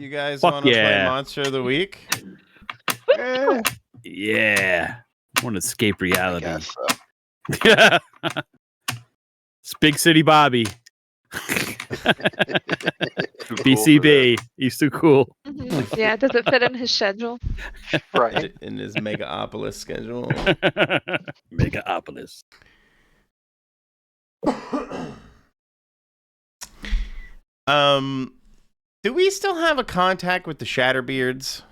You guys want to play Monster of the Week? Yeah. I want to escape reality. I guess so. It's Big City Bobby. BCB. He's too cool. Mm-hmm. Yeah, does it fit in his schedule? Right. In his Megaopolis schedule. Megaopolis. Do we still have a contact with the Shatterbeards?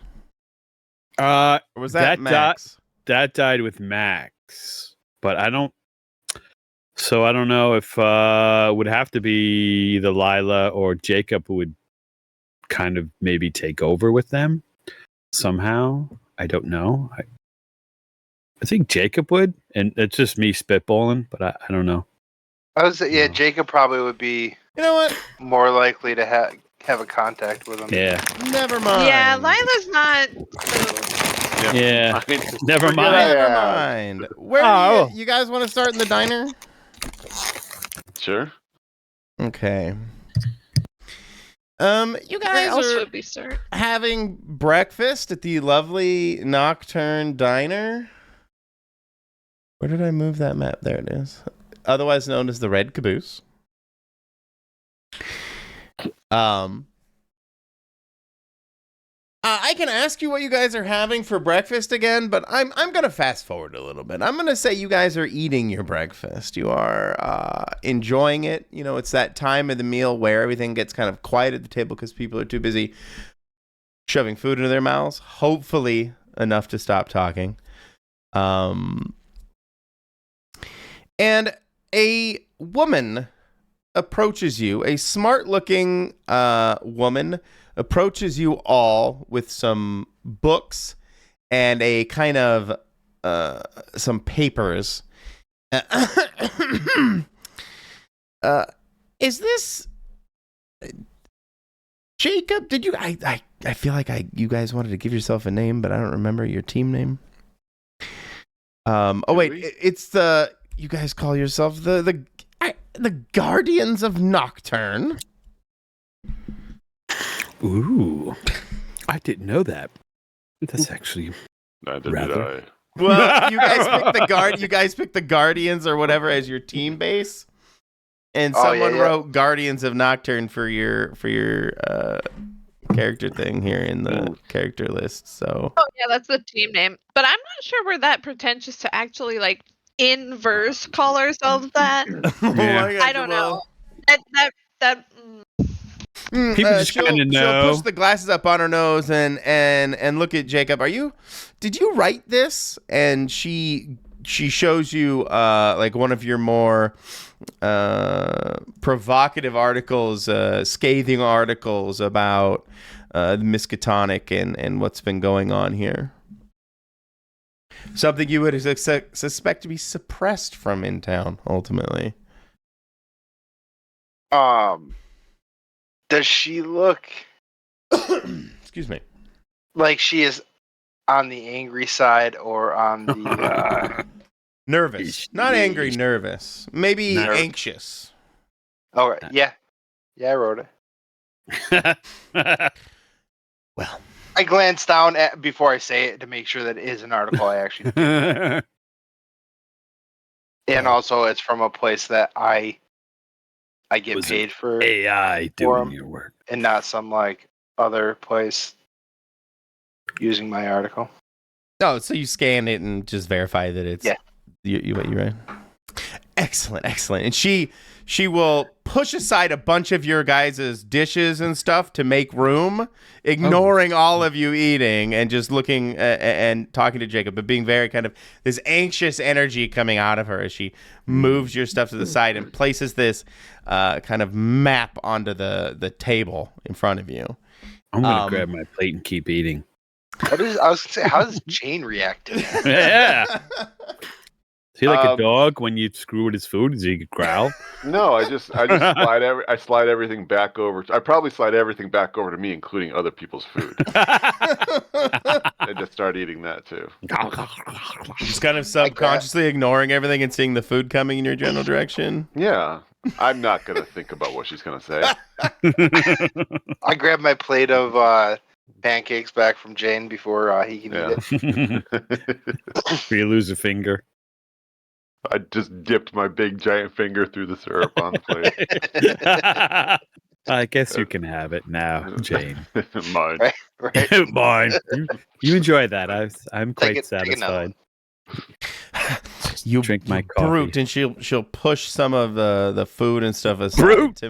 Or was that Max? That died with Max. But I don't know if it would have to be either Lila or Jacob who would kind of maybe take over with them somehow. I don't know. I think Jacob would, and it's just me spitballing, but I don't know. I would say, Jacob probably would be. You know what? More likely to have a contact with him. Yeah. Never mind. Yeah, Lila's not. Yeah. Never mind. Never mind. Where do you guys want to start in the diner? Sure. Okay. You guys are having breakfast at the lovely Nocturne Diner. Where did I move that map? There it is. Otherwise known as the Red Caboose. I can ask you what you guys are having for breakfast again, but I'm gonna fast forward a little bit. I'm gonna say you guys are eating your breakfast. You are enjoying it. You know, it's that time of the meal where everything gets kind of quiet at the table because people are too busy shoving food into their mouths. Hopefully enough to stop talking. And a woman approaches you. A smart-looking woman approaches you all with some books and a kind of some papers. Is this Jacob? Did you? I feel like you guys wanted to give yourself a name, but I don't remember your team name. Oh wait, it's the. You guys call yourself the Guardians of Nocturne. Ooh, I didn't know that. That's actually neither did I. Well, you guys picked the Guardians or whatever as your team base, and someone wrote Guardians of Nocturne for your character thing here in the character list. So. Oh yeah, that's the team name. But I'm not sure we're that pretentious to actually like in verse call ourselves that. Yeah. I don't know. That. People just kind of know. She'll push the glasses up on her nose and look at Jacob. Did you write this? And she shows you like one of your more provocative articles, scathing articles about the Miskatonic and what's been going on here. Something you would suspect to be suppressed from in town, ultimately. Does she look excuse me, like she is on the angry side or on the nervous? Not angry, nervous. Maybe anxious. Oh yeah, I wrote it. Well, I glanced down before I say it to make sure that it is an article I actually and also it's from a place that I get paid for AI doing your work, and not some like other place using my article. Oh, so you scan it and just verify that it's you what you write. Excellent. And she will push aside a bunch of your guys' dishes and stuff to make room, ignoring all of you eating and just looking and talking to Jacob, but being very kind of this anxious energy coming out of her as she moves your stuff to the side and places this kind of map onto the table in front of you. I'm going to grab my plate and keep eating. I was going to say, how does Jane react to that? Yeah. Is he like a dog when you screw with his food? Does he growl? No, I just slide everything back over. I probably slide everything back over to me, including other people's food. I just start eating that too. Just kind of subconsciously ignoring everything and seeing the food coming in your general direction. Yeah, I'm not gonna think about what she's gonna say. I grabbed my plate of pancakes back from Jane before he can eat it. You lose a finger. I just dipped my big giant finger through the syrup on the plate. I guess you can have it now, Jane. Mine. Right? Mine. You enjoy that. I'm Take quite satisfied. You Drink my brute, coffee. and she'll push some of the food and stuff aside to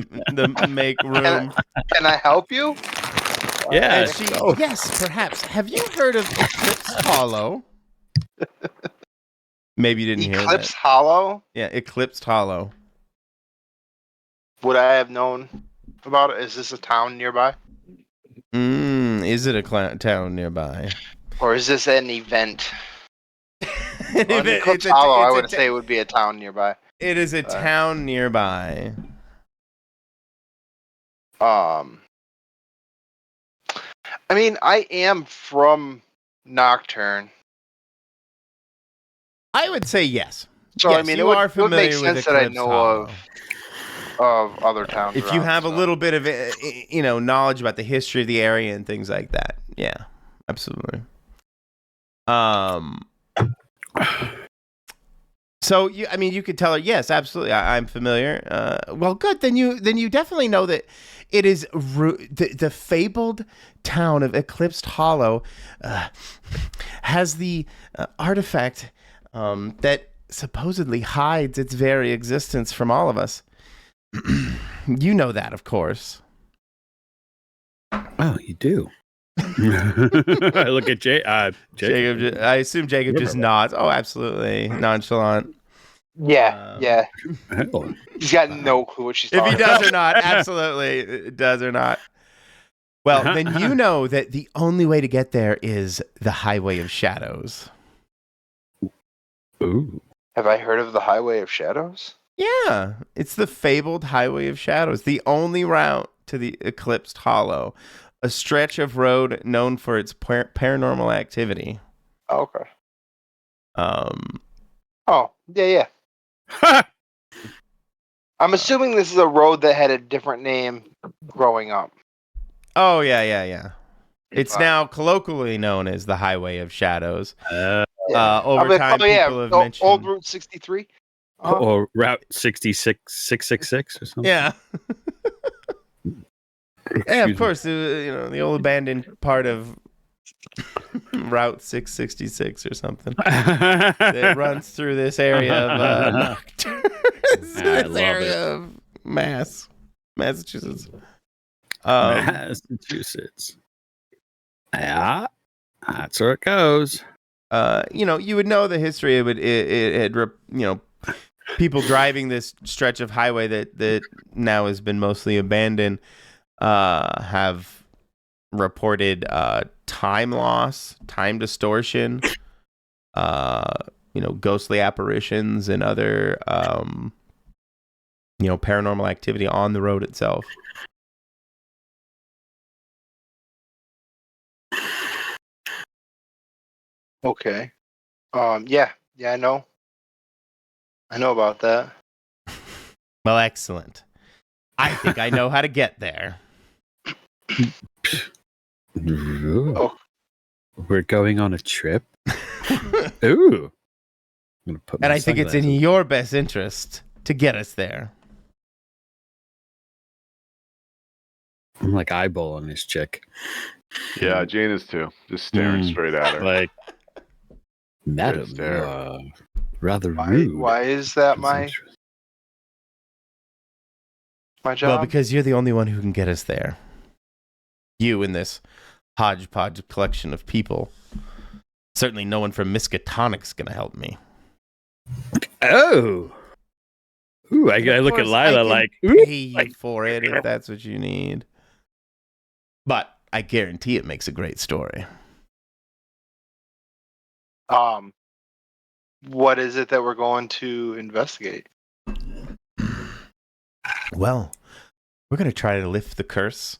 make room. Can I help you? Yeah. And yes, perhaps. Have you heard of Eclipse Hollow? Maybe you didn't hear that. Eclipse Hollow? Yeah, Eclipse Hollow. Would I have known about it? Is this a town nearby? Is it a town nearby? Or is this an event? If Eclipse Hollow, I would say it would be a town nearby. It is a town nearby. I mean, I am from Nocturne. I would say yes. So, yes, I mean, you are it would make familiar with sense that I Eclipse know Hollow. of other towns. If you around, have a so. little bit of knowledge about the history of the area and things like that, yeah, absolutely. So you could tell her, yes, absolutely, I'm familiar. Well, good. Then you definitely know that it is the fabled town of Eclipse Hollow has the artifact that supposedly hides its very existence from all of us. You know that, of course. Oh, you do. I look at Jacob. I assume Jacob just nods. Oh, absolutely, nonchalant. Yeah. Hell. He's got no clue what she's If talking he does about. or not, absolutely does or not. Well, then you know that the only way to get there is the Highway of Shadows. Ooh. Have I heard of the Highway of Shadows? Yeah, it's the fabled Highway of Shadows, the only route to the Eclipsed Hollow, a stretch of road known for its paranormal activity. Oh, okay. Oh, yeah. I'm assuming this is a road that had a different name growing up. Oh, yeah. It's now colloquially known as the Highway of Shadows. Over time, people have mentioned... Old Route 63? Or Route 666 or something. Yeah. Yeah, of course. The old abandoned part of Route 666 or something. It runs through this area of Nocturne. This area of Massachusetts. Massachusetts. Yeah, that's where it goes. You would know the history of it. It had, people driving this stretch of highway that now has been mostly abandoned have reported time loss, time distortion, ghostly apparitions and other paranormal activity on the road itself. Okay. Yeah, I know. I know about that. Well, excellent. I think I know how to get there. Oh. We're going on a trip? Ooh. I'm gonna put and I think it's in your best interest to get us there. I'm like eyeballing this chick. Yeah, Jane is too. Just staring straight at her. Like, madam, rather rude. Why is that my job? Well, because you're the only one who can get us there. You and this hodgepodge collection of people. Certainly no one from Miskatonic's going to help me. Oh. Ooh, I look at Lila like... pay you for it if that's what you need. But I guarantee it makes a great story. What is it that we're going to investigate? Well, we're going to try to lift the curse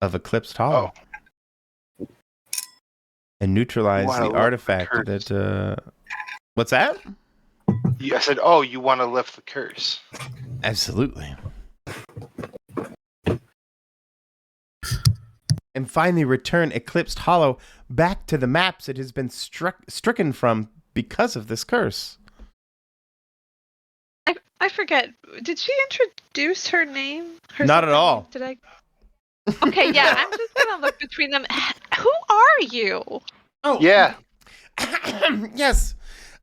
of Eclipse Hollow. And neutralize the artifact that... What's that? I said, "Oh, you want to lift the curse?" Absolutely. And finally return Eclipse Hollow back to the maps it has been stricken from because of this curse. I forget. Did she introduce her name? Not at all. Did I? Okay, yeah. I'm just gonna look between them. Who are you? Oh, Yeah. Yes.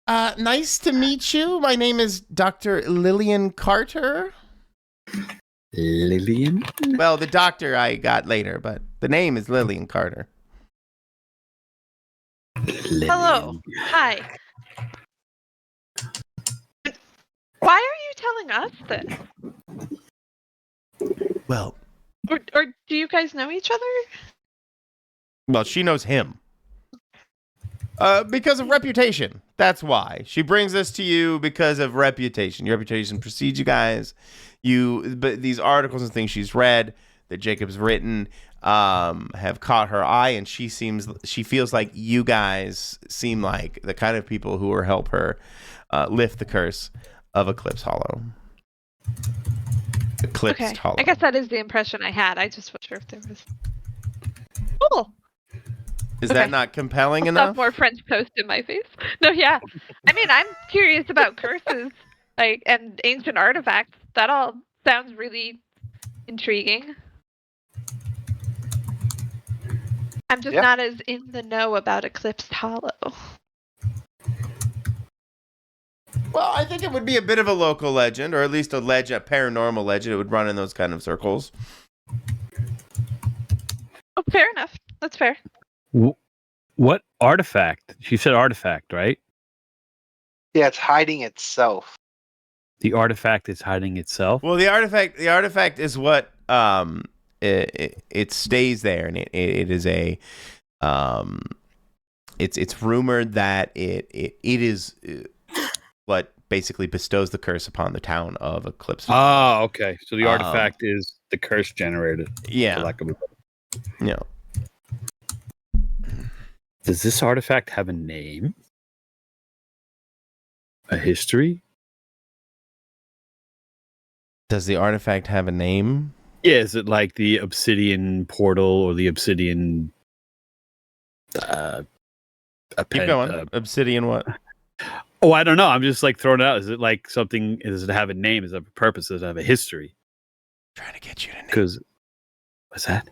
Nice to meet you. My name is Dr. Lillian Carter. Lillian? Well, the doctor I got later, but the name is Lillian Carter. Lillian. Hello. Hi. Why are you telling us this? Well, Or do you guys know each other? Well, she knows him. Because of reputation. That's why. She brings us to you because of reputation. Your reputation precedes you guys. But these articles and things she's read that Jacob's written have caught her eye, and she feels like you guys seem like the kind of people who will help her lift the curse of Eclipse Hollow. Eclipsed Hollow. I guess that is the impression I had. I just wasn't sure if there was. Cool. Is that not compelling enough? More French toast in my face. No, yeah. I mean, I'm curious about curses, and ancient artifacts. That all sounds really intriguing. I'm just not as in the know about Eclipse Hollow. Well, I think it would be a bit of a local legend, or at least a paranormal legend. It would run in those kind of circles. Oh, fair enough. That's fair. What artifact? She said artifact, right? Yeah, it's hiding itself. The artifact is hiding itself. Well, the artifact is what it stays there, and it is a it's rumored that it is what basically bestows the curse upon the town of Eclipse. Oh, okay. So the artifact is the curse generated. Yeah. Yeah. Does this artifact have a name? A history? Does the artifact have a name? Yeah, is it like the obsidian portal or the obsidian Keep going. Obsidian what? Oh, I don't know. I'm just like throwing it out. Is it like something? Does it have a name? Does it have a purpose? Does it have a history? I'm trying to get you to name it. Because what's that?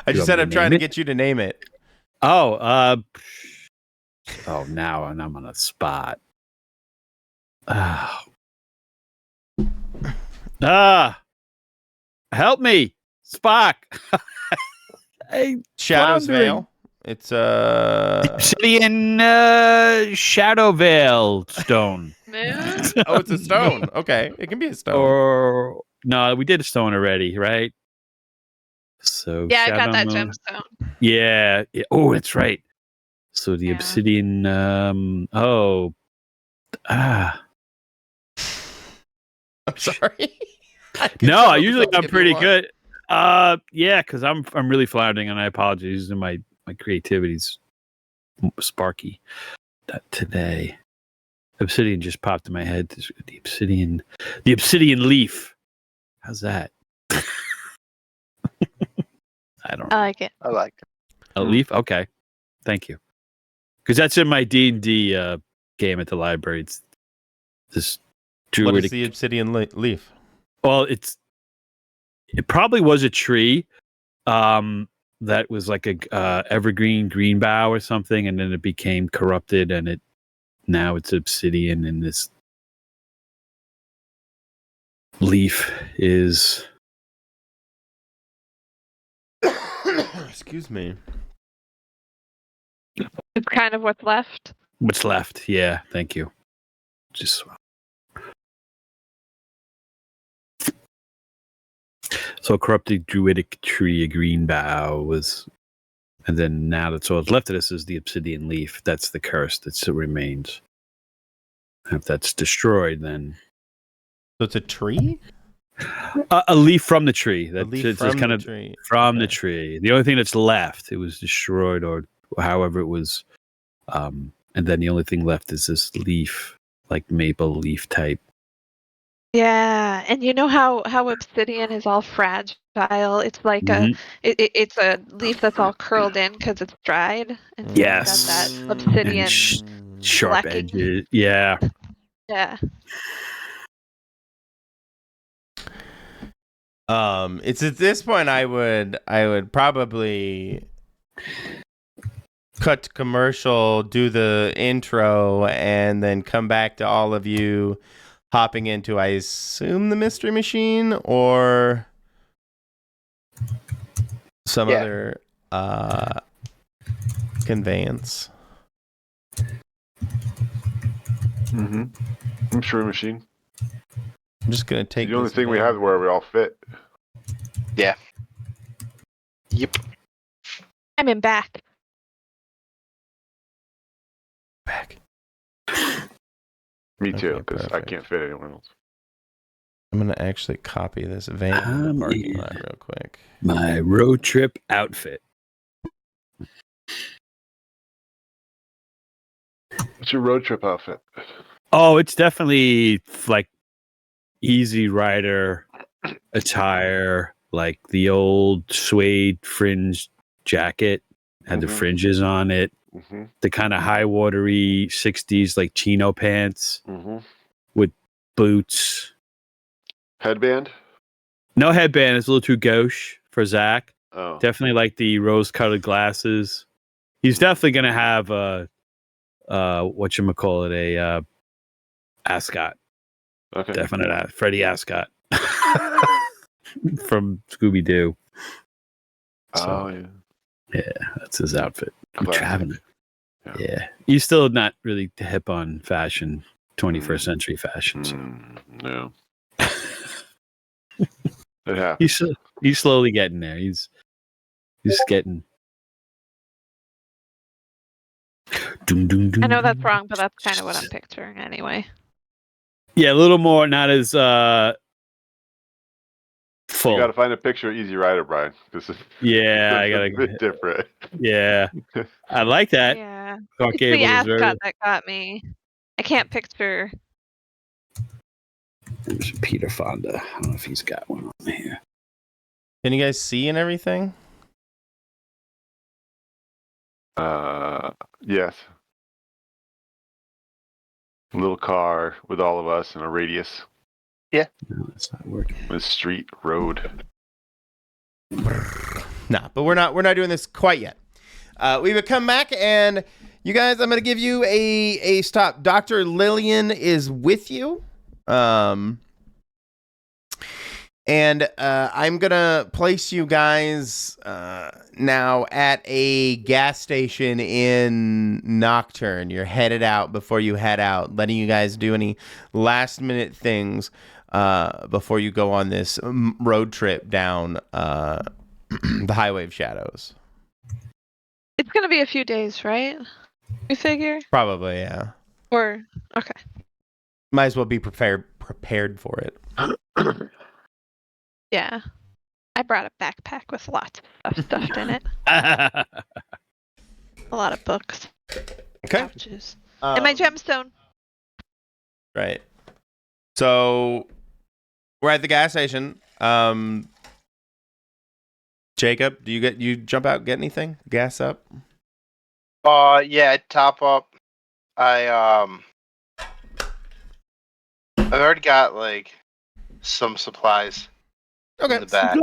I just said I'm trying to get you to name it. Oh, now I'm on a spot. Help me, Spock. Shadow's Veil. It's obsidian Shadow Veil stone. Oh, it's a stone. Okay, it can be a stone. Or no, we did a stone already, right? So yeah, I got that gemstone. Yeah. Oh, that's right. So the obsidian. I'm sorry. No, usually I'm pretty good. Yeah, because I'm really floundering, and I apologize. My creativity's sparky. That today, obsidian just popped in my head. The obsidian leaf. How's that? I don't know. I like it. I like it. A leaf? Okay. Thank you. Because that's in my D&D game at the library. It's this druidic... What is the obsidian leaf? Well, it probably was a tree that was like a evergreen green bough or something, and then it became corrupted, and now it's obsidian, and this leaf is... Excuse me. It's kind of what's left. What's left? Yeah, thank you. Just so a corrupted druidic tree, a green bough was, and then now that's all that's left of this is the obsidian leaf. That's the curse that still remains. If that's destroyed, then so it's a tree. A leaf from the tree. A leaf from kind the of tree. From the tree. The only thing that's left, it was destroyed or however it was, and then the only thing left is this leaf, like maple leaf type. Yeah, and you know how obsidian is all fragile? It's like it's a leaf that's all curled in because it's dried, and so it's got that Yes. obsidian And sharp flecking. edges. Yeah. Yeah. It's at this point I would probably cut to commercial, do the intro, and then come back to all of you hopping into, I assume, the Mystery Machine or some other conveyance. Mm-hmm. Mystery Machine. I'm just gonna take The only this thing we van. have where we all fit. Yeah. Yep. I'm in back. back. Me too, Okay, because I perfect. can't fit anyone else. I'm gonna actually copy this van in the parking lot real quick. My road trip outfit. What's your road trip outfit? Oh, it's definitely like easy rider attire, like the old suede fringe jacket had the fringes on it. Mm-hmm. The kind of high watery 60s like chino pants Mm-hmm. with boots. Headband? No headband. It's a little too gauche for Zach. Oh. Definitely like the rose-colored glasses. He's definitely gonna have a whatchamacallit, a ascot. Okay. Definite Freddie Ascot from Scooby-Doo. Oh, yeah. Yeah, that's his outfit. I'm Classic. traveling. Yeah. Yeah. He's still not really hip on fashion, 21st century fashion. So. No. It happens. He's slowly getting there. He's getting. I know that's wrong, but that's kind of what I'm picturing anyway. Yeah, a little more, not as full. You got to find a picture of Easy Rider, Brian. Yeah, I a gotta. bit different. Yeah, I like that. Yeah. Clark It's Gable the is very. ascot that got me. I can't picture. There's Peter Fonda. I don't know if he's got one on here. Can you guys see and everything? Yes. A little car with all of us and a radius. No, that's not working. With street, road. Nah, but we're not doing this quite yet. We would come back and you guys, I'm gonna give you a stop. Dr. Lillian is with you. And I'm gonna place you guys now at a gas station in Nocturne. You're headed out before you head out, letting you guys do any last minute things before you go on this road trip down the Highway of Shadows. It's gonna be a few days, right? You figure? Probably, yeah. Or okay. Might as well be prepared for it. Yeah. I brought a backpack with lots of stuff stuffed in it. Yeah. A lot of books. Okay. Pouches. And my gemstone. Right. So we're at the gas station. Jacob, do you jump out and get anything? Gas up? Yeah, top up. I've already got like some supplies in the back.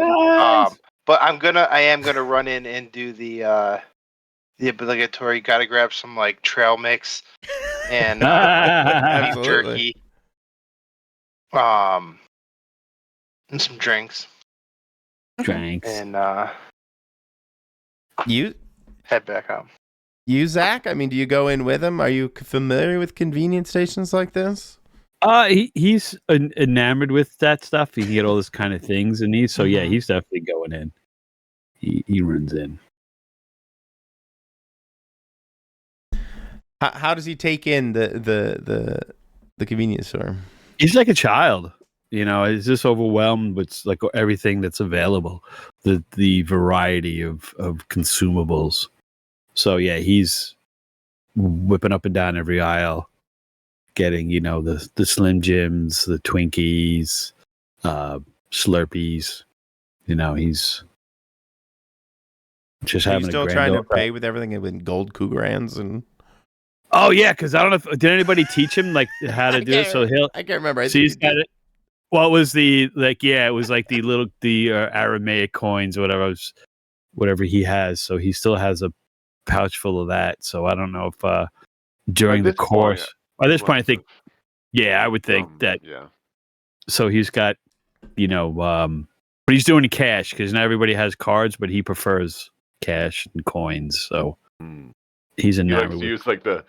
But I am gonna run in and do the obligatory. Got to grab some like trail mix and beef jerky, and some drinks. Drinks. And You head back home. You, Zach? I mean, do you go in with him? Are you familiar with convenience stations like this? He's enamored with that stuff. He can get all this kind of things, and he's definitely going in. He runs in. How does he take in the convenience store? He's like a child, he's just overwhelmed with like everything that's available, the variety of consumables. So yeah, he's whipping up and down every aisle, getting, the Slim Jims, the Twinkies, Slurpees. He's just Are you having still a trying to grand pay with everything with gold Cougarans and? Oh yeah, because I don't know did anybody teach him like how to do it? So I can't remember. So he's got it. Well, it was it was like the Aramaic coins or whatever he has. So he still has a pouch full of that. So I don't know if during the course. By this point, I think, I would think that. Yeah. So he's got, but he's doing it cash because not everybody has cards, but he prefers cash and coins. So he's enamored with. Use like the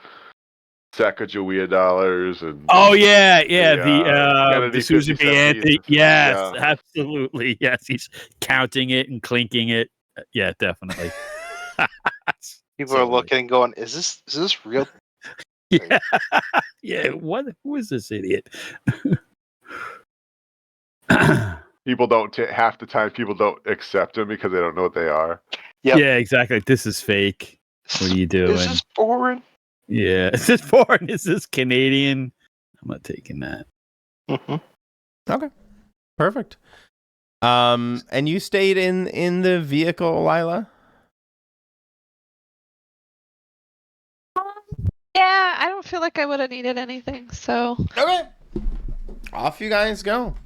Sacagawea dollars and. Oh yeah, the Susan B. Anthony. Yes, absolutely. Yes, he's counting it and clinking it. Yeah, definitely. People are looking and going, "Is this real?" Yeah, yeah. Who is this idiot? People don't half the time. People don't accept them because they don't know what they are. Yep. Yeah, exactly. This is fake. What are you doing? Is this foreign? Yeah, is this foreign? Is this Canadian? I'm not taking that. Mm-hmm. Okay, perfect. And you stayed in the vehicle, Lila? Yeah, I don't feel like I would have needed anything, so. Okay. Off you guys go.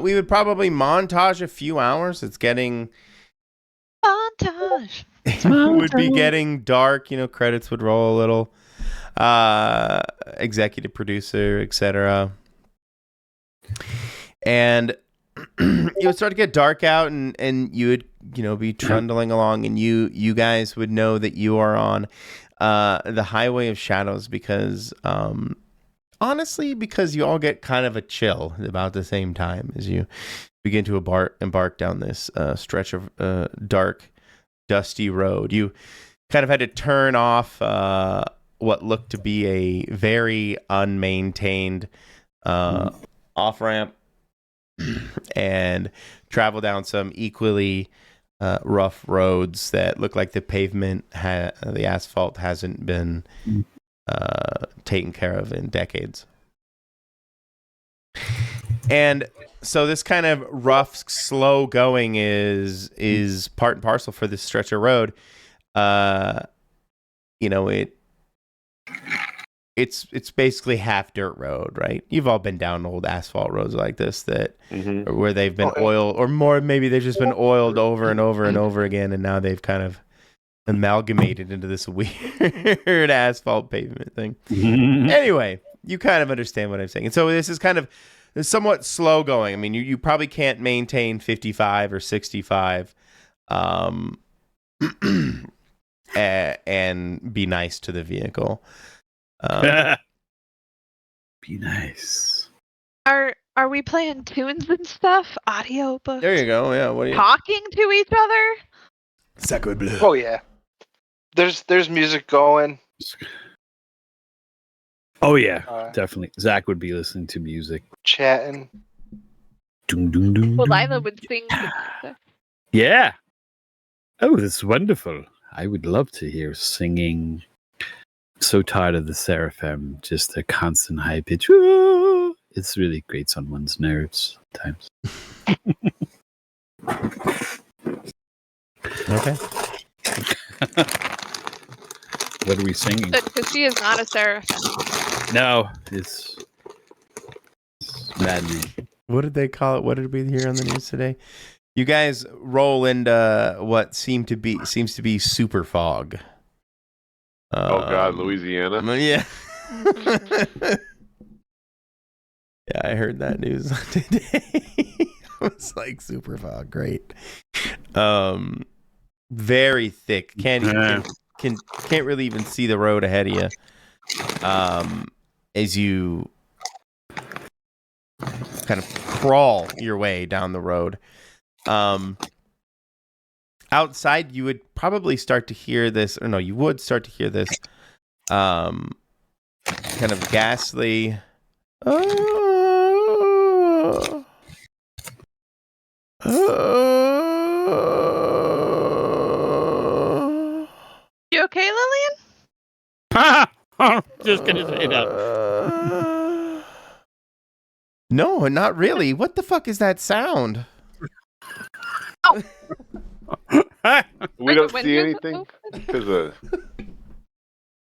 We would probably montage a few hours. It's getting... Montage. It would be getting dark. Credits would roll a little. Executive producer, etc. And it would start to get dark out, and you would, be trundling along, and you guys would know that you are on the highway of shadows because honestly, because you all get kind of a chill about the same time as you begin to embark down this stretch of dark, dusty road. You kind of had to turn off what looked to be a very unmaintained off-ramp and travel down some equally rough roads that look like the pavement, the asphalt hasn't been taken care of in decades. And so this kind of rough, slow going is part and parcel for this stretch of road. It's basically half dirt road, right? You've all been down old asphalt roads like this where they've been oiled, or more maybe they've just been oiled over and over and over again, and now they've kind of amalgamated into this weird asphalt pavement thing. Anyway, you kind of understand what I'm saying. And so this is kind of somewhat slow going. I mean, you probably can't maintain 55 or 65 and be nice to the vehicle. Be nice. Are we playing tunes and stuff? Audio books? There you go. Yeah. What are you talking to each other? Sacre bleu. Oh yeah. There's music going. Oh yeah, definitely. Zach would be listening to music, chatting. Dun, dun, dun, well, dun. Lila would sing the music. Yeah. Oh, that's wonderful. I would love to hear singing. So tired of the Seraphim, just a constant high pitch. Woo! It's really grates on one's nerves at times. Okay. What are we singing? Because she is not a seraphim. No, it's maddening. What did they call it? What did we hear on the news today? You guys roll into what seems to be super fog. Oh God, Louisiana. Yeah. Yeah, I heard that news today. I was like, super fog, great. Very thick. Can't really even see the road ahead of you. As you kind of crawl your way down the road. Outside, you would probably start to hear this, or no, you would start to hear this kind of ghastly. You okay, Lillian? I'm just gonna say that. No, not really. What the fuck is that sound? We don't see anything because of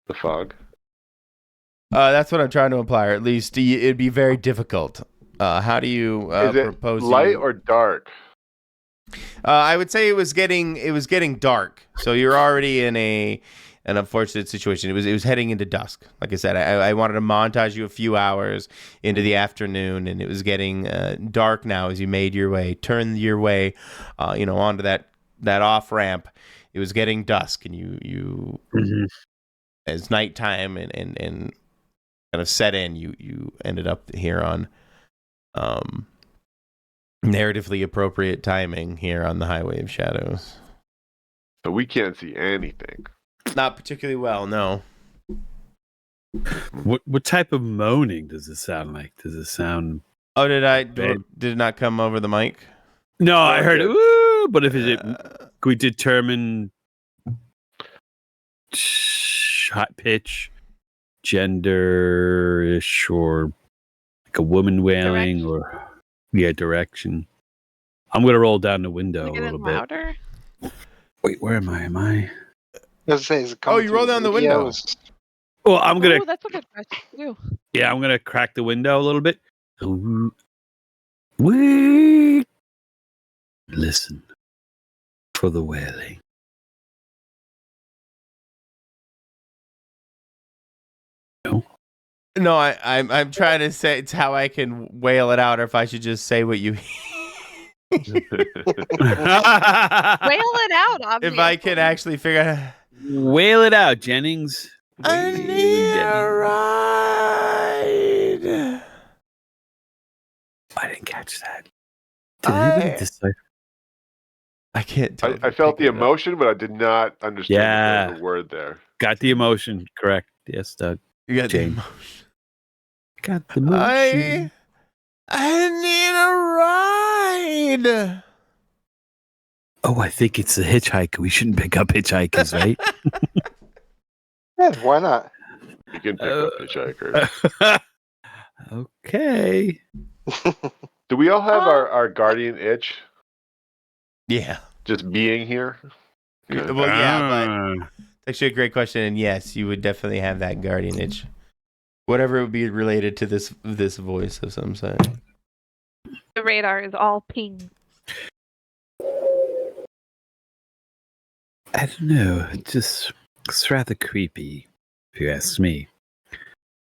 the fog. That's what I'm trying to imply, or at least it'd be very difficult. How do you Is it propose light or dark? I would say it was getting dark. So you're already in an unfortunate situation. It was heading into dusk. Like I said, I wanted to montage you a few hours into the afternoon, and it was getting dark now as you turned your way, onto that off ramp. It was getting dusk, and you as nighttime and kind of set in, you ended up here on narratively appropriate timing here on the Highway of Shadows. So we can't see anything. Not particularly well, no. What type of moaning does it sound like? Does it sound? Oh, did it not come over the mic? No, I heard it. Woo! But if can we determine hot pitch, gender-ish, or like a woman wailing, or direction? I'm gonna roll down the window a little bit. Louder? Wait, where am I? Am I? You roll down the window. Well, I'm gonna. Oh, that's a good question too. Yeah, I'm gonna crack the window a little bit. Wait. Listen for the wailing. No, I'm trying to say it's how I can wail it out, or if I should just say what you. Wail it out, obviously. If I can actually figure out. Wail it out, Jennings. I need a ride. I didn't catch that. Did anybody decide? I can't. I felt the emotion, but I did not understand the word there. Got the emotion correct. Yes, Doug. You got James. the emotion. Got the emotion. I need a ride. Oh, I think it's a hitchhiker. We shouldn't pick up hitchhikers, right? Yeah, why not? You can pick up hitchhikers. Okay. Do we all have our guardian itch? Yeah. Just being here? Well, yeah, but it's actually a great question, and yes, you would definitely have that guardian itch. Whatever would be related to this voice of some sort. The radar is all ping. I don't know. It's rather creepy, if you ask me.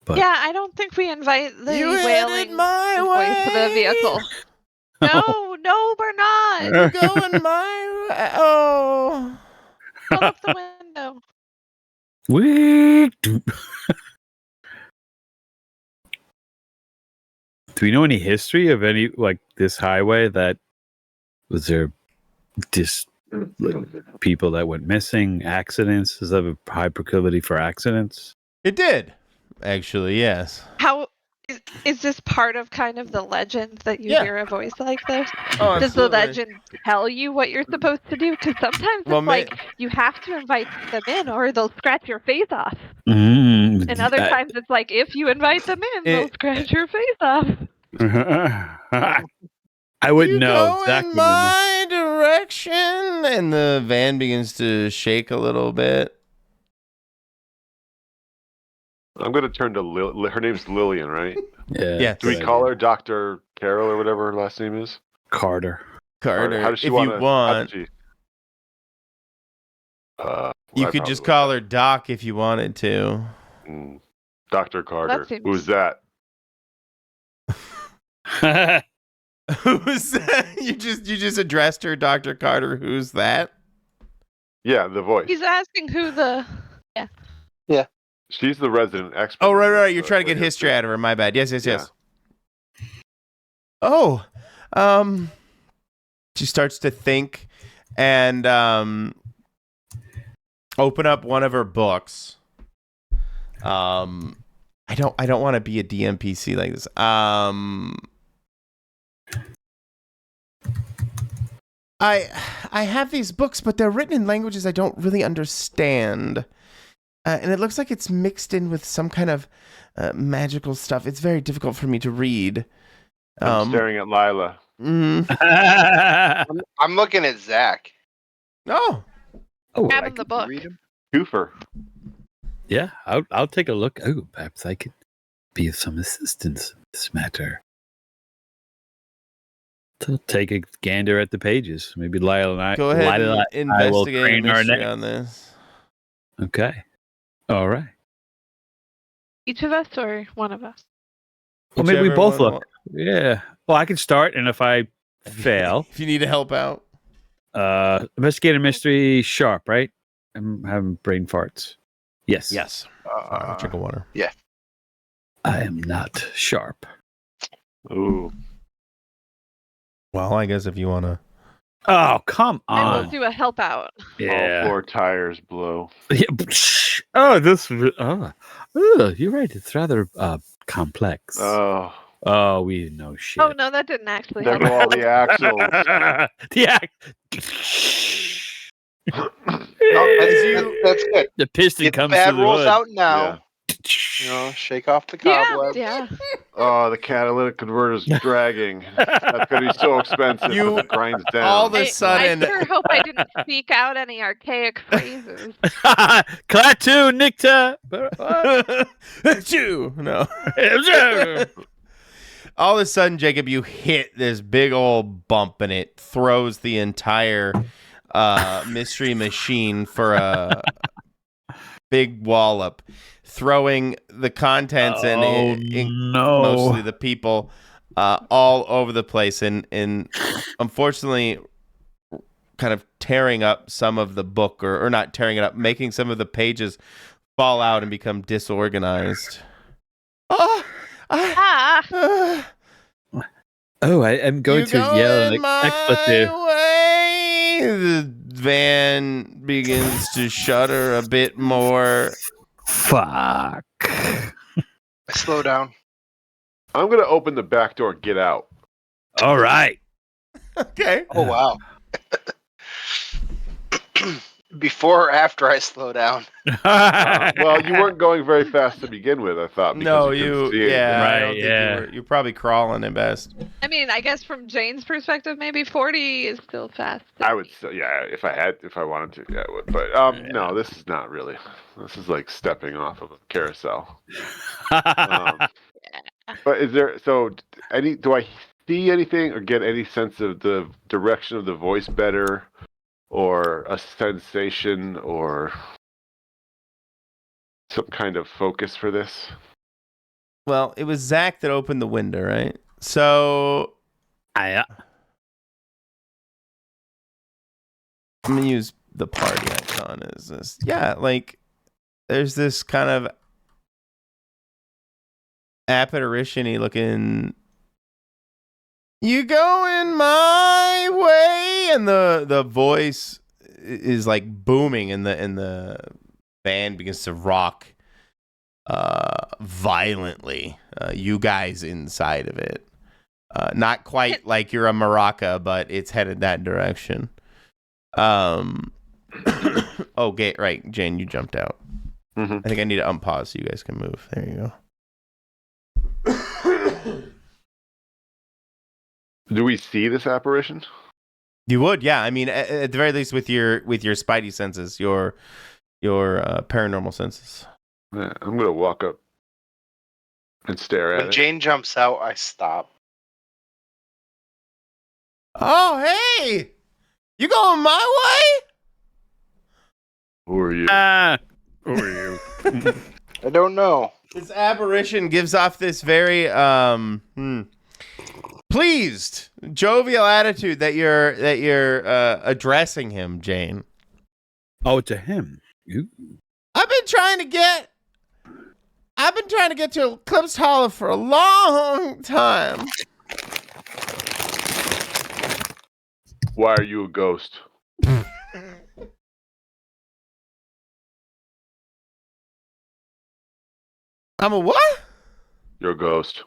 But yeah, I don't think we invite the wailing voice to the vehicle. No, we're not. You're going my way. Oh. Roll up the window. Do we know any history of any this highway that was there just people that went missing, accidents? Does that have a high proclivity for accidents? It did, actually, yes. How is this part of kind of the legend that you hear a voice like this? Oh, does the legend tell you what you're supposed to do? Because sometimes it's you have to invite them in or they'll scratch your face off. And other times it's like, if you invite them in, they'll scratch your face off. I wouldn't know. Go exactly in my direction, and the van begins to shake a little bit. I'm going to turn to her name's Lillian, right? Yeah. Do we call her Dr. Carol or whatever her last name is? Carter. How does she want? You could just call her Doc if you wanted to. Dr. Carter. Seems... Who's that? Who's that? You just addressed her, Dr. Carter. Who's that? Yeah, the voice. He's asking who the... Yeah. She's the resident expert. Oh, right. You're trying to get history out of her. My bad. Yes. Oh. She starts to think and open up one of her books. I don't want to be a DMPC like this. I have these books, but they're written in languages I don't really understand. and it looks like it's mixed in with some kind of magical stuff. It's very difficult for me to read. I'm staring at Lila. Mm. I'm looking at Zach. Oh, Grab him the book. Read him. Twofer. Yeah, I'll take a look. Oh, perhaps I could be of some assistance in this matter. So take a gander at the pages. Maybe Lila and I go ahead Lila and I will investigate crane our mystery necks. on this. Okay. All right. Each of us or one of us? Well, maybe we Whichever both one look. Yeah. Well, I can start, and if I fail, if you need to help out. investigator mystery sharp, right? I'm having brain farts. Yes. Yes. Drink of water. Yeah. I am not sharp. Ooh. Well, I guess if you want to. Oh, come And on. we'll do a help out. Yeah. All 4 tires blow. Yeah. Oh, this. Oh, you're right. It's rather complex. Oh. Oh, we know shit. Oh no, that didn't actually There happen. go all the axles. That's good. The piston Get the comes bad through the rolls hood. out now. You know, shake off the cobwebs. Yeah. Oh, the catalytic converter's dragging. That's going to be so expensive. You- It grinds down. all the sudden- I sure hope I didn't speak out any archaic phrases. Klaatu, Nikta. Achoo! No. All of a sudden, Jacob, you hit this big old bump, and it throws the entire mystery machine for a big wallop, throwing the contents mostly the people all over the place, and unfortunately, kind of tearing up some of the book, or not tearing it up, making some of the pages fall out and become disorganized. Oh, I am going to yell an expletive. Way. The van begins to shudder a bit more. Fuck. Slow down. I'm going to open the back door, get out. All right. Okay. Oh, wow. Before or after I slow down? Well, you weren't going very fast to begin with, I thought. No, you couldn't see it. yeah, Right, I don't think you're probably crawling at best. I mean, I guess from Jane's perspective, maybe 40 is still fast. I would say, yeah, if I wanted to, yeah, I would. But no, this is not really. This is like stepping off of a carousel. But is there do I see anything or get any sense of the direction of the voice better, or a sensation, or some kind of focus for this? Well, it was Zach that opened the window, right? So Yeah. I'm gonna use the party icon as this. Yeah, like there's this kind of apparition-y looking. You going my way, and the voice is like booming, and the band begins to rock violently. You guys inside of it, not quite like you're a maraca, but it's headed that direction. Okay, right, Jane, you jumped out. Mm-hmm. I think I need to unpause so you guys can move. There you go. Do we see this apparition? You would, yeah. I mean, at the very least, with your spidey senses, your paranormal senses. Yeah, I'm gonna walk up and stare at When it. Jane jumps out, I stop. Oh, hey! You going my way? Who are you? Who are you? I don't know. This apparition gives off this very pleased, jovial attitude that you're addressing him, Jane. Oh, to him. You. I've been trying to get to Eclipse Hollow for a long time. Why are you a ghost? I'm a what? You're a ghost.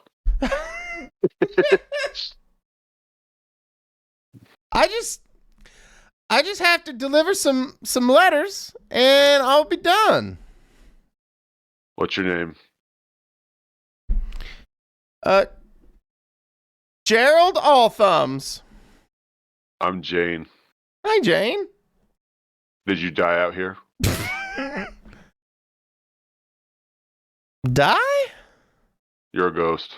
I just have to deliver some letters and I'll be done. What's your name? Gerald Allthumbs. I'm Jane. Hi, Jane. Did you die out here? Die? You're a ghost.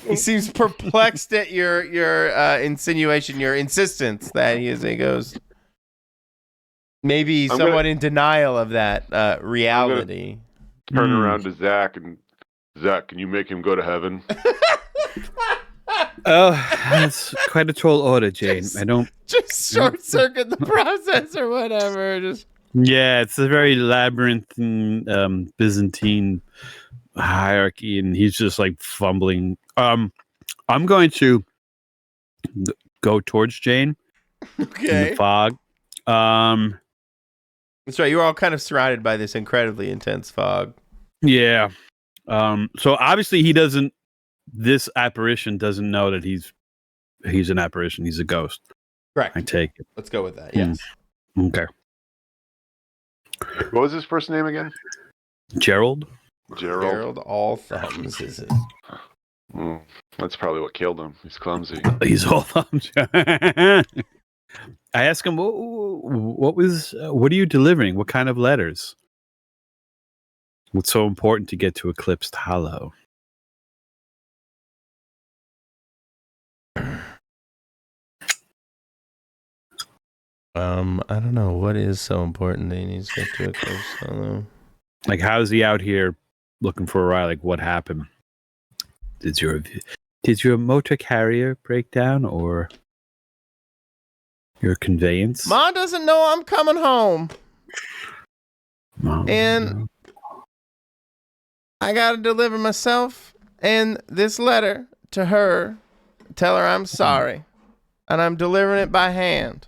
He seems perplexed at your insinuation, your insistence that he is a ghost. Maybe somewhat in denial of that reality. Turn around to Zach and Zach, can you make him go to heaven? Oh, that's quite a tall order, Jane. I don't just short circuit the process or whatever. Yeah, it's a very labyrinthine Byzantine hierarchy, and he's just like fumbling. I'm going to go towards Jane. Okay. In the fog. That's right. You were all kind of surrounded by this incredibly intense fog. Yeah. So obviously this apparition doesn't know that he's an apparition. He's a ghost. Correct. I take it. Let's go with that. Yes. Okay. What was his first name again? Gerald Allthumbs is it? That's probably what killed him. He's clumsy. He's all thumbs. I asked him, what are you delivering? What kind of letters? What's so important to get to Eclipse Hollow? I don't know. What is so important that he needs to get to Eclipse Hollow? Like, how is he out here looking for a ride? Like, what happened? Did your motor carrier break down, or your conveyance? Ma doesn't know I'm coming home. Mom, and I gotta deliver myself and this letter to her. Tell her I'm sorry, and I'm delivering it by hand.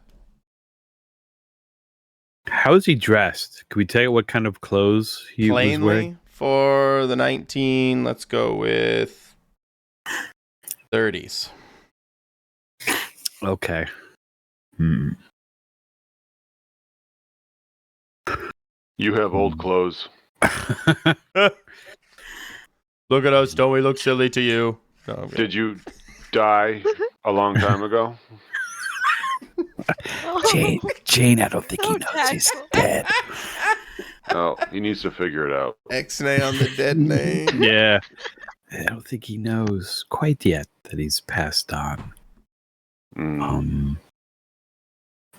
How is he dressed? Can we tell you what kind of clothes he was wearing? For the 19, let's go with 30s. Okay. You have old clothes. Look at us. Don't we look silly to you? No, okay. Did you die a long time ago? Jane, I don't think he knows he's dead. No, he needs to figure it out. X-nay on the dead name. Yeah. I don't think he knows quite yet that he's passed on.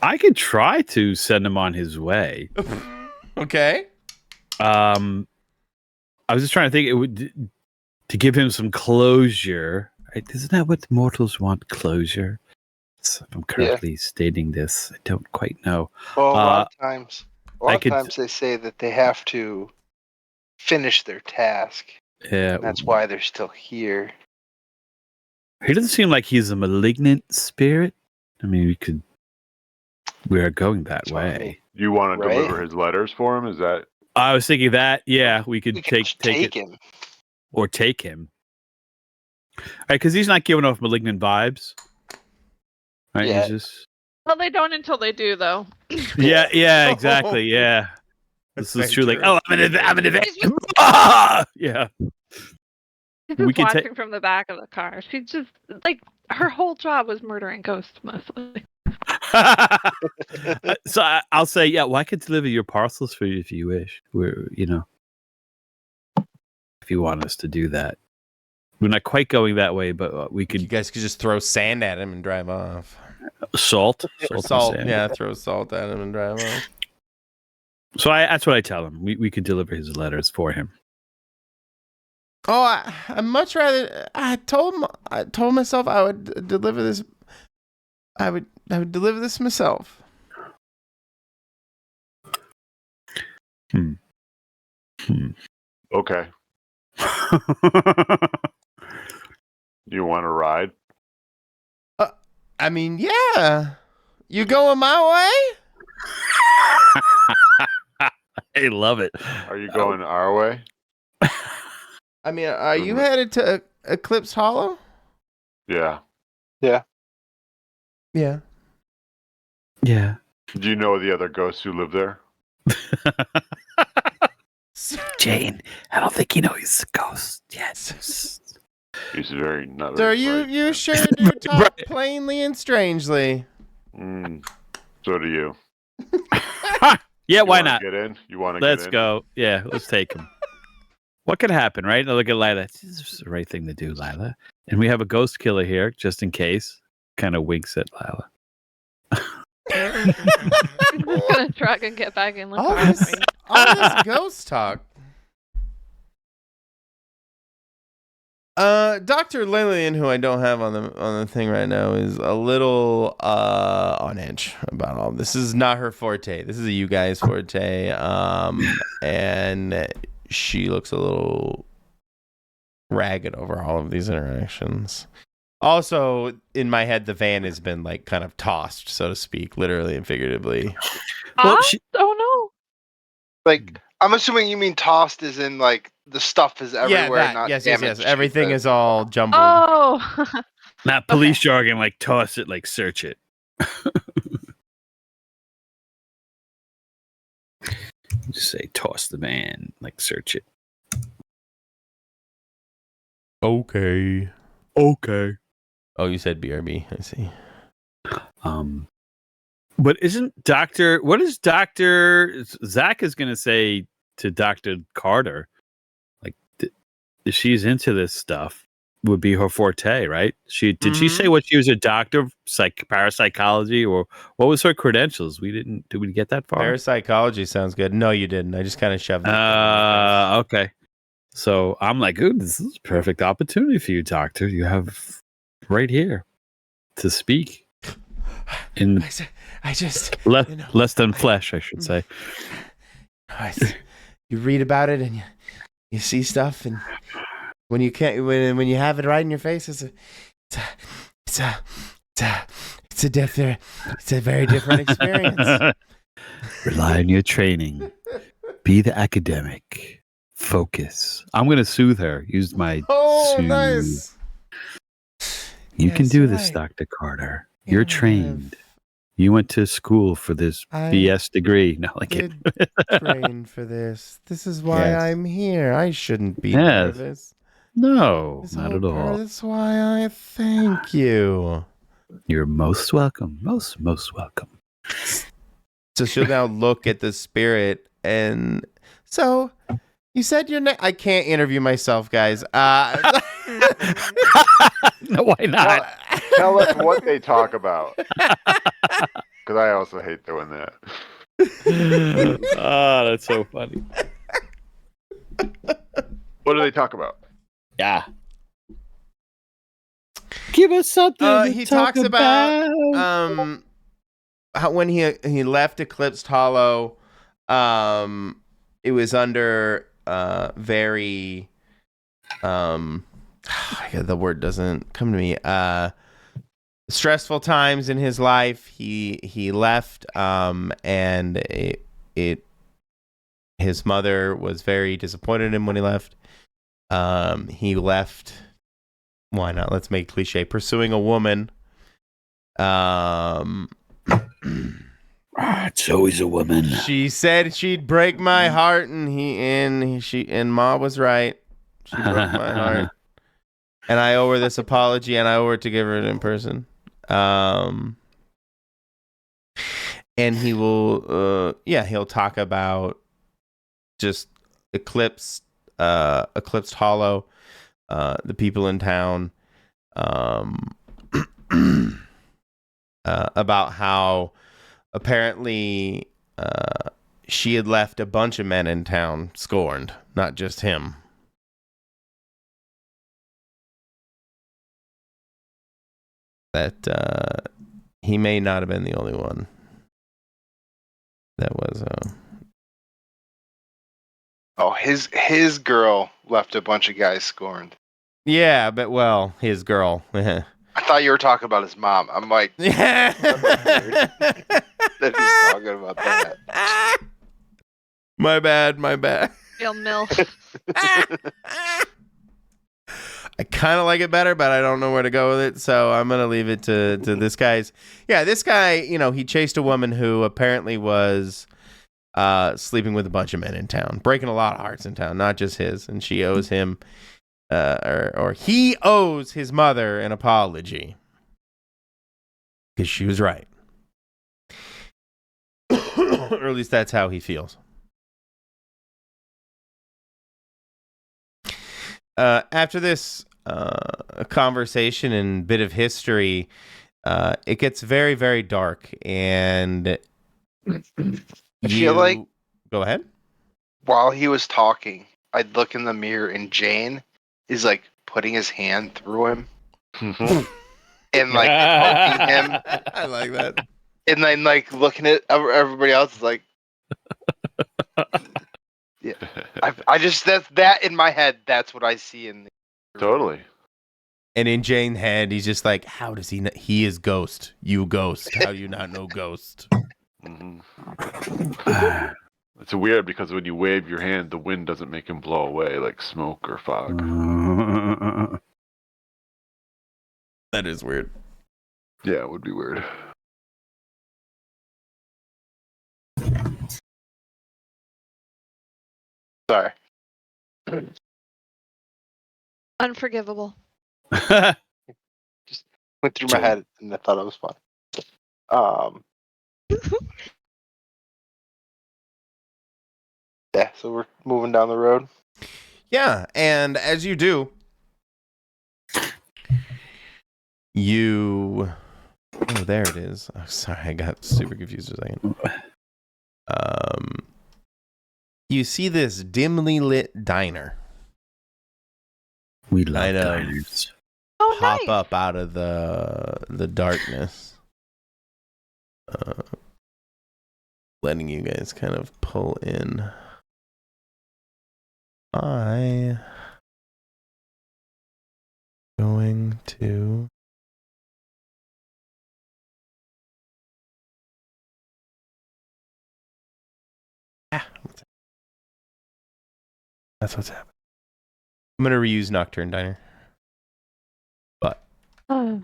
I could try to send him on his way. Okay. I was just trying to think to give him some closure. Right? Isn't that what mortals want? Closure. So if I'm correctly stating this, I don't quite know. Well, a lot of times they say that they have to finish their task. Yeah, that's why they're still here. He doesn't seem like he's a malignant spirit. I mean, we are going that way. You want to deliver his letters for him? Is that? I was thinking that. Yeah, we could take him, or take him. Right, because he's not giving off malignant vibes. Right, yeah. He's just. Well, they don't until they do, though. Yeah, exactly. Yeah, this is true. Like, oh, I'm an event. Yeah. She's just watching from the back of the car. She just her whole job was murdering ghosts mostly. So I'll say, yeah. Well, I could deliver your parcels for you if you wish. If you want us to do that. We're not quite going that way, but we could. You guys could just throw sand at him and drive off. Salt. Yeah, throw salt at him and drive off. So that's what I tell him. We could deliver his letters for him. Oh, I much rather. I told myself I would deliver this. I would deliver this myself. Okay. You want to ride? I mean, yeah. You going my way? I love it. Are you going our way? I mean, are you headed to Eclipse Hollow? Yeah. Yeah. Yeah. Do you know the other ghosts who live there? Jane, I don't think he knows he's a ghost yet. He's very not. Sir, you sure do talk plainly and strangely. So do you. Yeah, why not? Get in? You want to? Let's go. Yeah, let's take him. What could happen, right? Now look at Lila. This is the right thing to do, Lila. And we have a ghost killer here, just in case. Kind of winks at Lila. I'm just gonna try and get back in. All this ghost talk. Dr. Lillian, who I don't have on the thing right now, is a little on edge about all this. Is not her forte. This is a you guys forte. And she looks a little ragged over all of these interactions. Also, in my head, the van has been like kind of tossed, so to speak, literally and figuratively. Well, oh no! Like, I'm assuming you mean tossed as in like the stuff is everywhere. Yeah, not yes. Everything is all jumbled. Oh, not police jargon, like toss it, like search it. Just say toss the van, like search it. Okay. Oh, you said BRB. I see. But what is Dr. Zach is going to say to Dr. Carter? Like, if she's into this stuff, would be her forte, right? Did she say what she was a doctor of parapsychology, or what was her credentials? Did we get that far? Parapsychology sounds good. No, you didn't. I just kind of shoved it. Okay. So I'm like, ooh, this is a perfect opportunity for you, Doctor. You have right here to speak. I just less than flesh, I should say. You read about it and you see stuff, and when you can't, when you have it right in your face, it's a very different experience. Rely on your training. Be the academic. Focus. I'm going to soothe her. Use my soothe. Nice. You can do this, Dr. Carter. You're trained. You went to school for this BS degree. No, like it. Trained for this. This is why I'm here. I shouldn't be nervous. No, not at all. That's why I thank you. You're most welcome. Most welcome. So she'll now look at the spirit, and so you said your name. I can't interview myself, guys. No, why not? Tell us what they talk about. Because I also hate doing that. Oh, that's so funny. What do they talk about? Yeah. Give us something. He talks about how when he left Eclipse Hollow, it was under very the word doesn't come to me. Stressful times in his life. He left, and his mother was very disappointed in him when he left. He left. Why not? Let's make it cliche. Pursuing a woman. It's always a woman. She said she'd break my heart, and Ma was right. She broke my heart, and I owe her this apology, and I owe her to give her it in person. And he will, he'll talk about just Eclipsed Hollow, the people in town, about how apparently she had left a bunch of men in town scorned, not just him. That he may not have been the only one. That was his girl left a bunch of guys scorned. Yeah, but his girl. I thought you were talking about his mom. I'm like, yeah. that he's talking about that. My bad. Real MILF. I kind of like it better, but I don't know where to go with it, so I'm going to leave it to this guy's. Yeah, this guy, he chased a woman who apparently was sleeping with a bunch of men in town, breaking a lot of hearts in town, not just his. And she owes him, or he owes his mother an apology because she was right. Or at least that's how he feels. After this conversation and bit of history, it gets very, very dark, and I feel like go ahead. While he was talking, I'd look in the mirror, and Jane is like putting his hand through him and like poking him. I like that. And then like looking at everybody else is like, yeah. I just that in my head. That's what I see in. Totally. And in Jane's head, he's just like, how does he know? He is Ghost. You Ghost. How do you not know Ghost? Mm-hmm. It's weird because when you wave your hand, the wind doesn't make him blow away like smoke or fog. That is weird. Yeah, it would be weird. Sorry. Unforgivable. Just went through my head and I thought it was fun. Yeah, so we're moving down the road. Yeah, and as you do, oh, there it is. Oh, sorry, I got super confused for a second. You see this dimly lit diner. We love diners. Pop up out of the darkness, letting you guys kind of pull in. I going to that's what's happening. I'm gonna reuse Nocturne Diner, but I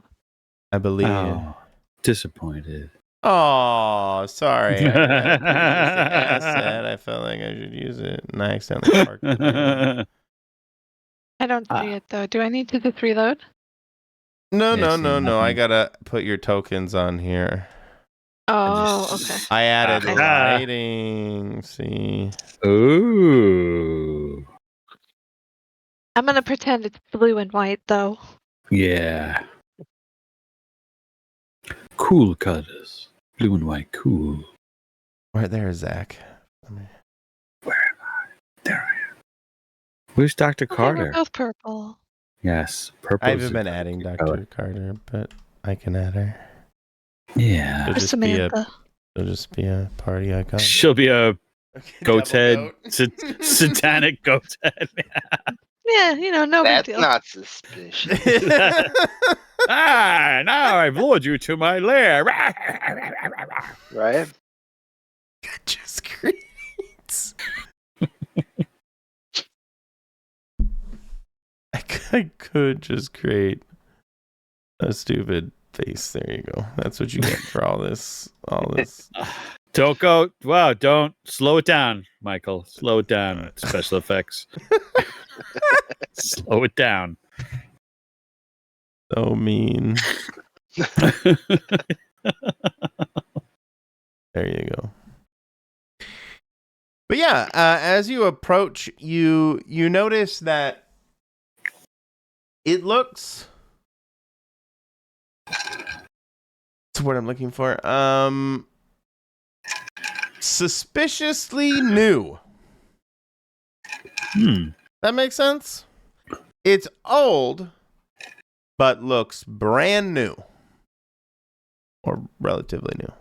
believe. Oh, disappointed. Oh, sorry. I used the asset. I felt like I should use it, and I accidentally parked it. I don't see it though. Do I need to just reload? No. I gotta put your tokens on here. Oh, okay. I added lighting. See. Ooh. I'm gonna pretend it's blue and white though. Yeah. Cool colors. Blue and white, cool. Right there, Zach. Where am I? There I am. Where's Dr. Carter? We're both purple. Yes, purple. I haven't been adding Dr. Carter, but I can add her. Yeah. It'll just be a party icon. She'll be a goat's head, satanic goat's head. Yeah, no big deal. That's not suspicious. Now I've lured you to my lair. Right? Just great. I could just create a stupid face. There you go. That's what you get for all this. Don't go. Wow, don't slow it down, Michael. Slow it down. Special effects. Slow it down. So mean. There you go. But yeah, as you approach, you notice that it looks. That's what I'm looking for. Suspiciously new. That makes sense? It's old, but looks brand new. Or relatively new.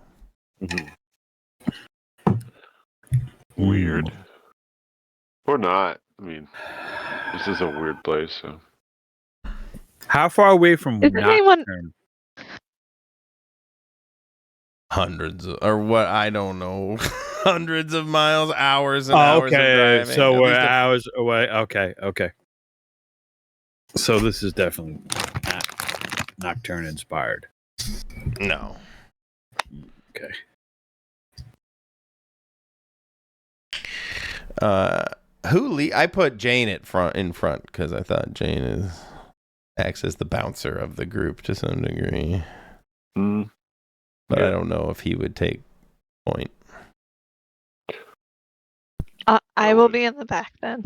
Mm-hmm. Weird. Or not. I mean, this is a weird place, so. How far away from Nocturne? Hundreds or what? I don't know. Hundreds of miles, hours and hours of driving. So we're hours away. Okay. So this is definitely not Nocturne inspired. No. Okay. I put Jane in front because I thought Jane acts as the bouncer of the group to some degree. But I don't know if he would take point. I will be in the back then.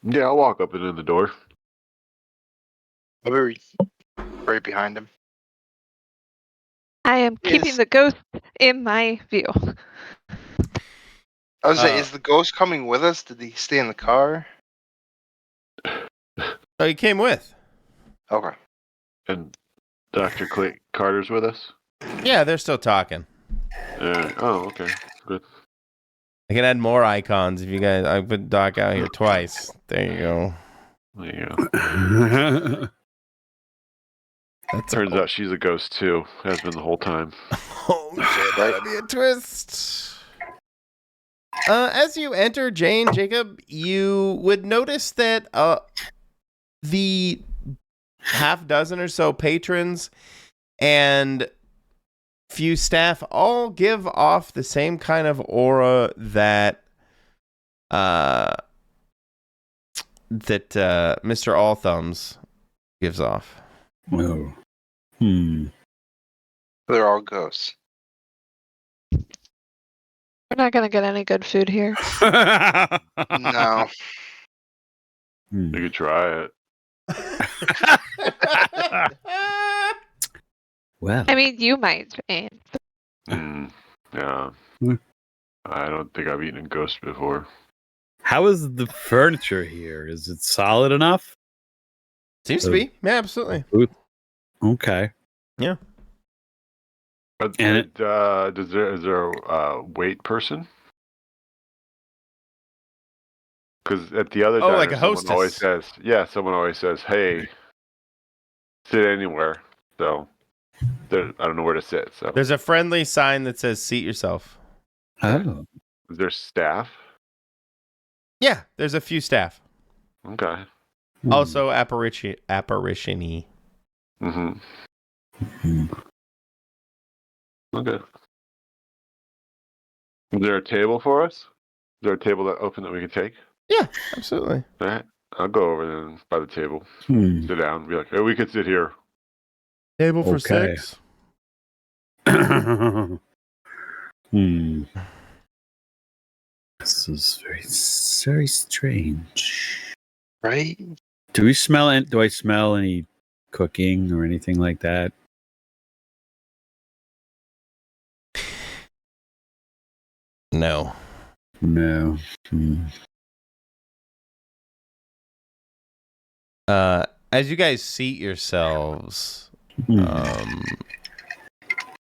Yeah, I'll walk up and in the door. I'll be right behind him. I am keeping the ghost in my view. I was saying, is the ghost coming with us? Did he stay in the car? Oh, he came with. Okay. And Dr. Clay Carter's with us? Yeah, they're still talking. Oh, okay. Good. I can add more icons if you guys. I put Doc out here twice. There you go. There you go. That turns out she's a ghost too. Has been the whole time. Oh shit, that'd be a twist. As you enter, Jacob, you would notice that the half dozen or so patrons and few staff all give off the same kind of aura that Mr. Allthumbs gives off. Oh. They're all ghosts. We're not gonna get any good food here. No. You could try it. Well, I mean, you might. Yeah. I don't think I've eaten a ghost before. how is the furniture here? Is it solid enough? Seems to be. Yeah, absolutely. Okay. Yeah. And is there a wait person? Because at the other diner, like a hostess. Someone always says, "Hey, sit anywhere." So I don't know where to sit. So There's a friendly sign that says "Seat yourself." Oh. is there staff? Yeah, there's a few staff. Okay. Also apparition-y. Okay. Is there a table for us? Is there a table that open that we can take? Yeah, absolutely. All right. I'll go over there by the table. Sit down and be like, hey, we could sit here. Table for 6. This is very strange. Right? Do I smell any cooking or anything like that? No. No. As you guys seat yourselves,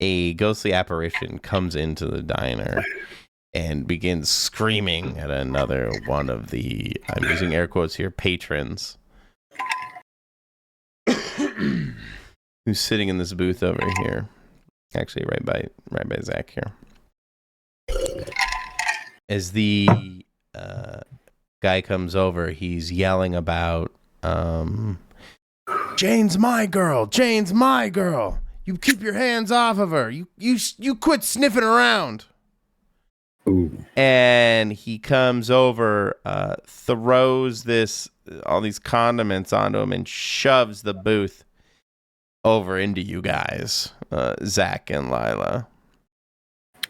a ghostly apparition comes into the diner and begins screaming at another one of the, I'm using air quotes here, patrons, who's sitting in this booth over here. Actually, right by Zach here. As the guy comes over, he's yelling about, Jane's my girl. Jane's my girl. You keep your hands off of her. You quit sniffing around. Ooh. And he comes over, throws all these condiments onto him and shoves the booth over into you guys, Zach and Lila.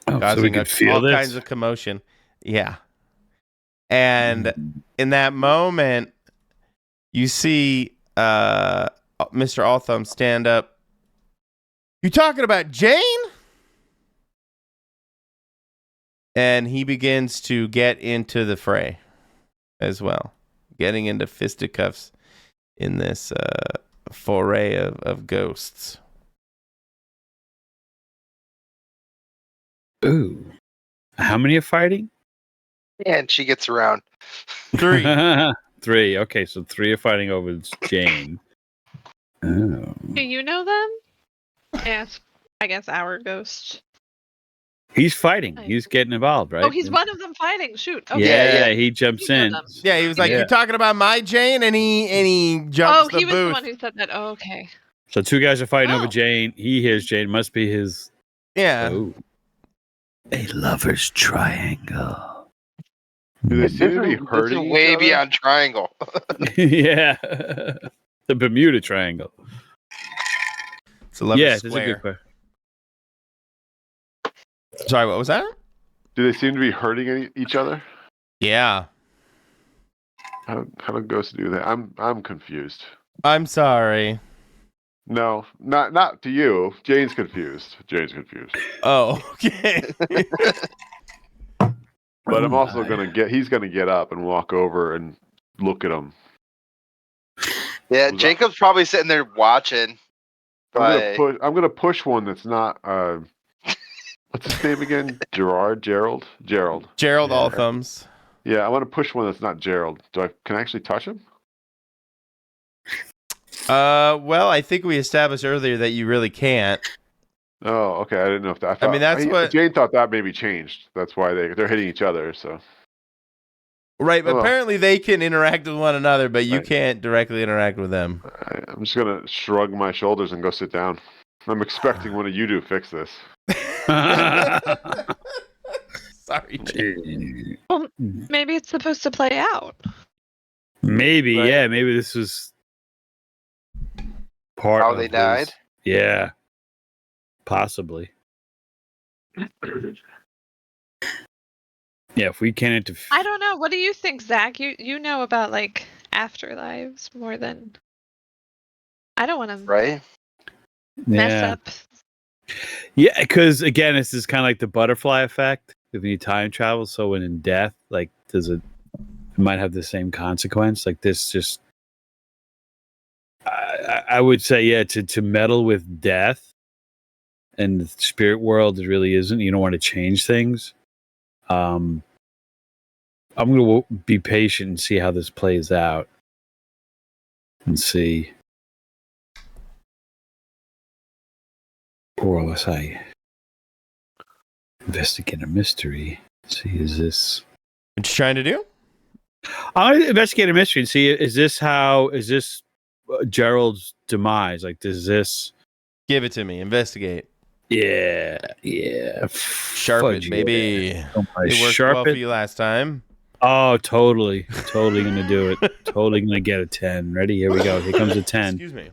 So we could feel all this? kinds of commotion. Yeah. And in that moment, you see Mr. Allthumb stand up. You talking about Jane? And he begins to get into the fray as well, getting into fisticuffs in this foray of ghosts. Ooh. How many are fighting? Yeah, and she gets around. 3. 3. Okay, so 3 are fighting over Jane. Oh. Do you know them? Yes, I guess our ghost. He's fighting. He's getting involved, right? Oh, he's one of them fighting. Shoot. Okay. Yeah, he jumps in. Yeah, he was like, "You talking about my Jane?" And he jumps the booth. Oh, he was the one who said that. Oh, okay. So 2 guys are fighting over Jane. He hears Jane. Must be his. Yeah. Oh. A lover's triangle. Do they seem to be hurting This is way each other? beyond triangle. Yeah. The Bermuda Triangle. It's 11 yeah, square. that's a good question. Sorry, what was that? Do they seem to be hurting each other? Yeah. How do ghosts do that? I'm confused. I'm sorry. No, not to you. Jane's confused. Oh, okay. But I'm also he's gonna get up and walk over and look at him. Yeah, Jacob's probably sitting there watching. I'm gonna push one that's not what's his name again? Gerald All Thumbs. Yeah, I want to push one that's not Gerald. Can I actually touch him? Well, I think we established earlier that you really can't. Oh, okay. I didn't know if that. That's what Jane thought that maybe changed. That's why they're hitting each other. So. Right, but apparently they can interact with one another, but you can't directly interact with them. I'm just gonna shrug my shoulders and go sit down. I'm expecting one of you to fix this. Sorry, Jane. Well, maybe it's supposed to play out. Maybe, right. Yeah. Maybe this was part how of they died. Yeah, possibly. Yeah, if we can't interfere. I don't know. What do you think, Zach? You know about like afterlives more than I don't want to mess up. Yeah, because again, this is kind of like the butterfly effect. If you time travel, so when in death, like it might have the same consequence. Like this, just I would say, yeah, to meddle with death and the spirit world, it really isn't. You don't want to change things. I'm going to be patient and see how this plays out, and see. Or let's say, investigate a mystery. See, is this what you trying to do? I'm going to investigate a mystery and see, is this Gerald's demise? Like, does this... Give it to me. Investigate. Yeah. Sharp it, baby. It worked well for you last time. Oh, totally going to do it. Totally going to get a 10. Ready? Here we go. Here comes a 10. Excuse me.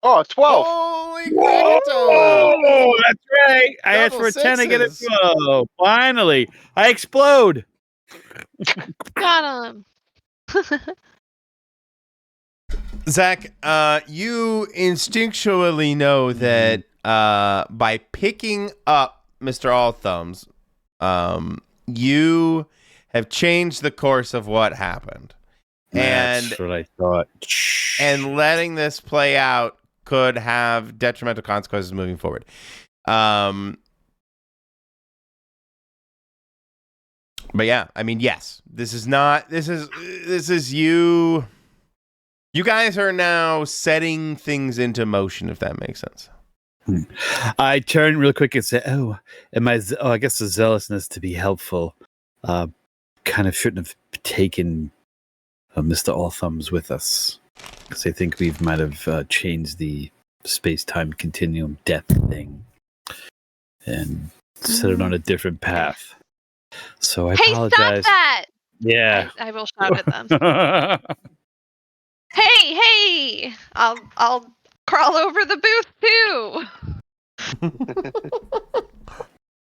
Oh, 12. Holy crap! Oh, that's right. I asked for a 10. I get a 12. Finally. I explode. Got him. Zach, you instinctually know that by picking up Mr. All Thumbs, you have changed the course of what happened. That's what I thought. And letting this play out could have detrimental consequences moving forward. But yeah, I mean, yes, this is you. You guys are now setting things into motion, if that makes sense. I turn real quick and say, I guess the zealousness to be helpful kind of shouldn't have taken Mr. All Thumbs with us, because I think we might have changed the space-time continuum death thing and set it on a different path. So I apologize. Stop that! Yeah, I will shout at them. Hey! I'll crawl over the booth too.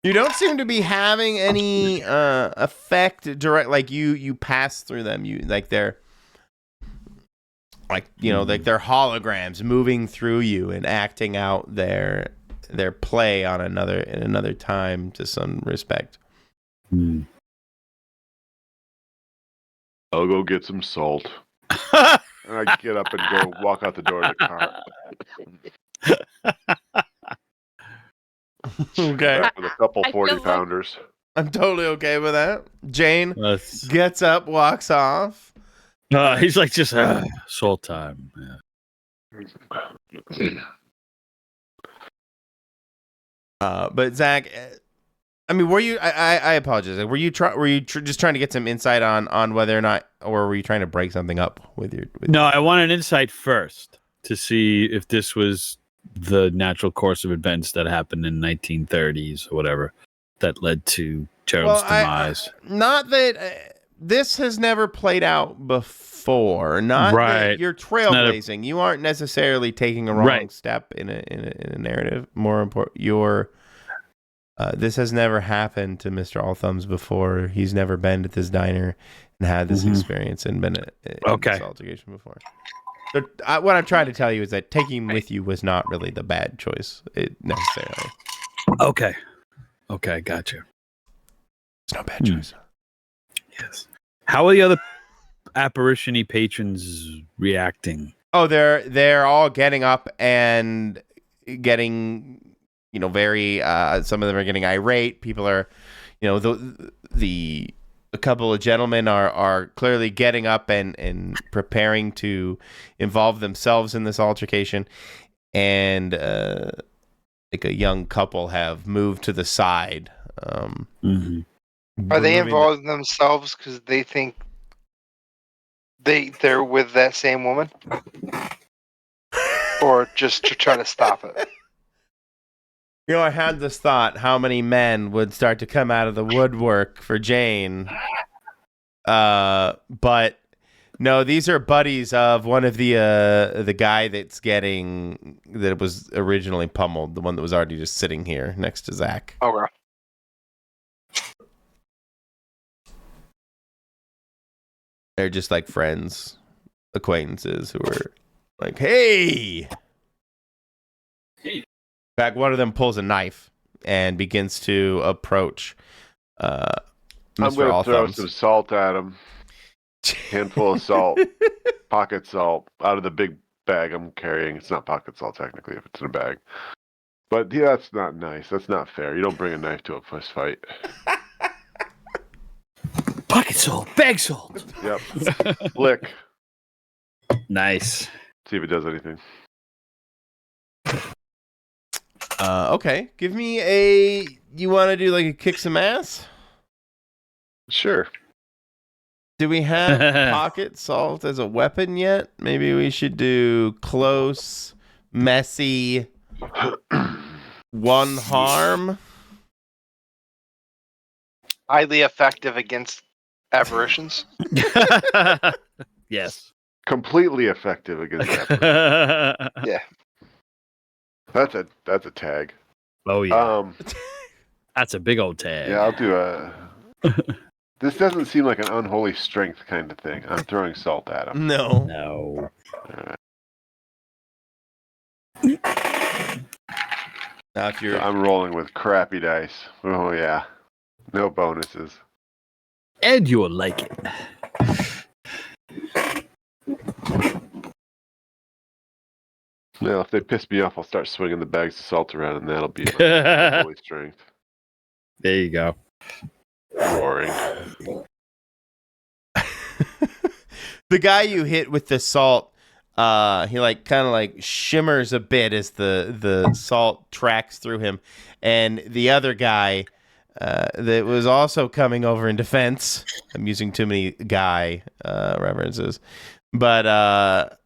You don't seem to be having any effect direct. Like you pass through them. You like they're like like they're holograms moving through you and acting out their play on another time to some respect. I'll go get some salt. And I get up and go walk out the door of the car. Okay. With a couple 40-pounders. I'm totally okay with that. Jane gets up, walks off. He's like, just salt time. Yeah. But Zach, I mean, were you? I apologize. Were you just trying to get some insight on whether or not, or were you trying to break something up with your? No, I want an insight first to see if this was the natural course of events that happened in 1930s or whatever that led to Gerald's demise. Not that this has never played out before. Not that you're trailblazing. You aren't necessarily taking a wrong step in a narrative. More important, this has never happened to Mr. Allthumbs before. He's never been to this diner and had this experience and been in this altercation before. So what I'm trying to tell you is that taking him with you was not really the bad choice necessarily. Okay, gotcha. It's no bad choice. Yes. How are the other apparition-y patrons reacting? Oh, they're all getting up and getting, very. Some of them are getting irate. People are, a couple of gentlemen are clearly getting up and preparing to involve themselves in this altercation, and like a young couple have moved to the side. Are they involving themselves because they think they're with that same woman, or just to try to stop it? I had this thought: how many men would start to come out of the woodwork for Jane? But no, these are buddies of one of the guy that was originally pummeled, the one that was already just sitting here next to Zach. Oh, wow. They're just like friends, acquaintances who are like, hey. In fact, one of them pulls a knife and begins to approach Mr. I'm going to throw Allthumbs. some salt at him. Handful of salt. Pocket salt out of the big bag I'm carrying. It's not pocket salt technically if it's in a bag. But yeah, that's not nice. That's not fair. You don't bring a knife to a fist fight. Pocket salt, bag salt. Yep. Flick. Nice. See if it does anything. Okay. Give me you want to do like a kick some ass? Sure. Do we have pocket salt as a weapon yet? Maybe we should do close, messy, one harm. Highly effective against apparitions. Yes. Completely effective against that. Yeah. That's a tag. Oh yeah. That's a big old tag. Yeah, I'll do a. This doesn't seem like an unholy strength kind of thing. I'm throwing salt at him. No. Alright. Now if you're... I'm rolling with crappy dice. Oh yeah. No bonuses. And you'll like it. Well, if they piss me off, I'll start swinging the bags of salt around, and that'll be my holy strength. There you go. Boring. The guy you hit with the salt, he kind of shimmers a bit as the salt tracks through him, and the other guy that was also coming over in defense. I'm using too many guy references, but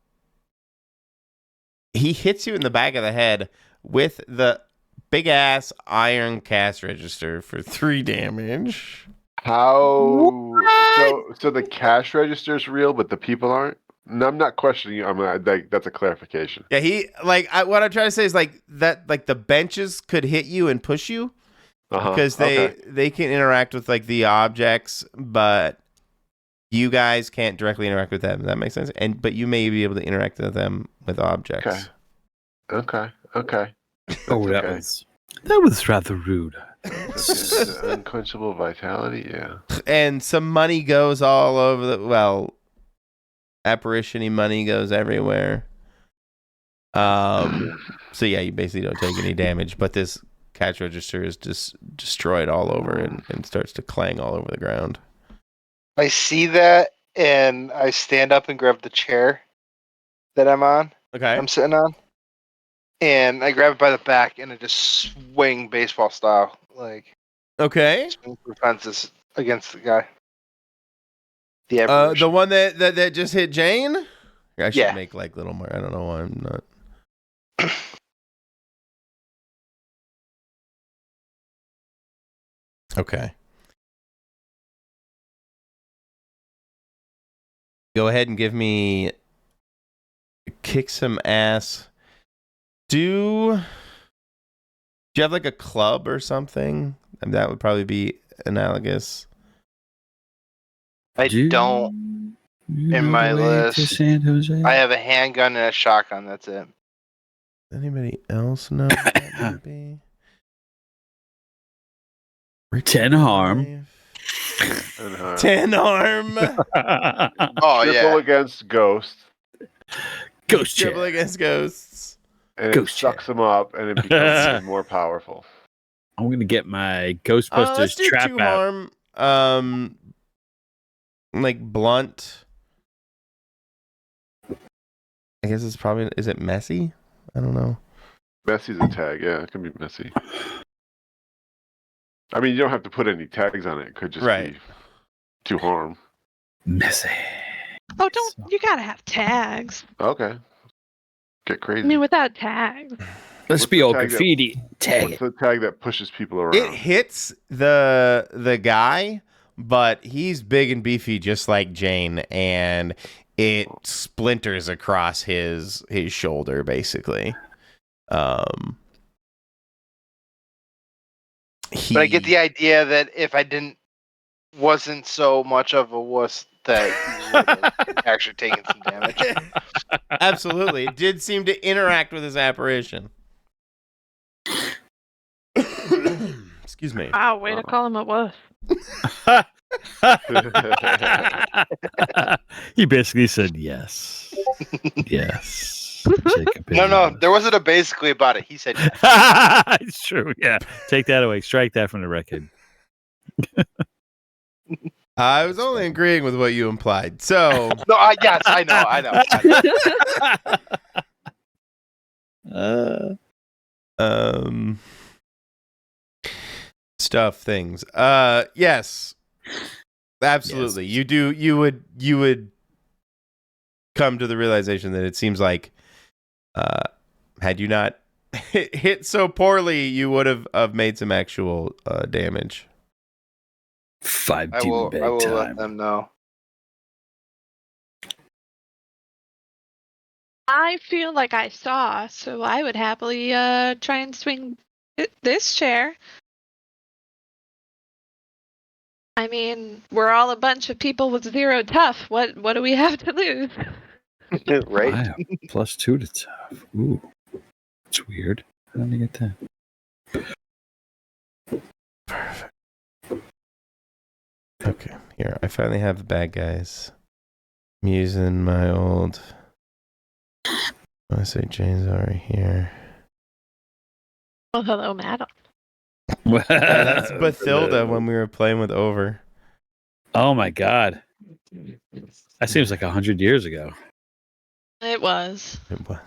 he hits you in the back of the head with the big ass iron cash register for 3 damage. How? So the cash register's real, but the people aren't. No, I'm not questioning you. That's a clarification. Yeah, what I'm trying to say is that the benches could hit you and push you because they can interact with the objects, but you guys can't directly interact with them. Does that make sense? But you may be able to interact with them with objects. Okay. That was rather rude. Unquenchable vitality, yeah. And some money goes all over apparition-y money goes everywhere. So yeah, you basically don't take any damage, but this cash register is just destroyed all over and starts to clang all over the ground. I see that, and I stand up and grab the chair that I'm sitting on. And I grab it by the back, and I just swing baseball style, Okay. Swing for fences against the guy. The one that just hit Jane. I should make little more. I don't know why I'm not. Okay. Go ahead and give me kick some ass. Do you have like a club or something? And that would probably be analogous. I don't. In my list, I have a handgun and a shotgun. That's it. Anybody else know what that might be? 10 harm. 10 harm. Oh, Triple against ghosts. Ghost Triple against ghosts. And Ghost it sucks them up, and it becomes even more powerful. I'm gonna get my Ghostbusters let's do trap 2 out. harm. Like blunt. I guess it's probably. Is it messy? I don't know. Messy's a tag. Yeah, it can be messy. I mean, you don't have to put any tags on it. It could just be 2 harm. Messy. Oh, you gotta have tags. Okay. Get crazy. I mean, without tags. Let's be all graffiti. What's the tag that pushes people around? It hits the guy, but he's big and beefy just like Jane, and it splinters across his shoulder, basically. But I get the idea that if I wasn't so much of a wuss, that you would have actually taken some damage. Absolutely. It did seem to interact with his apparition. Excuse me. Wow, way to call him a wuss. He basically said yes. Yes. No, there wasn't a basically about it. He said yes. It's true, yeah. Take that away. Strike that from the record. I was only agreeing with what you implied. So no, yes, I know. Stuff things. Yes. Absolutely. Yes. You would come to the realization that it seems like had you not hit so poorly, you would have made some actual damage. 5 I will let them know. I feel like I saw, so I would happily try and swing this chair. I mean, we're all a bunch of people with 0 tough. What do we have to lose? Right. Wow. +2 to tough. Ooh. That's weird. How did I get that? Perfect. Okay, here. I finally have the bad guys. I'm using my old... I say Jane's already here. Oh, hello, madam. That's Bathilda when we were playing with Over. Oh my god. That seems like 100 years ago. It was. It was.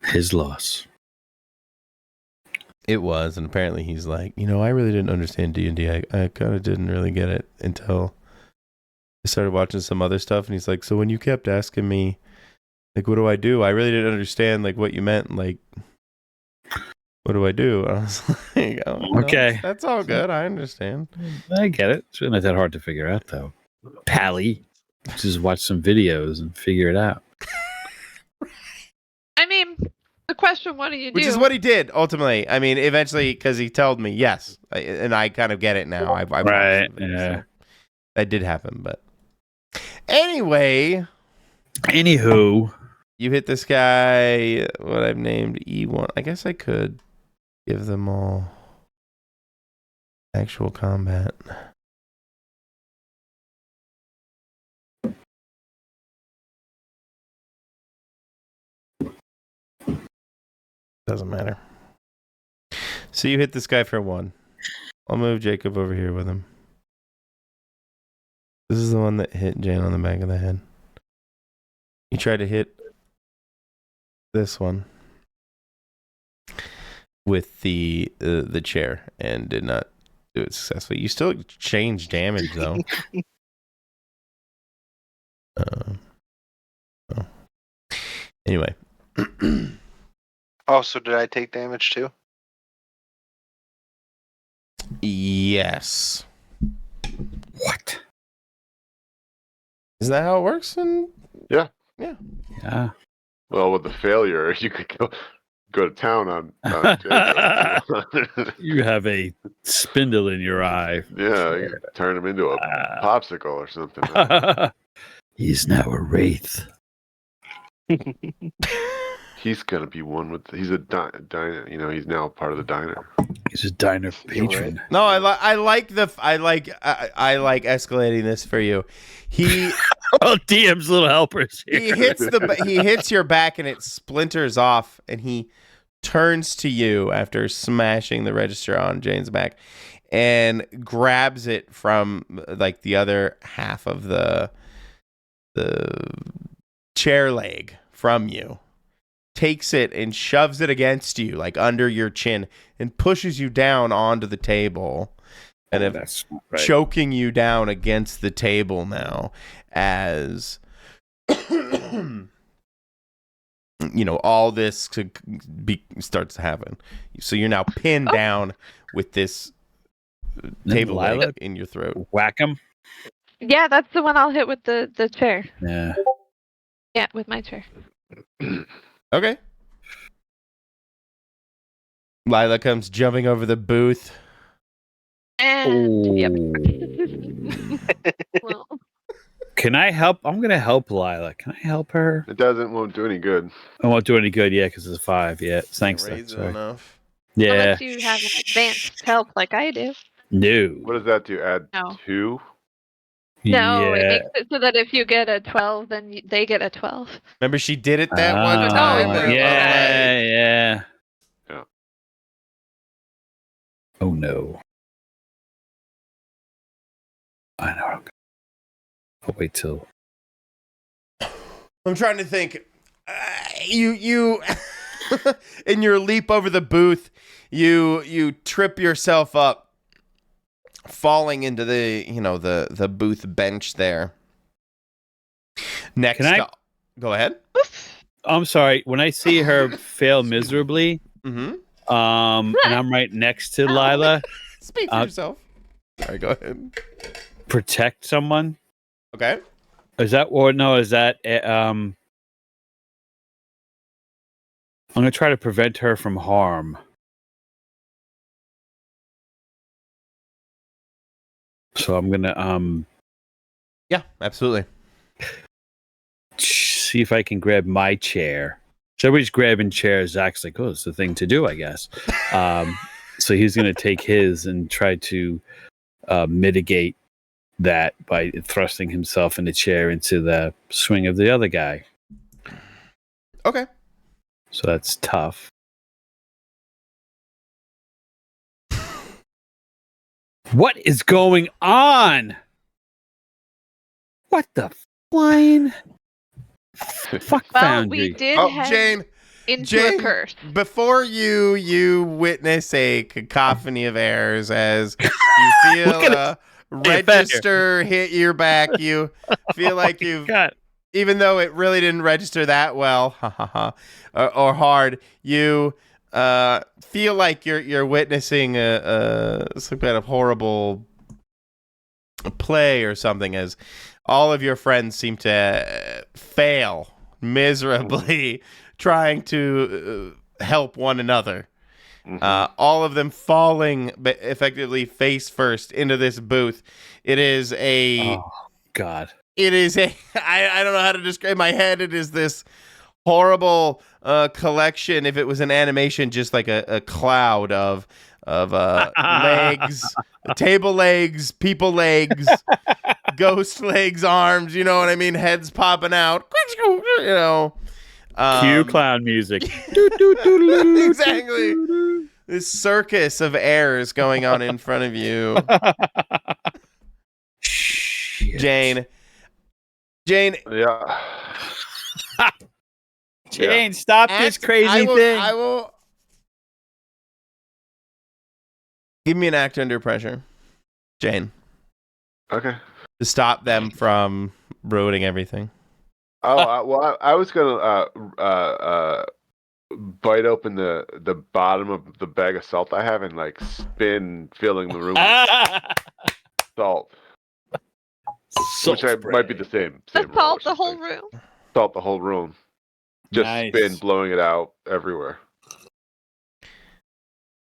His loss. It was, and apparently he's like, I really didn't understand D&D. I kind of didn't really get it until I started watching some other stuff, and he's like, so when you kept asking me, like, what do I do? I really didn't understand, like, what you meant, like, what do I do? I was like, okay. That's all good. I understand. I get it. It's really not that hard to figure out, though. Pally. Just watch some videos and figure it out. I mean, the question, what do you do? Which is what he did, ultimately. I mean, eventually, because he told me, yes. And I kind of get it now. I right, yeah. So that did happen, but... Anyway... Anywho... You hit this guy, what I've named E1. I guess I could give them all actual combat. Doesn't matter. So you hit this guy for 1. I'll move Jacob over here with him. This is the one that hit Jane on the back of the head. You tried to hit this one with the chair and did not do it successfully. You still change damage though. Anyway. Also, did I take damage too? Yes. Isn't that how it works? Yeah. Well, with the failure, you could go to town on Jacob. You have a spindle in your eye. Yeah, you could turn him into a popsicle or something. He's now a wraith. He's gonna be one with. He's a diner. He's now part of the diner. He's a diner patron. No, I like escalating this for you. He DM's little helpers here. He hits your back and it splinters off, and he turns to you after smashing the register on Jane's back and grabs it from like the other half of the chair leg from you, takes it and shoves it against you like under your chin and pushes you down onto the table, and choking you down against the table now as all this starts to happen. So you're now pinned down with this table leg in your throat. Whack him. Yeah, that's the one I'll hit with the chair. Yeah. Yeah, with my chair. Okay. Lila comes jumping over the booth. And yep. Well. Can I help? I'm gonna help Lila. Can I help her? It won't do any good. It won't do any good, yeah, because it's a 5. Yeah, thanks. Enough. Yeah. Unless you have an advanced help like I do. No. What does that do? Add 2? No, it makes it so that if you get a 12, then they get a 12. Remember, she did it that one time. Yeah. Oh no. I know. I'll wait till. I'm trying to think. You in your leap over the booth, you trip yourself up, falling into the booth bench there. Next, go ahead. I'm sorry. When I see her fail miserably, and I'm right next to Lila. Speak for yourself. All right, go ahead. Protect someone. Okay. Is that I'm gonna try to prevent her from harm. So I'm gonna yeah, absolutely. See if I can grab my chair. So everybody's grabbing chairs. Zach's like, oh, it's the thing to do, I guess. So he's gonna take his and try to mitigate that by thrusting himself in the chair into the swing of the other guy. Okay. So that's tough. What is going on? What the flying? Fuck foundry. We did Jane, a curse. Before you witness a cacophony of errors as you feel a register hit your back, you feel like you've, even though it really didn't register that well, or hard, you feel like you're witnessing some kind of horrible play or something, as all of your friends seem to fail miserably trying to help one another. All of them falling effectively face first into this booth. It is a... Oh, God. It is a... I don't know how to describe my head. It is this horrible collection. If it was an animation, just like a cloud of legs, table legs, people legs, ghost legs, arms, you know what I mean? Heads popping out, you know. Cue clown music. Exactly. This circus of errors going on in front of you. Shit. Jane. Yeah. Jane, stop this crazy thing. I will. Give me an act under pressure, Jane. Okay. To stop them from ruining everything. Oh, I was gonna bite open the bottom of the bag of salt I have and like spin, filling the room with salt. Which might be the same. Assault the whole room. Salt the whole room. Just spin, blowing it out everywhere.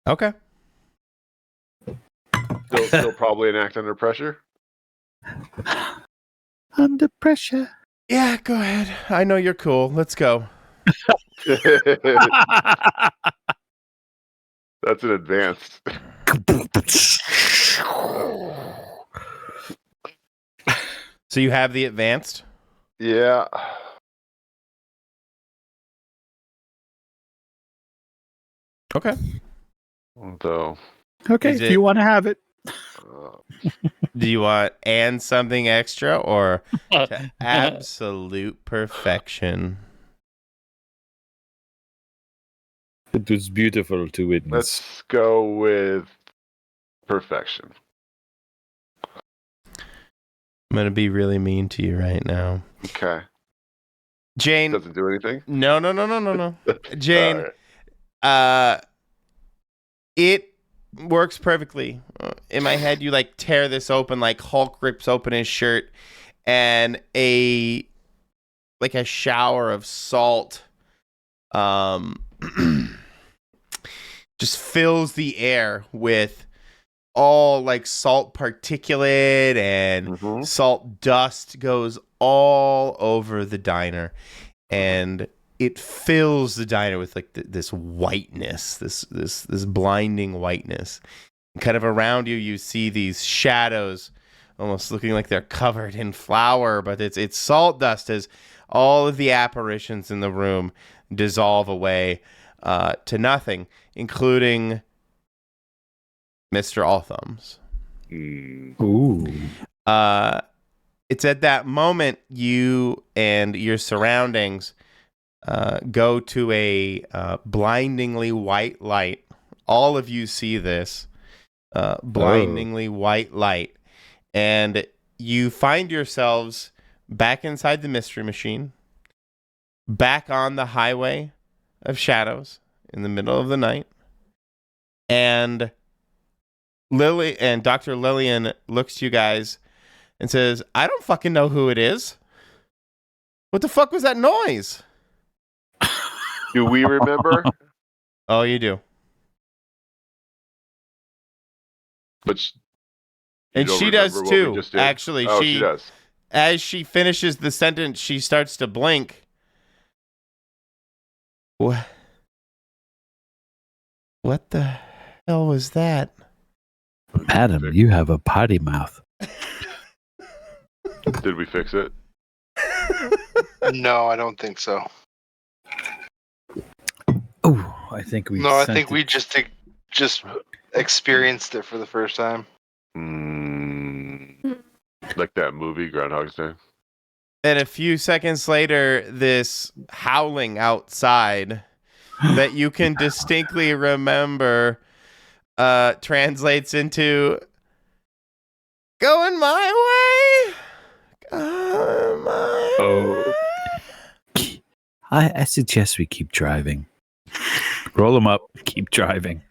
Okay. Still probably an act under pressure. Under pressure. Yeah, go ahead. I know you're cool. Let's go. That's an advanced. So you have the advanced? Yeah. Okay. So. Okay, if you want to have it. Do you want and something extra or to absolute perfection? It was beautiful to witness. Let's go with perfection. I'm going to be really mean to you right now. Okay. Jane. Doesn't do anything? No. Jane, it works perfectly. In my head, you like tear this open, like Hulk rips open his shirt, and a shower of salt just fills the air with all like salt particulate and salt dust goes all over the diner, and it fills the diner with like this whiteness, this blinding whiteness. And kind of around you, you see these shadows, almost looking like they're covered in flour, but it's salt dust as all of the apparitions in the room dissolve away to nothing, including Mr. Allthumbs. Ooh. It's at that moment you and your surroundings go to a blindingly white light. All of you see this blindingly white light, and you find yourselves back inside the mystery machine, back on the highway of shadows in the middle of the night, and Lily and Dr. Lillian looks to you guys and says, "I don't fucking know who it is. What the fuck was that noise?" Do we remember? Oh, you do. But she does too. Actually, she does. As she finishes the sentence, she starts to blink. What the hell was that? Madam, you have a potty mouth. Did we fix it? No, I don't think so. Oh, I think we. No, I think we just experienced it for the first time. Like that movie, Groundhog's Day. And a few seconds later, this howling outside that you can distinctly remember translates into "Going my way." I suggest we keep driving. Roll them up. Keep driving.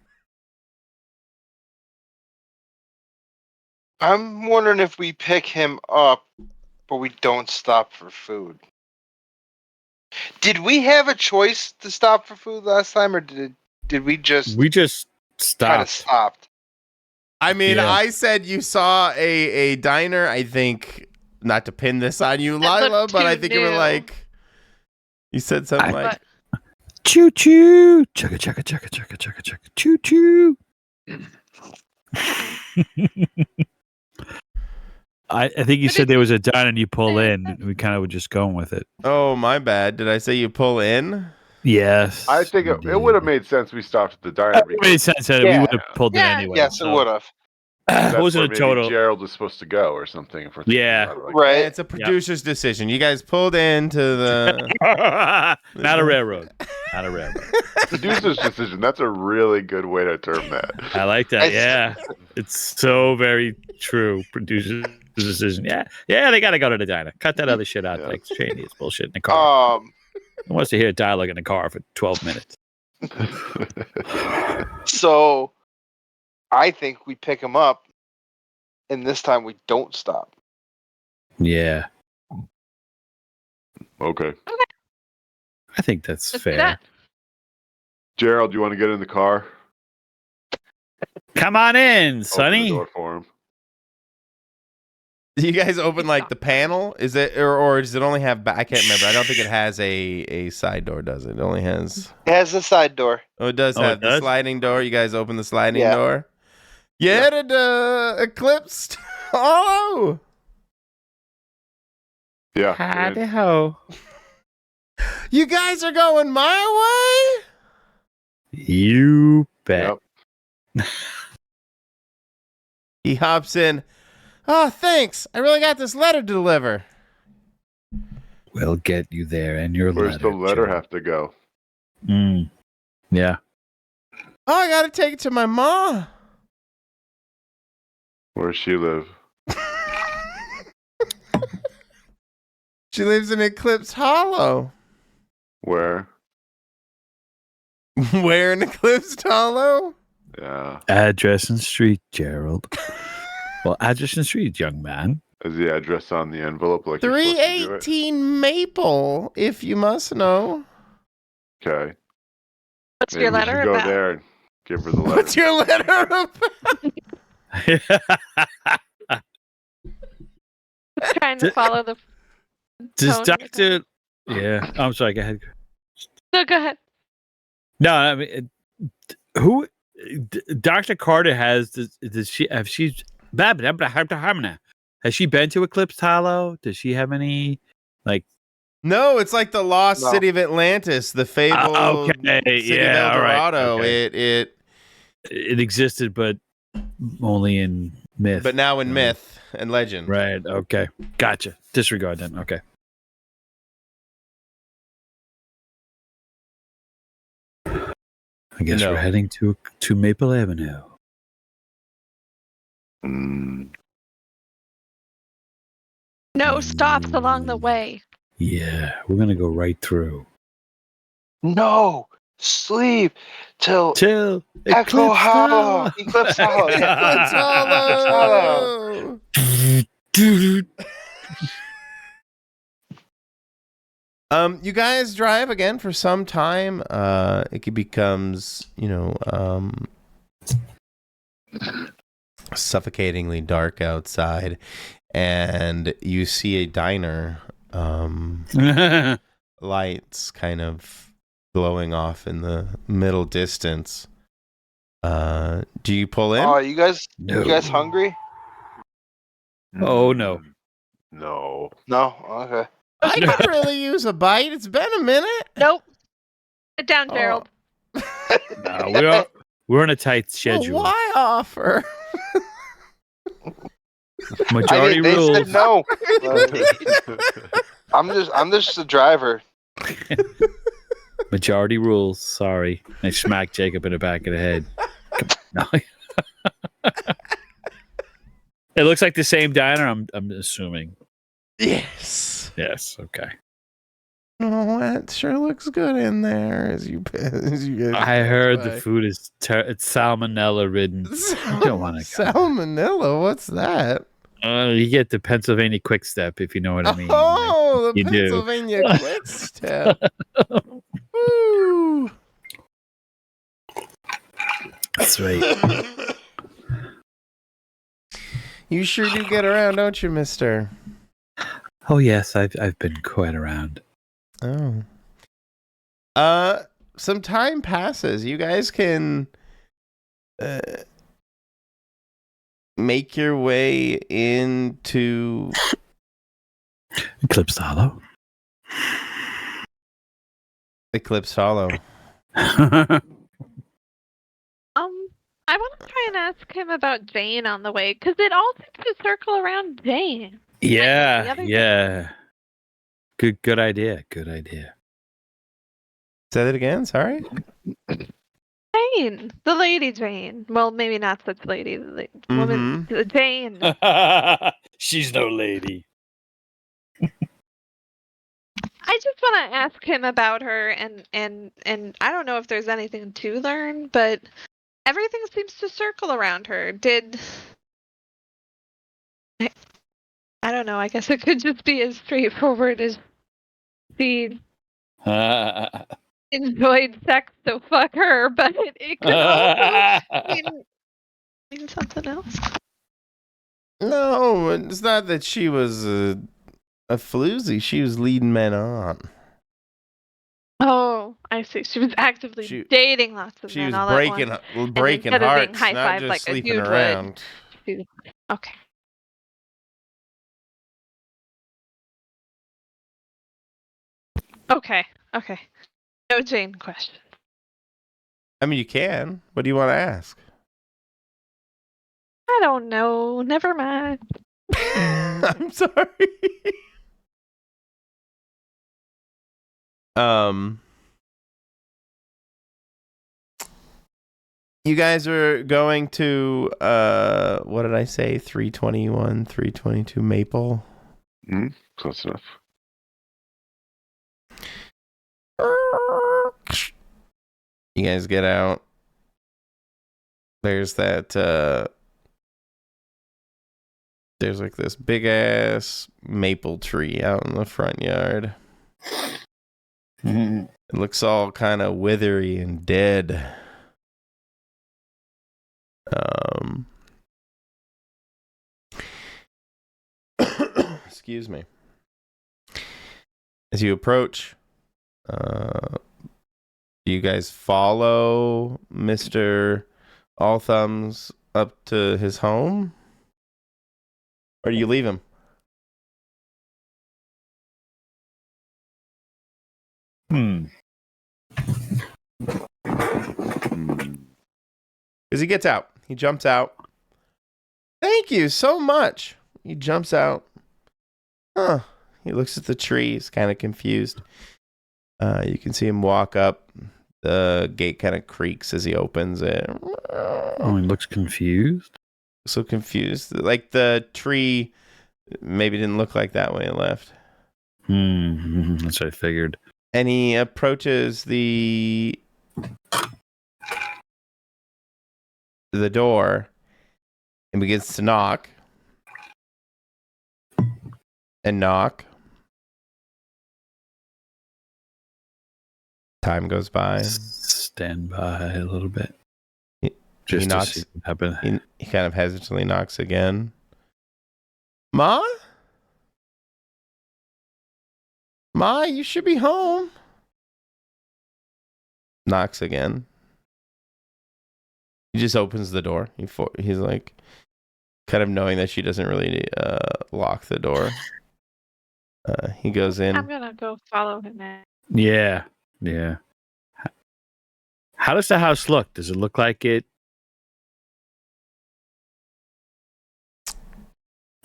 I'm wondering if we pick him up, but we don't stop for food. Did we have a choice to stop for food last time, or did we just? We just stopped. Kind of stopped. I mean, yeah. I said you saw a diner. I think, not to pin this on you, Lila, but I think you were like, you said something like, "Choo choo, chugga chugga chugga chugga chugga chugga, choo choo." I think you said there was a diner and you pull in. And we kind of were just going with it. Oh, my bad. Did I say you pull in? Yes. I think it would have made sense we stopped at the diner. It made sense that we would have pulled in anyway. Yes, it would have. It wasn't a total. Gerald was supposed to go or something. Yeah. Right. It's a producer's decision. You guys pulled into the... Not a railroad. Not a railroad. Producer's decision. That's a really good way to term that. I like that. Yeah. It's so very true. Producer's decision. Yeah. Yeah, they got to go to the diner. Cut that other shit out. Like Cheney. It's bullshit in the car. Who wants to hear dialogue in the car for 12 minutes? So, I think we pick him up, and this time we don't stop. Yeah. Okay. I think that's Let's do fair. that. Gerald, you want to get in the car? Come on in, Open the Sonny. door for him. Do you guys open like the panel? Is it or does it only have? I can't remember. I don't think it has a side door, does it? It only has. It has a side door. Oh, it does Oh, have it the does? sliding door. You guys open the sliding Yeah. door. You headed to Eclipse Hollow. Yeah. Howdy ho. You guys are going my way. You bet. Yep. He hops in. Oh, thanks. I really got this letter to deliver. We'll get you there and your Where's letter. the letter Joe. have to go? Yeah. Oh, I got to take it to my mom. Where's she live? She lives in Eclipse Hollow. Where? Where in Eclipse Hollow? Yeah. Address and street, Gerald. Well, address and street, young man. Is the address on the envelope like you're supposed to do it? 318 Maple, if you must know. Okay. What's Maybe your we letter should go about? there and give her the letter. What's your letter about? Trying to follow the. Does tone. Doctor? Yeah. I'm sorry. Go ahead. No, go ahead. No, I mean, who? Dr. Carter has. Does she have? She's. Has she been to Eclipse Hollow? Does she have any? Like. No, it's like the lost city of Atlantis, the fabled city of El Dorado. Right, okay. It existed, but only in myth. But now in myth and legend. Right. Okay. Gotcha. Disregard then. Okay. I guess we're heading to Maple Avenue. No stops along the way. Yeah, we're gonna go right through. No, sleep till Eclipse Hollow. Eclipse Hollow. Eclipse Hollow. You guys drive again for some time. It becomes, suffocatingly dark outside, and you see a diner, lights kind of glowing off in the middle distance. Do you pull in? Oh, you guys hungry? Oh no. No. No? Okay. I could really use a bite. It's been a minute. Nope. Sit down, Gerald. No, we're on a tight schedule. Well, why offer? Majority they rules. said no. I'm just the driver. Majority rules. Sorry. I smacked Jacob in the back of the head. No. It looks like the same diner, I'm assuming. Yes. Yes, okay. Oh, that sure looks good in there as you guys. I heard the food is it's salmonella ridden. You don't want to salmonella. What's that? You get the Pennsylvania Quick Step, if you know what I mean. Oh, the you Pennsylvania Quick Step. Woo. That's right. You sure do get around, don't you, mister? Oh yes, I've been quite around. Oh. Some time passes. You guys can make your way into Eclipse Hollow. Eclipse Hollow. I want to try and ask him about Jane on the way, because it all seems to circle around Jane. Yeah. Good idea. Say that again. Sorry. Jane, the lady Jane. Well, maybe not such lady. The woman Jane. She's no lady. I just want to ask him about her, and I don't know if there's anything to learn, but everything seems to circle around her. I don't know. I guess it could just be as straightforward as she enjoyed sex, so fuck her. But it could also mean something else. No, it's not that she was a floozy. She was leading men on. Oh, I see. She was actively dating lots of men. She was all breaking at once. breaking and hearts, of being high not five just like sleeping a dude around. Would. Okay. Okay. No Jane question. I mean, you can. What do you want to ask? I don't know. Never mind. I'm sorry. You guys are going to what did I say? 321, 322 Maple. Close enough. You guys get out. There's that there's like this big ass maple tree out in the front yard. It looks all kind of withery and dead. Excuse me. As you approach, do you guys follow Mr. All Thumbs up to his home? Or do you leave him? Because he gets out. He jumps out. Thank you so much. He jumps out. Huh. He looks at the tree. He's kind of confused. You can see him walk up. The gate kind of creaks as he opens it. Oh, he looks confused? So confused. Like the tree maybe didn't look like that when he left. That's what I figured. And he approaches the door and begins to knock. And knock. Time goes by. Stand by a little bit. He knocks. To see what happens. He kind of hesitantly knocks again. Ma? Ma, you should be home. Knocks again. He just opens the door. He's like, kind of knowing that she doesn't really lock the door. He goes in. I'm gonna go follow him in. Yeah. How does the house look? Does it look like it?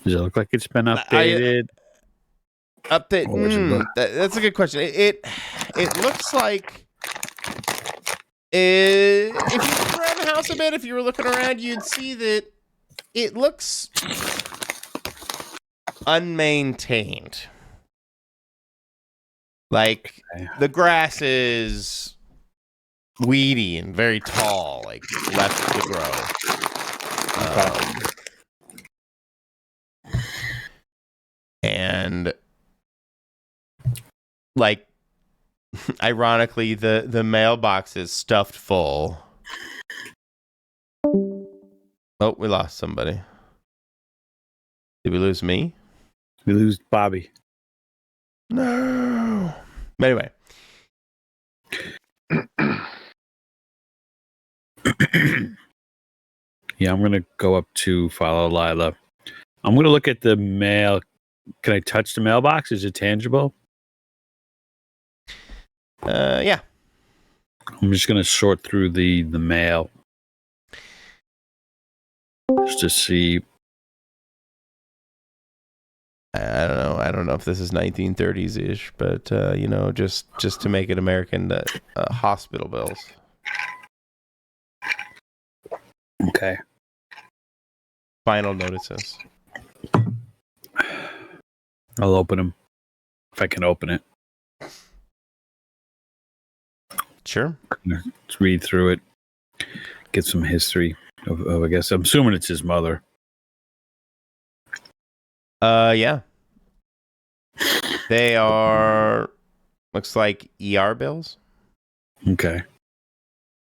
Does it look like it's been updated? That's a good question. It looks like if you look around the house a bit, if you were looking around, you'd see that it looks unmaintained. Like the grass is weedy and very tall, like left to grow. And like ironically, the mailbox is stuffed full. Oh, we lost somebody. Did we lose me? We lose Bobby. No. But anyway. Yeah, I'm going to go up to follow Lila. I'm going to look at the mail. Can I touch the mailbox? Is it tangible? Yeah. I'm just going to sort through the mail. Just to see. I don't know if this is 1930s-ish, but just to make it American, hospital bills. Okay. Final notices. I'll open them if I can open it. Sure. Let's read through it. Get some history of I guess. I'm assuming it's his mother. Yeah. They are, looks like ER bills. Okay.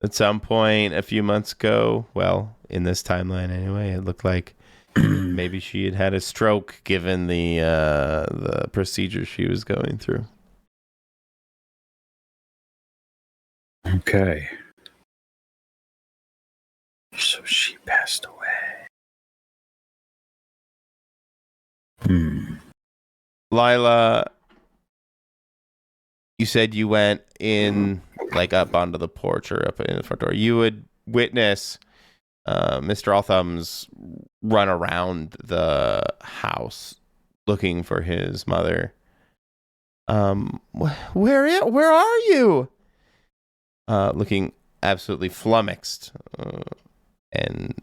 At some point a few months ago, well, in this timeline anyway, it looked like maybe she had had a stroke given the procedure she was going through. Okay. So she passed away. Lila, you said you went in, like, up onto the porch or up in the front door. You would witness Mr. Allthumbs run around the house looking for his mother. Where are you? Looking absolutely flummoxed and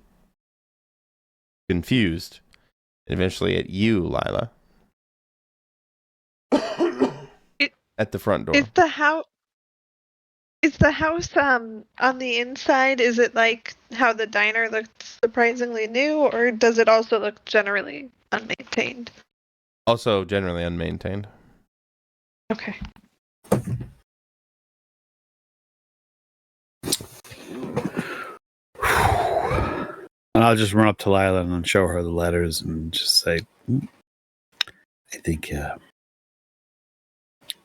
confused. And eventually at you, Lila. At the front door. Is the house on the inside? Is it like how the diner looked surprisingly new, or does it also look generally unmaintained? Also generally unmaintained. Okay. And I'll just run up to Lila and then show her the letters and just say, I think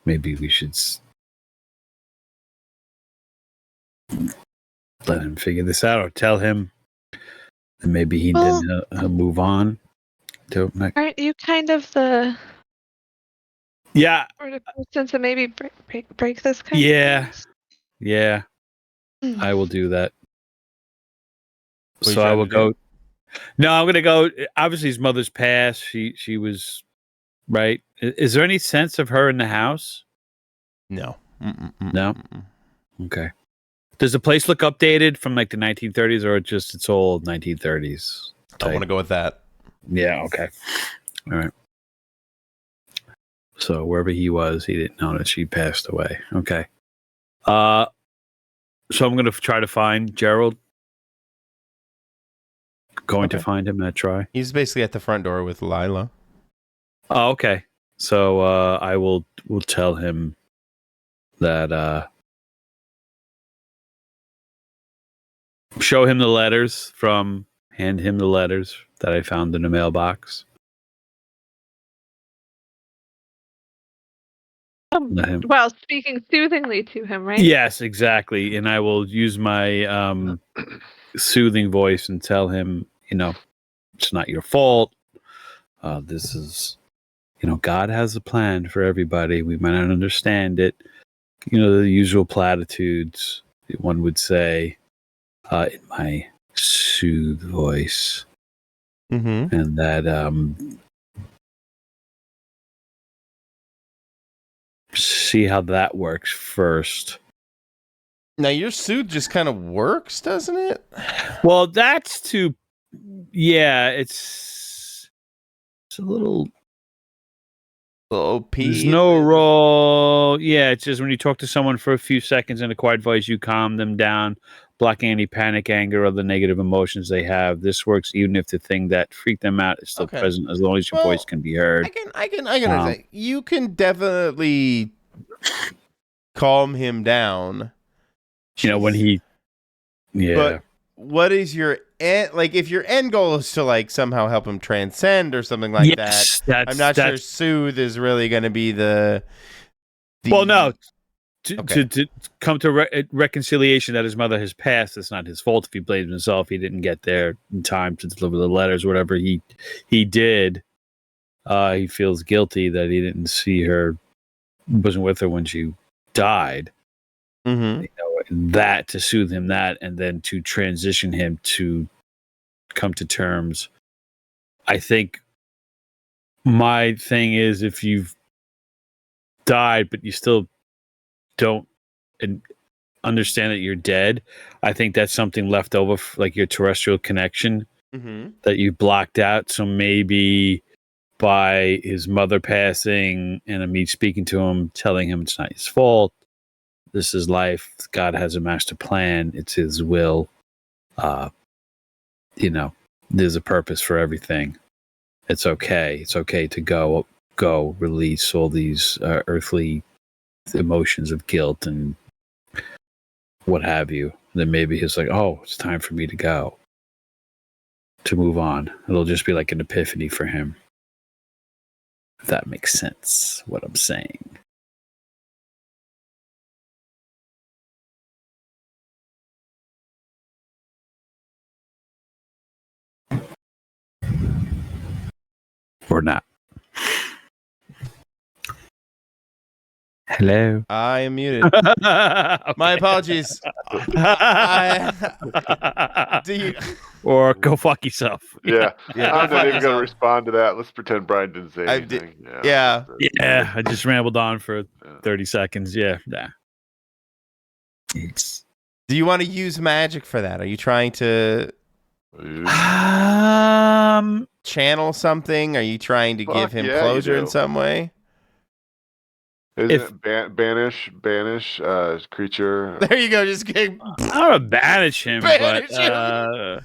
maybe we should let him figure this out, or tell him that maybe he'll move on. Aren't you kind of the sort of person to maybe break this kind of things? Yeah. I will do that. So I will go. No, I'm going to go. Obviously, his mother's passed. She was right. Is there any sense of her in the house? No. No. Okay. Does the place look updated from like the 1930s, or just it's old 1930s? I want to go with that. Yeah. Okay. All right. So wherever he was, he didn't know that she passed away. Okay. So I'm going to try to find Gerald. Going to find him and try. He's basically at the front door with Lila. Oh, okay. So I will tell him that show him the letters hand him the letters that I found in the mailbox. Well, speaking soothingly to him, right? Yes, exactly. And I will use my soothing voice and tell him, it's not your fault. This is, God has a plan for everybody. We might not understand it. The usual platitudes one would say in my soothe voice. Mm-hmm. And that see how that works first. Now your soothe just kind of works, doesn't it? Well, that's it's a little OP. There's no role. Yeah, it's just when you talk to someone for a few seconds in a quiet voice, you calm them down, blocking any panic, anger, or the negative emotions they have. This works even if the thing that freaked them out is still present, as long as your voice can be heard. I can say you can definitely calm him down. When he, But what is your end? Like, if your end goal is to like somehow help him transcend or something like that, I'm not sure soothe is really going to be the. Well, no. To come to reconciliation that his mother has passed, it's not his fault if he blames himself. He didn't get there in time to deliver the letters, whatever he did. He feels guilty that he didn't see her, wasn't with her when she died. Mm-hmm. That to soothe him, and then to transition him to come to terms. I think my thing is, if you've died but you still don't understand that you're dead, I think that's something left over, like your terrestrial connection that you blocked out. So maybe by his mother passing and me speaking to him, telling him it's not his fault, this is life, God has a master plan, it's his will, there's a purpose for everything, it's okay. It's okay to go release all these earthly emotions of guilt and what have you. Then maybe he's like, oh, it's time for me to go, to move on. It'll just be like an epiphany for him. If that makes sense, what I'm saying. Or not. Hello. I am muted. My apologies. Do you... Or go fuck yourself. Yeah. Yeah, I'm not even going to respond to that. Let's pretend Brian didn't say anything. Yeah. I just rambled on for 30 seconds. Yeah. Nah. Do you want to use magic for that? Are you trying to channel something? Are you trying to give him closure in some way? Isn't it banish creature? There you go. Just kidding. I don't want to banish him, Banish but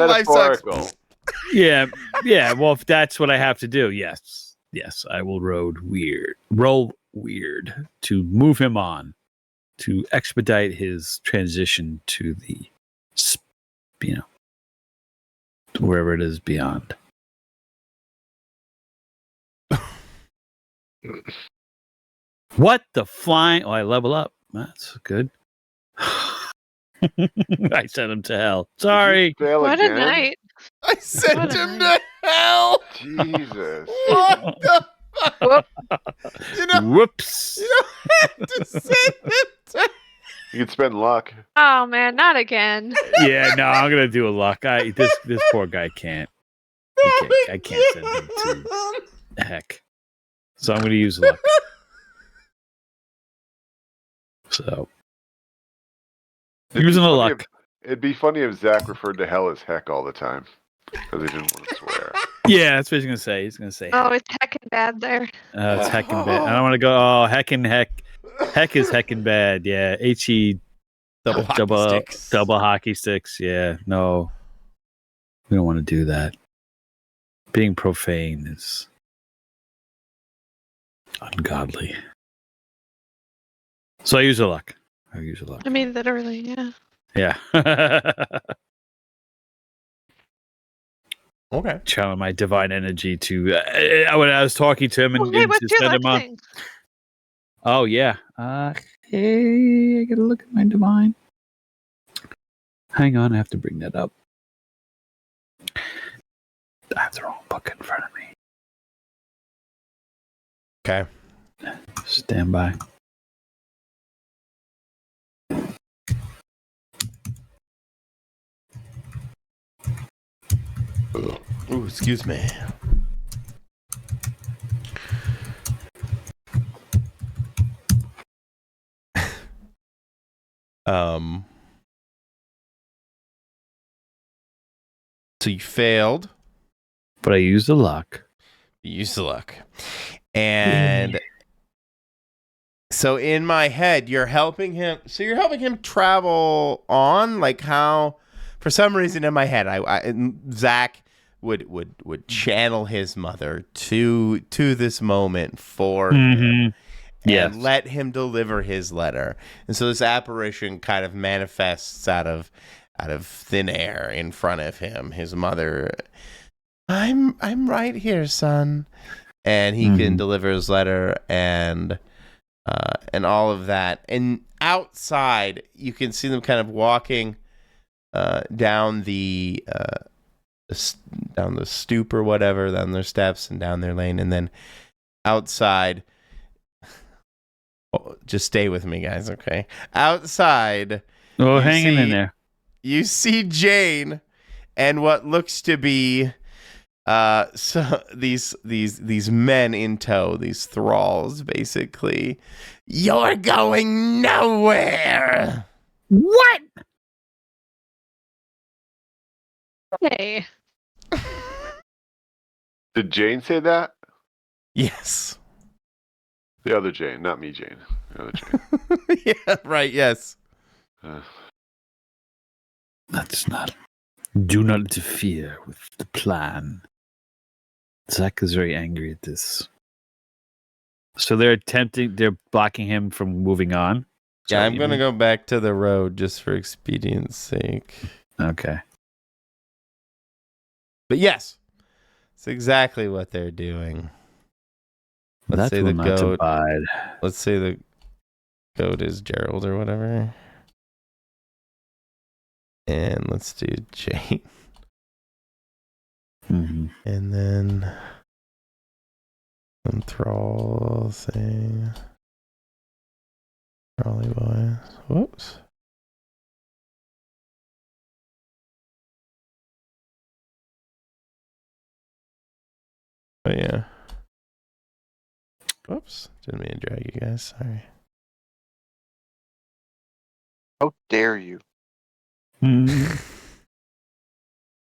life sucks. Yeah. Well, if that's what I have to do, yes, I will roll weird to move him on, to expedite his transition to the, wherever it is beyond. What the flying? Oh, I level up. That's good. I sent him to hell. Sorry. What a night. I sent him to hell. Jesus. What the fuck? Whoops. You don't have to send him to You can spend luck. Oh man, not again. Yeah, no, I'm gonna do a luck. This poor guy can't. I can't send him to heck. So I'm gonna use luck. So using the luck. It'd be funny if Zach referred to hell as heck all the time because he didn't want to swear. Yeah, that's what he's gonna say. He's gonna say. Oh, it's heckin' bad there. It's heckin' bad. I don't want to go. Oh, heckin' heck. Heck is heckin' bad. Yeah, HE double hockey sticks. Yeah, no, we don't want to do that. Being profane is ungodly. So I use a luck. I mean, literally, yeah. Yeah. Okay. Channel my divine energy to when I was talking to him and to send him on. Oh yeah. Hey, I gotta look at my divine. Hang on, I have to bring that up. I have the wrong book in front of me. Okay. Stand by. Ooh, excuse me. So you failed, but I used the luck. And so in my head, you're helping him. So you're helping him travel on, like how, for some reason in my head, Zach would channel his mother to this moment for him and let him deliver his letter. And so this apparition kind of manifests out of thin air in front of him. His mother, I'm right here, son, and he can deliver his letter and all of that. And outside, you can see them kind of walking down the stoop or whatever, down their steps and down their lane, and then outside. Oh, just stay with me, guys, okay? Outside. Oh, hanging in there. You see Jane and what looks to be so these men in tow, these thralls, basically. You're going nowhere. What? Hey. Did Jane say that? Yes. The other Jane, not me, Jane. The other Jane. Yeah, right, yes. That's not. Do not interfere with the plan. Zach is very angry at this. So they're blocking him from moving on? Yeah, I'm going to go back to the road just for expedience sake. Okay. But yes, it's exactly what they're doing. Let's say the goat. Let's say the goat is Gerald or whatever. And let's do Jane. Mm-hmm. And then some thrall thing. Trolley boys. Whoops. Oh yeah. Whoops. Didn't mean to drag you guys. Sorry. How dare you? Mm-hmm.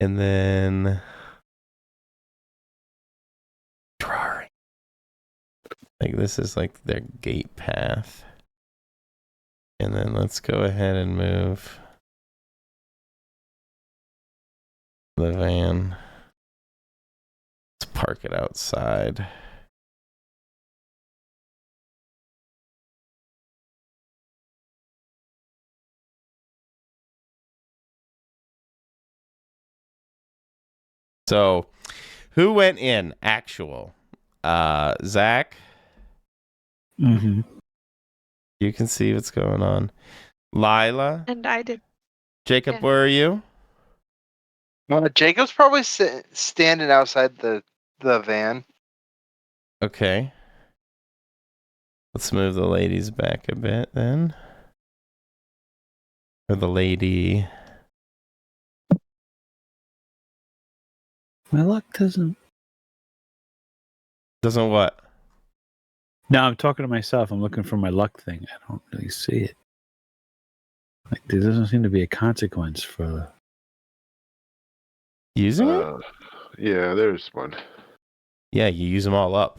And then drawing. Like this is like their gate path. And then let's go ahead and move the van. Let's park it outside. So, who went in? Actual. Zach? Mm-hmm. You can see what's going on. Lila? And I did. Jacob, Yeah. where are you? Jacob's probably standing outside the van. Okay. Let's move the ladies back a bit then. Or the lady. My luck doesn't. Doesn't what? No, I'm talking to myself. I'm looking for my luck thing. I don't really see it. Like there doesn't seem to be a consequence for using it. Yeah, there's one. Yeah, you use them all up.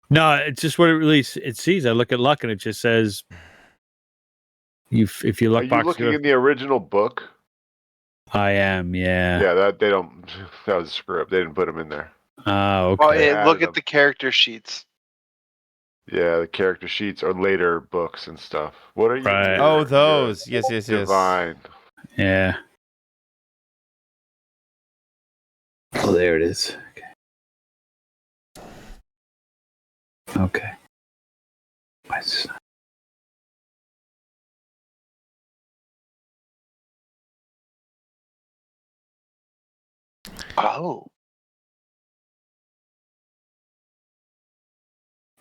No, it's just what it sees. I look at luck and it just says if you look. Are you looking in the original book? I am. Yeah. Yeah, that was a screw up. They didn't put them in there. Oh, okay. Oh, look at the character sheets. Yeah, the character sheets are later books and stuff. What are you? Right. Oh, those. Yes. Divine. Yeah. Oh, there it is. Okay. Oh.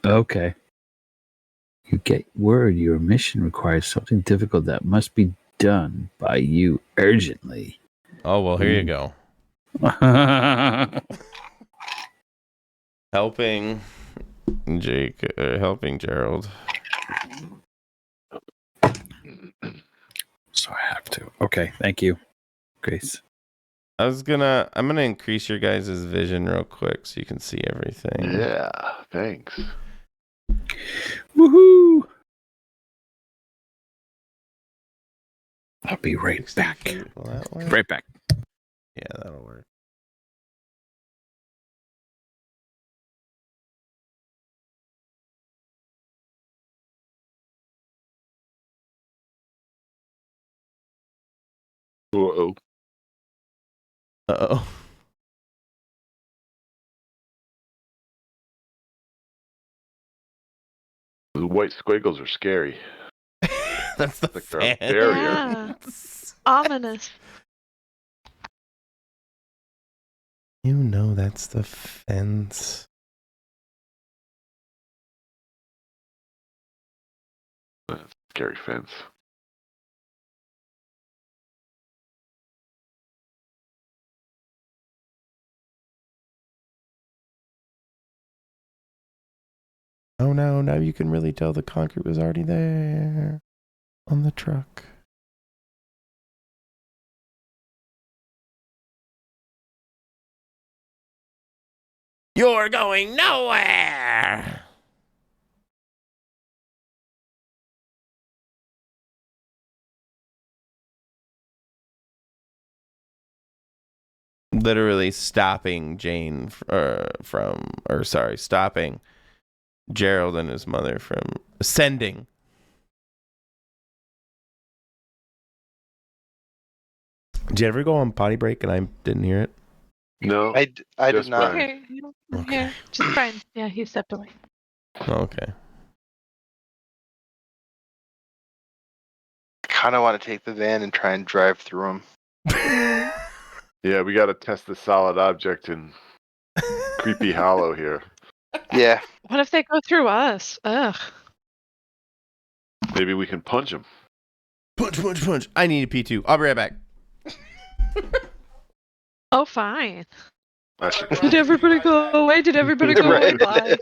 Okay. You get word your mission requires something difficult that must be done by you urgently. Oh, well, here you go. Helping Gerald. So I have to. Okay, thank you, Grace. I'm gonna increase your guys' vision real quick so you can see everything. Yeah, thanks. Woohoo! I'll be right back. Right back. Yeah, that'll work. Uh-oh. Uh-oh. The white squiggles are scary. That's the like fan. they're a barrier. Yeah. Ominous. You know that's the fence. Scary fence. Oh no, now you can really tell the concrete was already there on the truck. You're going nowhere! literally stopping Jane stopping Gerald and his mother from ascending. Did you ever go on potty break and I didn't hear it? No, I did not. Okay. Okay. Just Brian. Yeah, he stepped away. Okay. I kind of want to take the van and try and drive through them. Yeah, we got to test the solid object in Creepy Hollow here. Yeah. What if they go through us? Ugh. Maybe we can punch them. Punch. I need a P2. I'll be right back. Oh, fine. Actually, Did everybody go away? Did everybody go away? Bye.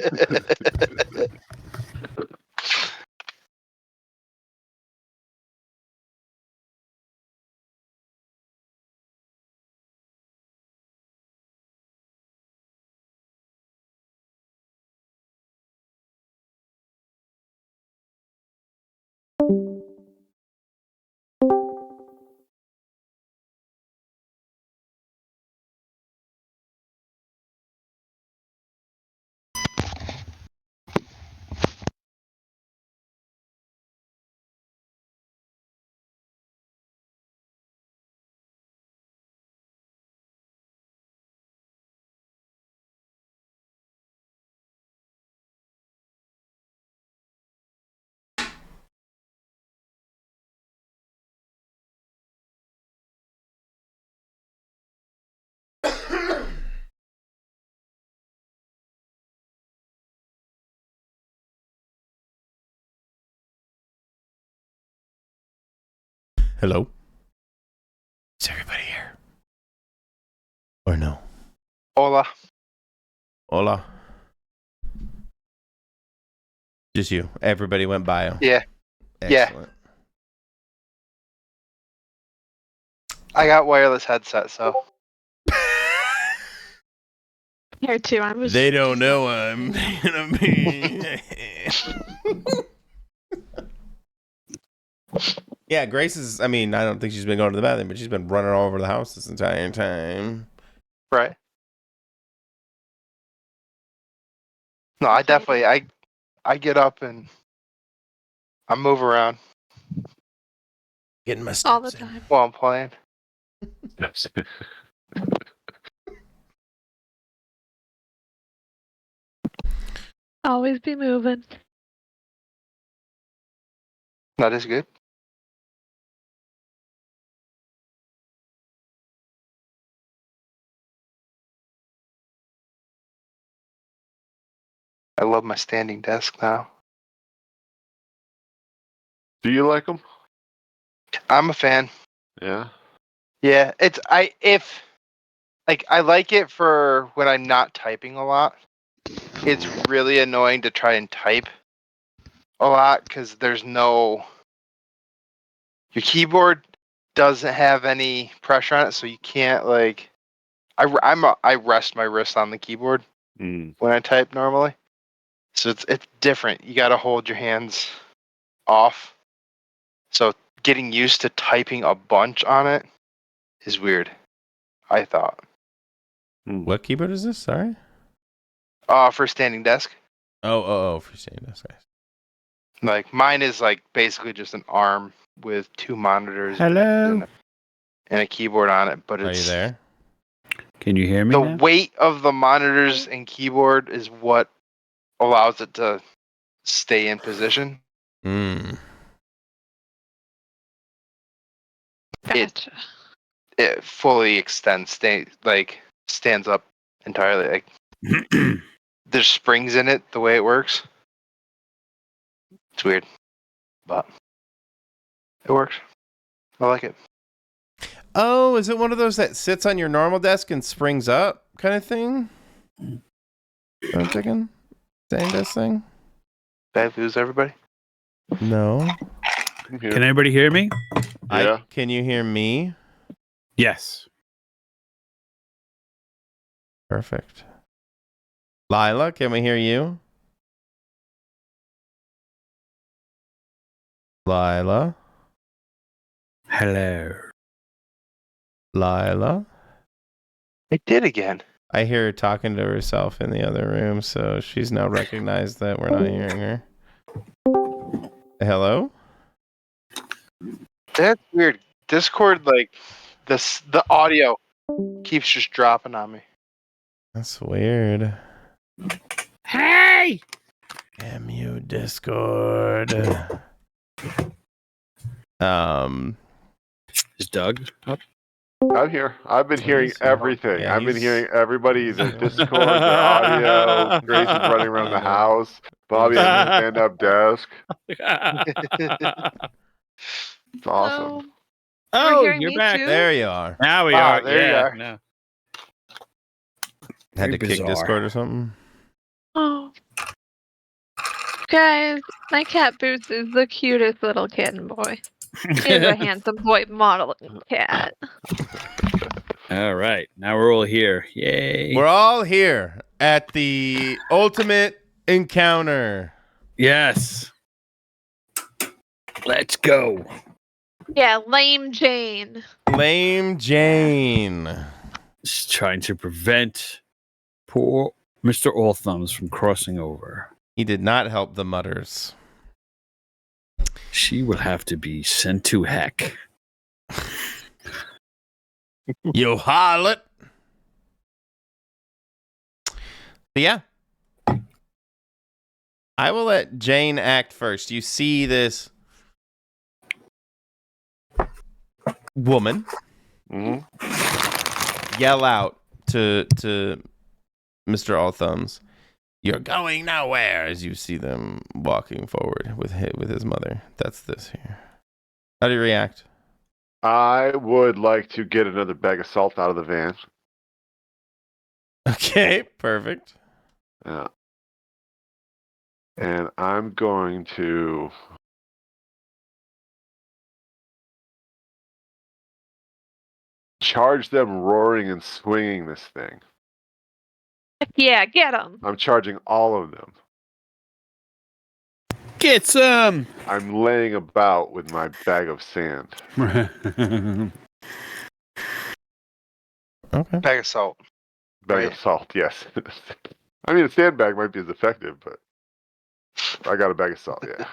Hello? Is everybody here? Or no? Hola. Hola. Just you. Everybody went bio. Yeah. Excellent. I got wireless headset, so. Here too. I was. They don't know I'm gonna be. Yeah, Grace is. I mean, I don't think she's been going to the bathroom, but she's been running all over the house this entire time. Right. No, I definitely. I get up and I move around Getting my steps all the in. time. while I'm playing. Always be moving. That is good. I love my standing desk now. Do you like them? I'm a fan. Yeah. Yeah, I like it for when I'm not typing a lot. It's really annoying to try and type a lot because your keyboard doesn't have any pressure on it, so you can't like. I rest my wrist on the keyboard when I type normally, so it's different. You got to hold your hands off. So getting used to typing a bunch on it is weird, I thought. What keyboard is this? Sorry. For standing desk. Oh, for standing desk. Like mine is like basically just an arm with two monitors. Hello. And a keyboard on it, but Are you there? Can you hear me the now? weight of the monitors and keyboard is what allows it to stay in position. Gotcha. It fully stands up entirely. Like there's springs in it the way it works. It's weird, but it works. I like it. Oh, is it one of those that sits on your normal desk and springs up kind of thing? I'm thinking. Same desk thing? Did I lose everybody? No. Can anybody hear me? Yeah. Can you hear me? Yes. Perfect. Lila, can we hear you? Lila? Hello. Lila? I did again. I hear her talking to herself in the other room, so she's now recognized that we're not hearing her. Hello? That's weird. Discord, like, the audio keeps just dropping on me. That's weird. Hey! Damn you, Discord. Is Doug up? I'm here. I've been hearing everything. Yeah, I've been hearing everybody's Discord, their audio. Grayson running around the house. Bobby at the stand-up desk. It's awesome. Oh, you're back. Too? There you are. Now we are. There you are. No. Had to kick Discord or something? Oh. Guys, my cat Boots is the cutest little kitten boy. He's a handsome boy model cat. All right. Now we're all here. Yay. We're all here at the ultimate encounter. Yes. Let's go. Yeah, lame Jane. Lame Jane. She's trying to prevent poor Mr. Allthumbs from crossing over. He did not help the mutters. She will have to be sent to heck. You harlot. But yeah. I will let Jane act first. You see this woman yell out to Mr. Allthumbs, "You're going nowhere," as you see them walking forward with his mother. That's this here. How do you react? I would like to get another bag of salt out of the van. Okay, perfect. Yeah. And I'm going to charge them roaring and swinging this thing. Yeah, get them. I'm charging all of them. Get some. I'm laying about with my bag of sand. Okay. Bag of salt. Bag of salt, yes. I mean, a sandbag might be as effective, but I got a bag of salt, yeah.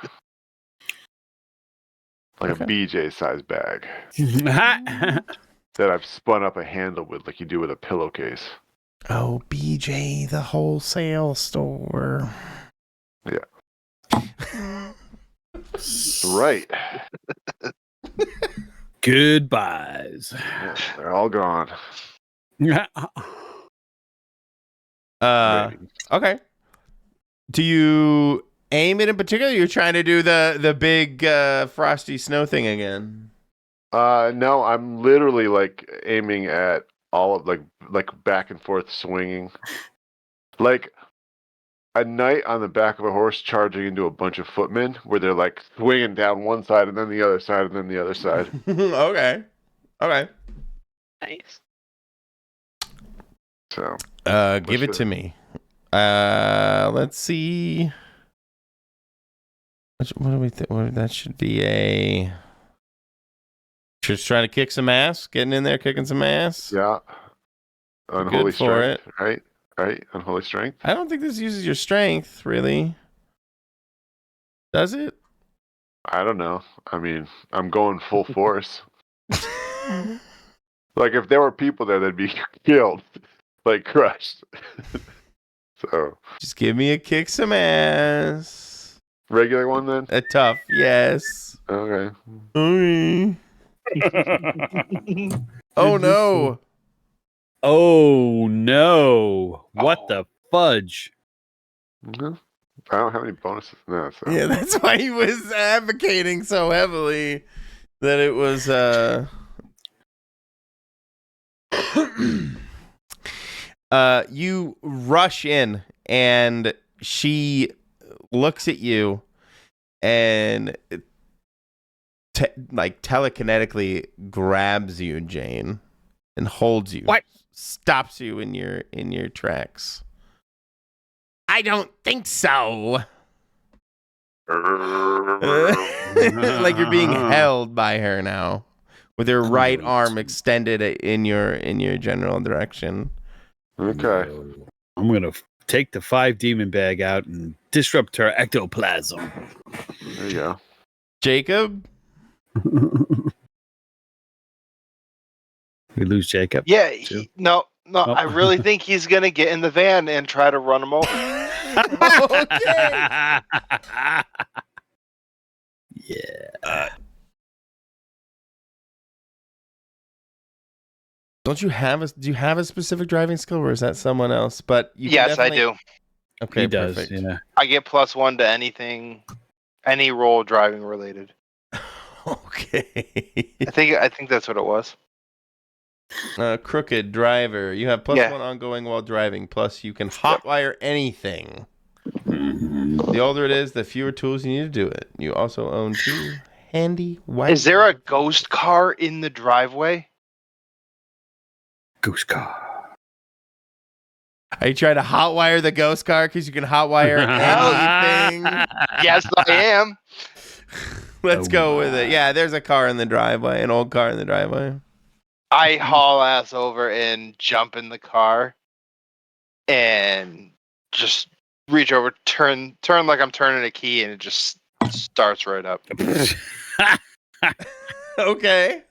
Like a BJ size bag that I've spun up a handle with, like you do with a pillowcase. Oh, BJ, the wholesale store. Yeah. Right. Goodbyes. Yeah, they're all gone. Okay. Do you aim it in particular? You're trying to do the big frosty snow thing again? No, I'm literally like aiming at all of like back and forth swinging, like a knight on the back of a horse charging into a bunch of footmen, where they're like swinging down one side and then the other side and then the other side. Okay. Nice. So, give it to me. Let's see. What do we think? That should be a. Just trying to kick some ass, getting in there, kicking some ass. Yeah. Unholy Good for strength, right? Right? Unholy strength. I don't think this uses your strength, really. Does it? I don't know. I mean, I'm going full force. Like, if there were people there, they'd be killed, like crushed. So. Just give me a kick some ass. Regular one, then? A tough, yes. Okay. Oh, no. Oh, no. What the fudge? Mm-hmm. I don't have any bonuses in that. So. Yeah, that's why he was advocating so heavily that it was... you rush in, and she looks at you and telekinetically grabs you, Jane, and holds you. What? Stops you in your tracks. I don't think so. Like you're being held by her now with your right arm extended in your general direction. Okay. I'm gonna take the 5 demon bag out and disrupt her ectoplasm. There you go. Jacob? We lose Jacob? Yeah, no, I really think he's going to get in the van and try to run him over. Okay. Yeah. Do you have a specific driving skill, or is that someone else? But yes, I do. Okay, he does. perfect. Yeah. I get +1 to anything, any role driving related. Okay. I think that's what it was. Crooked driver. You have +1 ongoing while driving. Plus, you can hotwire anything. The older it is, the fewer tools you need to do it. You also own 2 handy white. Is there a ghost car in the driveway? Ghost car. Are you trying to hotwire the ghost car because you can hotwire anything? Yes, I am. Let's go with it. Yeah, there's a car in the driveway, an old car in the driveway. I haul ass over and jump in the car and just reach over, turn like I'm turning a key, and it just starts right up. Okay.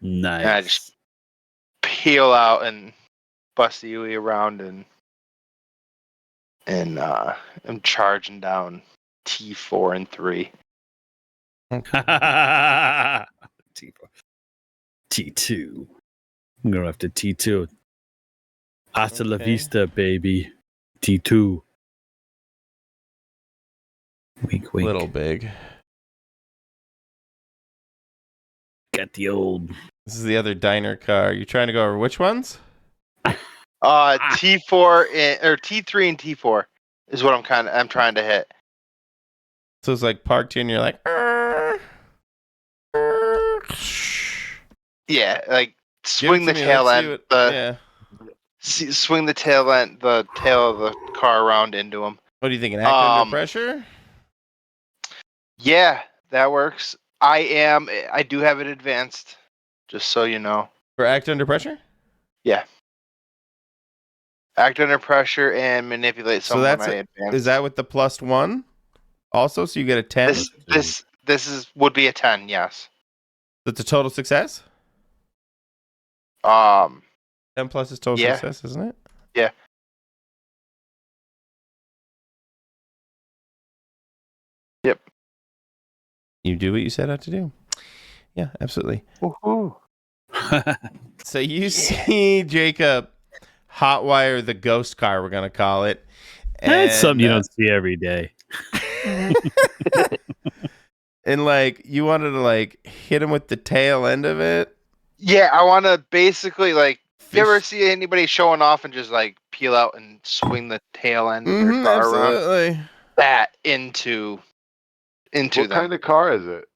Nice. And I just peel out and bust the UE around and I'm charging down T4 and 3. T4. T2. I'm going after T2. Hasta la vista, baby. T2. Wink, wink. Little big. Got the old. This is the other diner car. You trying to go over which ones? T4 or T3 and T4 is what I'm trying to hit. So it's like parked here and you're like, yeah, like swing the tail end, swing the tail end, the tail of the car around into him. What do you think? An act under pressure? Yeah, that works. I do have it advanced, just so you know. For act under pressure? Yeah. Act under pressure and manipulate someone. Is that with the +1? Also, so you get a 10? This would be a 10, yes. That's a total success? 10 plus is total success, isn't it? Yeah. Yep. You do what you set out to do. Yeah, absolutely. Woohoo. So you see Jacob hotwire the ghost car, we're going to call it. That's something you don't see every day. And like, you wanted to like hit him with the tail end of it? Yeah, I want to basically like, you ever see anybody showing off and just like peel out and swing the tail end of their car around? That into what them. Kind of car is it?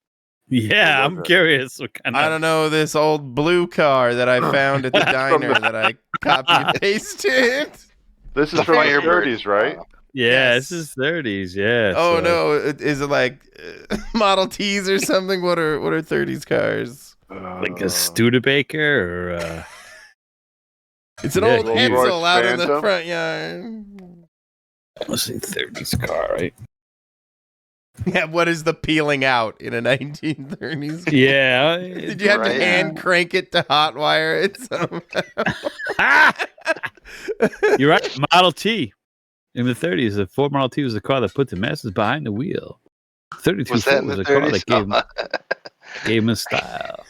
Yeah, I'm curious. What kind of... I don't know, this old blue car that I found at the diner that I copy and pasted. This is from your 30s, right? Yeah, this is 30s. Yeah. Oh no, is it like Model Ts or something? What are 30s cars? Like a Studebaker or it's an old Hetzel out in the front yard. Let's see, 30s car, right? Yeah, what is the peeling out in a 1930s car? Yeah. Did you have to hand crank it to hotwire it somehow? You're right. Model T. In the 30s, the Ford Model T was the car that put the masses behind the wheel. 32 Ford was the car that gave him a style.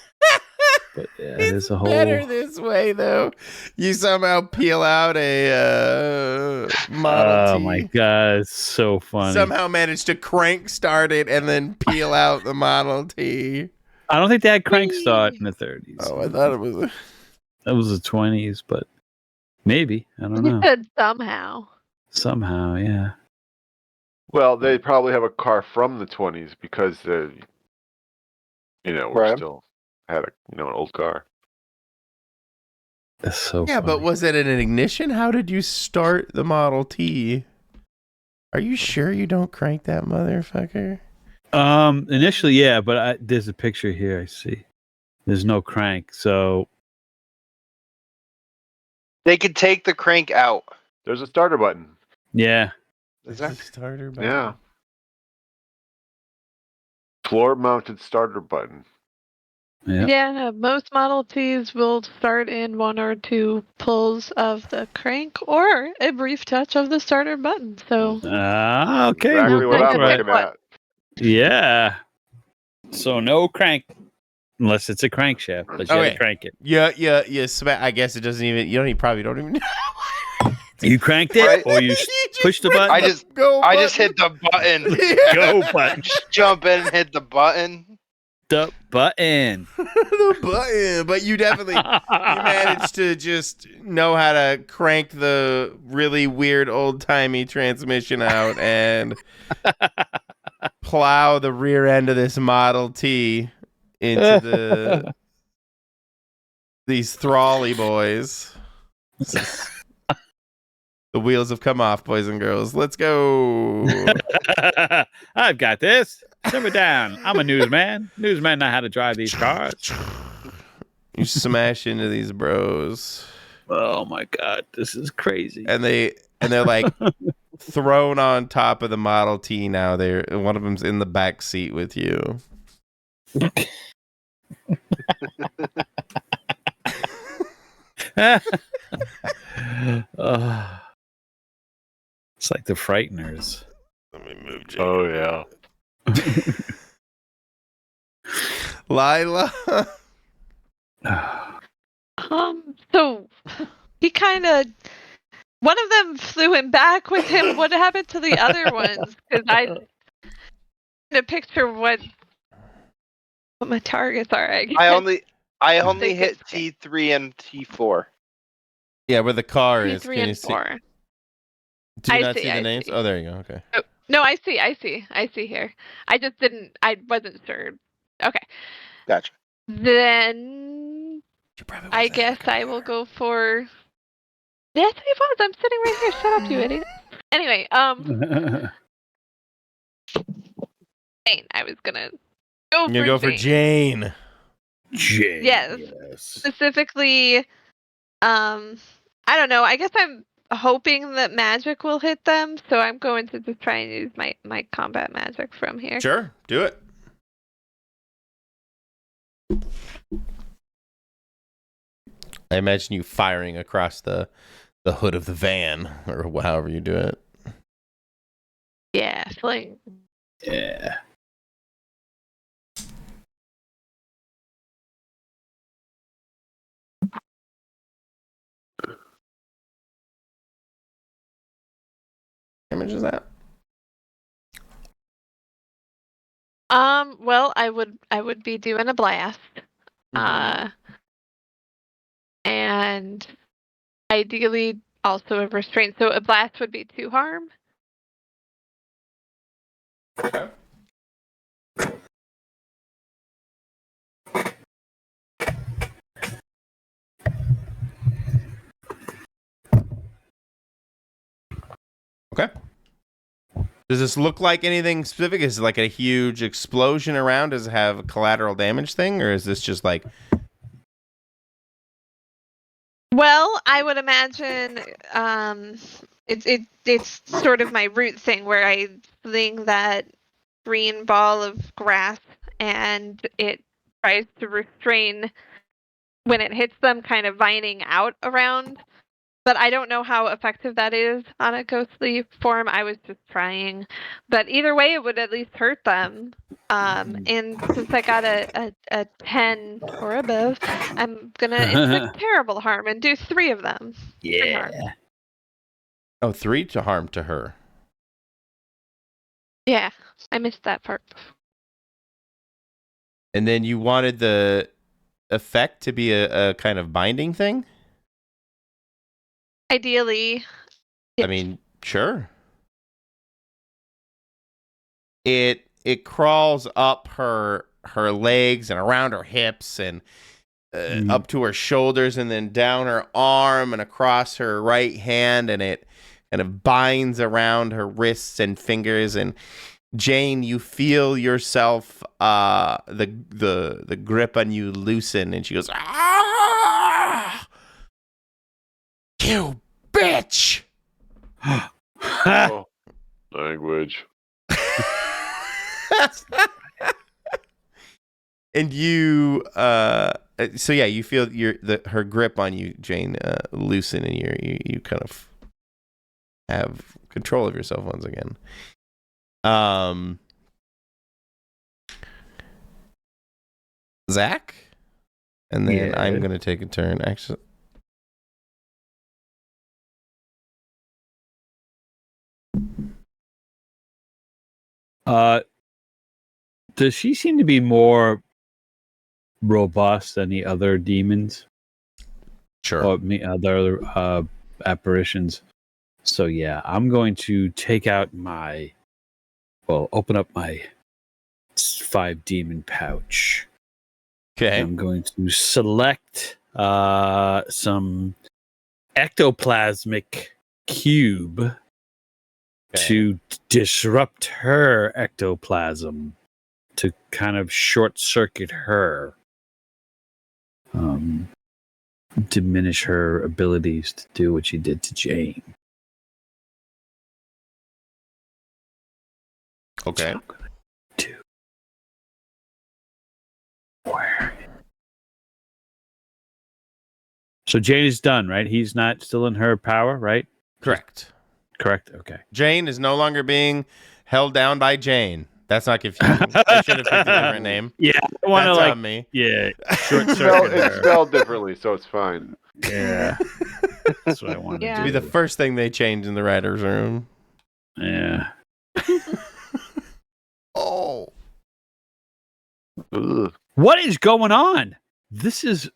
But yeah, it's better this way, though. You somehow peel out a Model T. Oh my god, it's so funny. Somehow managed to crank start it and then peel out the Model T. I don't think they had crank start in the 30s. Oh, I thought it was. That was the 20s, but maybe. I don't know. You said somehow. Somehow, yeah. Well, they probably have a car from the 20s because they, still had an old car. That's so funny. But was it an ignition? How did you start the Model T? Are you sure you don't crank that motherfucker? Initially, yeah, but there's a picture here I see. There's no crank, so they could take the crank out. There's a starter button. Yeah. Is there? Starter button. Yeah. Floor-mounted starter button. Yeah, most Model Ts will start in 1 or 2 pulls of the crank or a brief touch of the starter button. So Okay. Exactly what I'm looking at. Yeah. So no crank, unless it's a crankshaft. But you gotta crank it. Yeah. I guess it doesn't even. You probably don't even know. You cranked it, or you push the button. I just hit the button. Go button. Just jump in and hit the button. The button. The button. But you definitely you managed to just know how to crank the really weird old timey transmission out and plow the rear end of this Model T into these Thrally boys. The wheels have come off, boys and girls. Let's go. I've got this. Simmer down. I'm a newsman. Newsmen know how to drive these cars. You smash into these bros. Oh my god, this is crazy. And they're like thrown on top of the Model T now. One of them's in the back seat with you. It's like the Frighteners. Let me move Jake. Oh yeah. Lila. So he kind of. One of them flew him back with him. What happened to the other ones? Because I to picture what my targets are. I only hit T3 and T4. Yeah, where the car is. T3 and 4. Do you not see the names? Oh, there you go. Okay. Oh, no, I see here. I just didn't. I wasn't sure. Okay. Gotcha. Then I guess I will go for. Yes, I was. I'm sitting right here. Shut up, you idiot. Anyway, Jane. I was gonna go for. You go for Jane. Jane. Yes. Specifically, I don't know. I guess I'm hoping that magic will hit them, so I'm going to just try and use my combat magic from here. Sure, do it. I imagine you firing across the hood of the van, or however you do it. Yeah, fling. Yeah. Damage is that? Well, I would be doing a blast. And ideally also a restraint. So a blast would be 2 harm. Okay. Okay. Does this look like anything specific? Is it like a huge explosion around? Does it have a collateral damage thing? Or is this just like... Well, I would imagine it's sort of my root thing where I fling that green ball of grass and it tries to restrain when it hits them, kind of vining out around. But I don't know how effective that is on a ghostly form. I was just trying. But either way, it would at least hurt them. And since I got a 10 or above, I'm going to inflict terrible harm and do 3 of them. Yeah. Oh, 3 to harm to her. Yeah, I missed that part. And then you wanted the effect to be a kind of binding thing? Ideally. I mean, sure. It crawls up her legs and around her hips and up to her shoulders and then down her arm and across her right hand, and it kind of binds around her wrists and fingers, and Jane, you feel yourself, the grip on you loosen, and she goes, "Ah! You bitch!" Oh, language. And you, so yeah, you feel her grip on you, Jane, loosen, and you kind of have control of yourself once again. Zach, and then I'm gonna take a turn. Actually, does she seem to be more robust than the other demons? Sure. Or other apparitions. So yeah, I'm going to open up my 5 demon pouch. Okay. I'm going to select some ectoplasmic cube to disrupt her ectoplasm, to kind of short circuit her, diminish her abilities to do what she did to Jane. Okay. So I'm gonna do where. So Jane is done, right? He's not still in her power, right? Correct. Correct. Okay. Jane is no longer being held down by Jane. That's not confusing. I should have picked a different name. Yeah, I want to That's on me. Yeah, short circuit. It's spelled differently, so it's fine. Yeah, that's what I wanted to do. Be the first thing they change in the writer's room. Yeah. Oh. Ugh. What is going on? This is.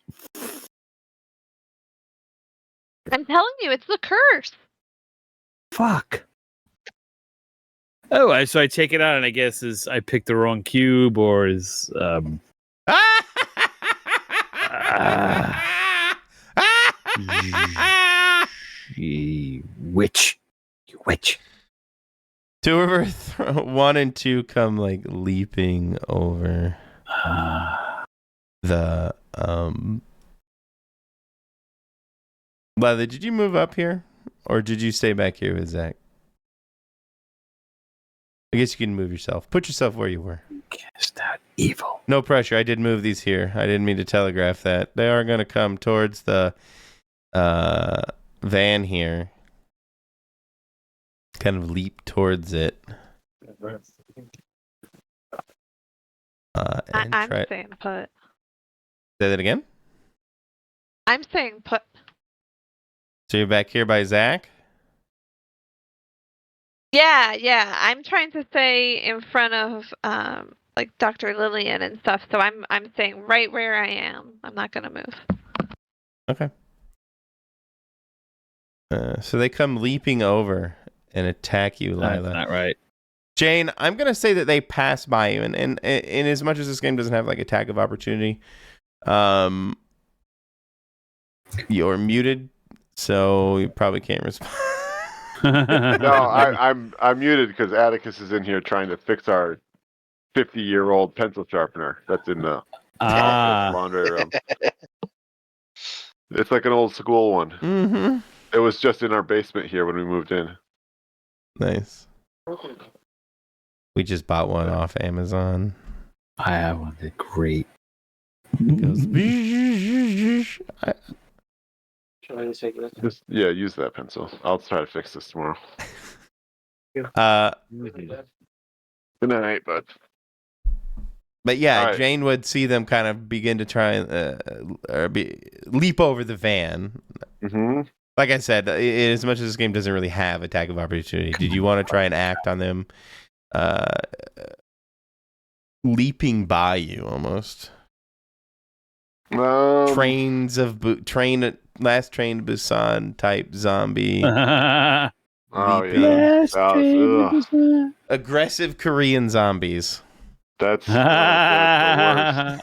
I'm telling you, it's the curse. Fuck. Oh, so I take it out, and I guess I picked the wrong cube, or is you witch. 2 of her 1 and 2 come like leaping over the Leather, did you move up here, or did you stay back here with Zach? I guess you can move yourself. Put yourself where you were. Cast out evil. No pressure. I did move these here. I didn't mean to telegraph that. They are going to come towards the van here. Kind of leap towards it. I'm saying put. Say that again? I'm saying put. So you're back here by Zach? Yeah. I'm trying to stay in front of like Dr. Lillian and stuff. So I'm saying right where I am. I'm not gonna move. Okay. So they come leaping over and attack you, Lila. That's not right. Jane, I'm gonna say that they pass by you, and as much as this game doesn't have like attack of opportunity, you're muted, so you probably can't respond. No, I'm muted because Atticus is in here trying to fix our 50-year-old pencil sharpener that's in the laundry room. It's like an old school one. Mm-hmm. It was just in our basement here when we moved in. Nice. We just bought one off Amazon. I have one. They're great. It goes. Just use that pencil. I'll try to fix this tomorrow. Good night, bud. But yeah, right. Jane would see them kind of begin to try leap over the van. Mm-hmm. Like I said, as much as this game doesn't really have attack of opportunity, did you want to try and act on them leaping by you almost? Last train to Busan type zombie. Oh yeah, aggressive Korean zombies. That's the worst.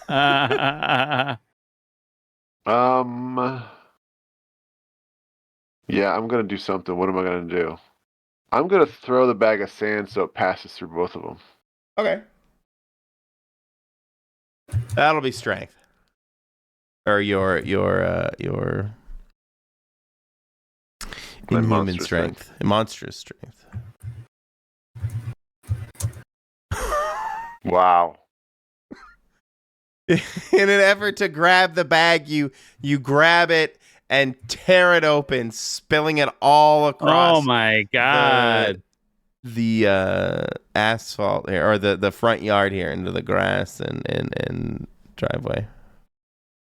Yeah, I'm gonna do something. What am I gonna do? I'm gonna throw the bag of sand so it passes through both of them. Okay. That'll be strength. Or your inhuman strength. Monstrous strength. Wow. In an effort to grab the bag, you grab it and tear it open, spilling it all across. Oh my god! The asphalt here, or the front yard here, into the grass and driveway.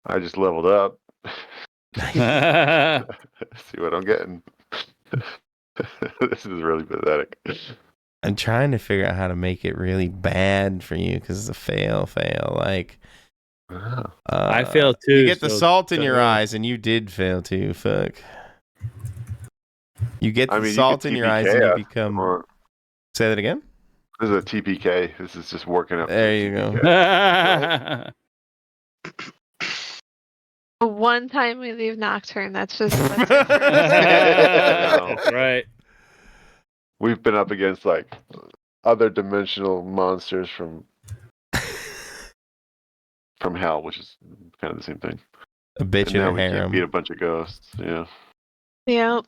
I just leveled up. See what I'm getting. This is really pathetic. I'm trying to figure out how to make it really bad for you because it's a fail. Like, I failed too. You get the salt in your eyes, and you did fail too. Fuck. You get the salt in your eyes, and you become. Say that again. This is a TPK. This is just working up. There you go. One time we leave Nocturne, that's right. We've been up against like other dimensional monsters from hell, which is kind of the same thing. A bitch in a harem. Beat a bunch of ghosts. Yeah. Yep.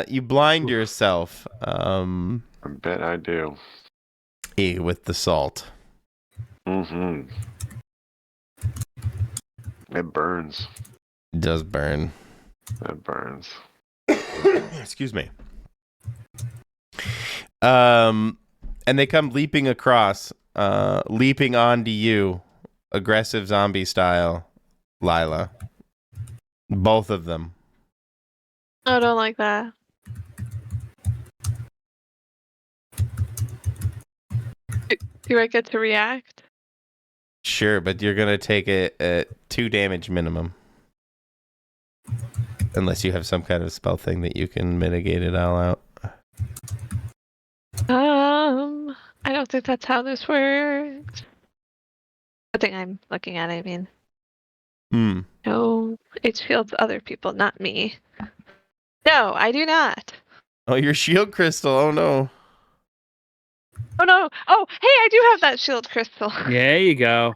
You blind yourself. I bet I do. With the salt. Mm-hmm. It burns. It does burn. It burns. Excuse me. And they come leaping across, leaping onto you, aggressive zombie style, Lila. Both of them. I don't like that. Do I get to react? Sure, but you're going to take a 2 damage minimum. Unless you have some kind of spell thing that you can mitigate it all out. I don't think that's how this works. The thing I'm looking at, I mean. No, it shields other people, not me. No, I do not. Oh, your shield crystal. Oh, no. Oh, no. Oh, hey, I do have that shield crystal. Yeah, there you go.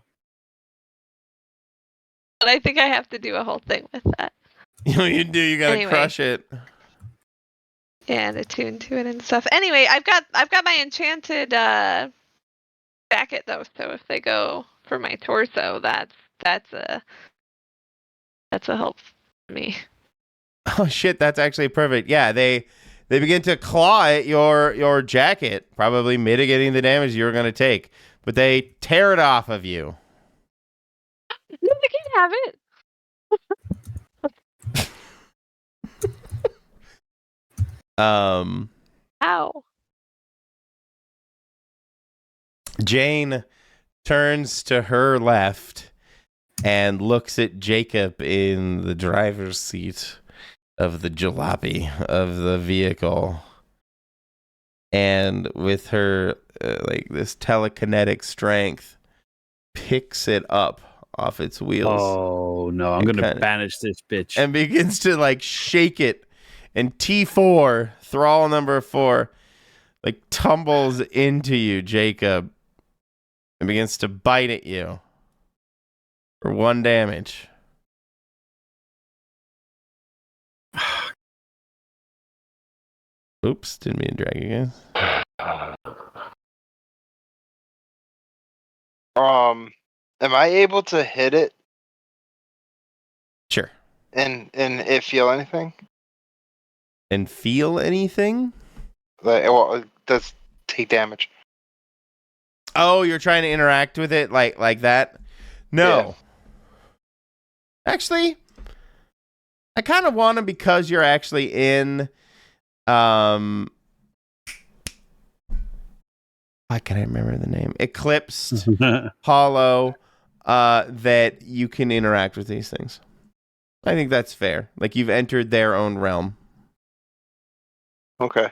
But I think I have to do a whole thing with that. You do. You gotta crush it. Yeah, and attune to it and stuff. Anyway, I've got my enchanted jacket though, so if they go for my torso, that's a help for me. Oh shit, that's actually perfect. Yeah, they begin to claw at your jacket, probably mitigating the damage you were going to take, but they tear it off of you. No, they can't have it. Ow. Jane turns to her left and looks at Jacob in the driver's seat of the jalopy of the vehicle, and with her like this telekinetic strength picks it up off its wheels. Oh no, I'm gonna banish this bitch. And begins to like shake it, and T4, thrall number 4, like tumbles into you, Jacob, and begins to bite at you for 1 damage. Oops, didn't mean to drag you guys. Am I able to hit it? Sure. And it feel anything? And feel anything? Well, does take damage. Oh, you're trying to interact with it like that? No. Yeah. Actually, I kind of want to, because you're actually in why can I remember the name? Eclipse Hollow, that you can interact with these things. I think that's fair. Like, you've entered their own realm. Okay.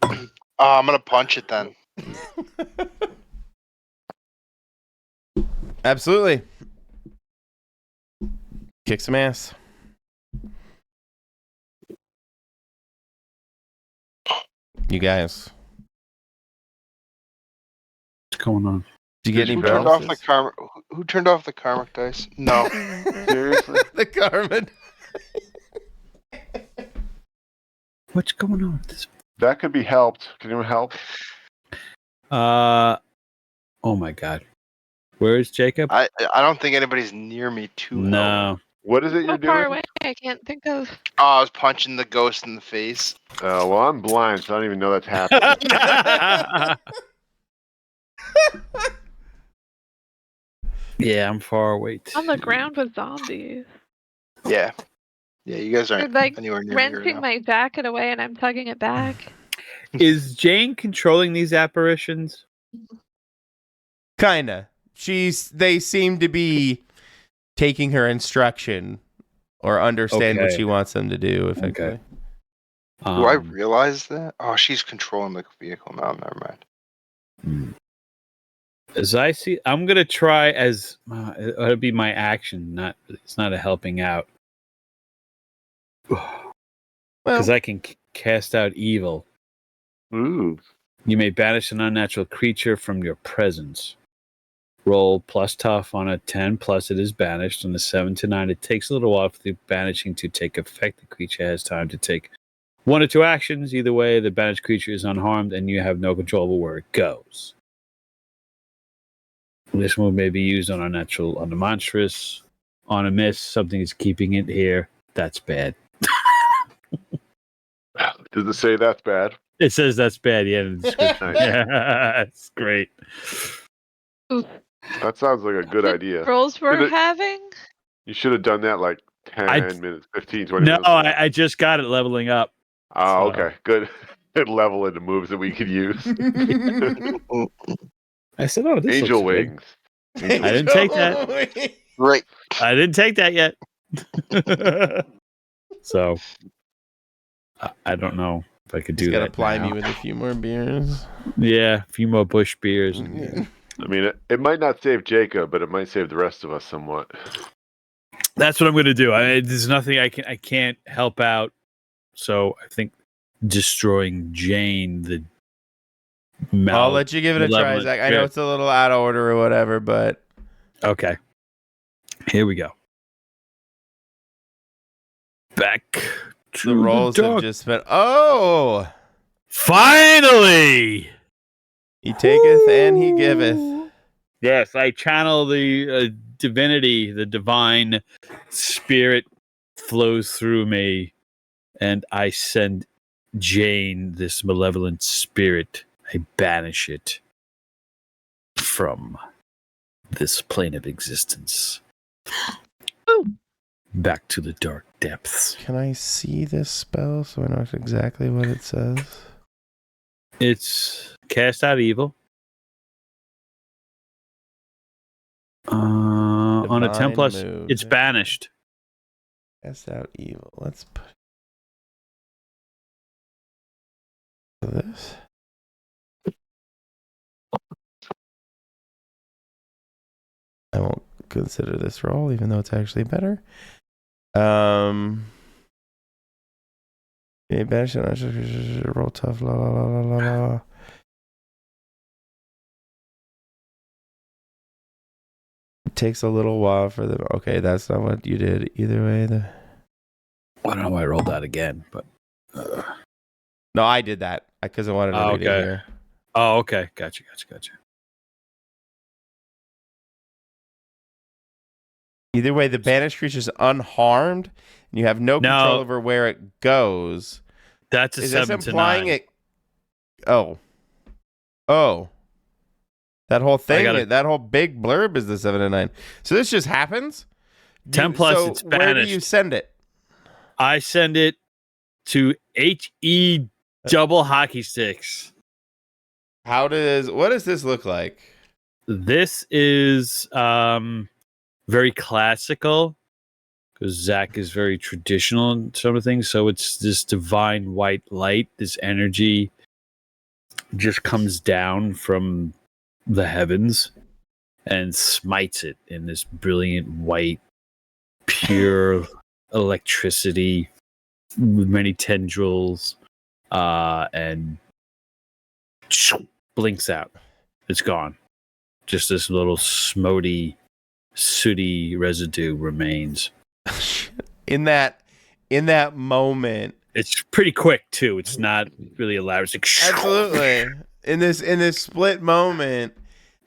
I'm gonna punch it then. Absolutely. Kick some ass. You guys. What's going on? Did you get any Who turned off the karma? Who turned off the karmic dice? No. Seriously? The karma. What's going on with this? That could be helped. Can anyone help? Oh my God. Where is Jacob? I don't think anybody's near me to help. No. What is it you're So far doing? away, I can't think of. Oh, I was punching the ghost in the face. Well, I'm blind, so I don't even know that's happening. Yeah, I'm far away. On the ground with zombies. Yeah. Yeah, you guys They're aren't like anywhere near me right wrenching now. my jacket away and I'm tugging it back. Is Jane controlling these apparitions? Kinda. They seem to be taking her instruction or understand what Okay. she wants them to do, effectively. Okay. Do I realize that? Oh, she's controlling the vehicle now. Never mind. As I see, I'm gonna try as it'll be my action. It's not a helping out. Because I can cast out evil. Ooh. You may banish an unnatural creature from your presence. Roll plus tough on a 10 plus it is banished. On a 7 to 9, it takes a little while for the banishing to take effect. The creature has time to take 1 or 2 actions. Either way, the banished creature is unharmed and you have no control over where it goes. This move may be used on a monstrous, on a miss. Something is keeping it here. That's bad. Does it say that's bad? It says that's bad, yeah, in the description. Yeah, it's great. That sounds like a good idea. Rolls we're having? You should have done that like 10 minutes, 15, 20 No, minutes ago. I just got it leveling up. Oh, okay. Good. Good level into moves that we could use. I said, oh, this Angel looks wings. I didn't take that. Right. I didn't take that yet. So, I don't know if I could do Just that. gotta ply now. me with a few more beers. Yeah, a few more bush beers. Yeah. I mean, it might not save Jacob, but it might save the rest of us somewhat. That's what I'm going to do. There's nothing I can't help out. So I think destroying Jane, the I'll let you give it a try, Zach. I know it's a little out of order or whatever, but okay. Here we go. Back to the rolls have just been. Oh, finally! He taketh and he giveth. Yes, I channel the divinity, the divine spirit flows through me, and I send Jane, this malevolent spirit, I banish it from this plane of existence. Back to the dark depths. Can I see this spell so I know exactly what it says? It's cast out evil. On a 10 plus, move. it's banished. Cast out evil. Let's put this. I won't consider this roll, even though it's actually better. Yeah, banish it. Roll tough. La la la la la la. It takes a little while for them. Okay, that's not what you did either way. I don't know why I rolled that again, but no, I did that because I wanted to read it here. Oh, okay. Gotcha. Either way, the banished creature is unharmed, and you have no control over where it goes. That's a 7 to 9. It? Oh. That whole thing, that whole big blurb is the 7 to 9. So this just happens? 10 plus, it's banished. Where do you send it? I send it to HE double hockey sticks. What does this look like? This is very classical because Zach is very traditional in some of things. So it's this divine white light, this energy just comes down from the heavens and smites it in this brilliant white, pure electricity with many tendrils and blinks out. It's gone. Just this little smoty, sooty residue remains. In that moment, it's pretty quick too. It's not really elaborate. It's like, absolutely. In this split moment,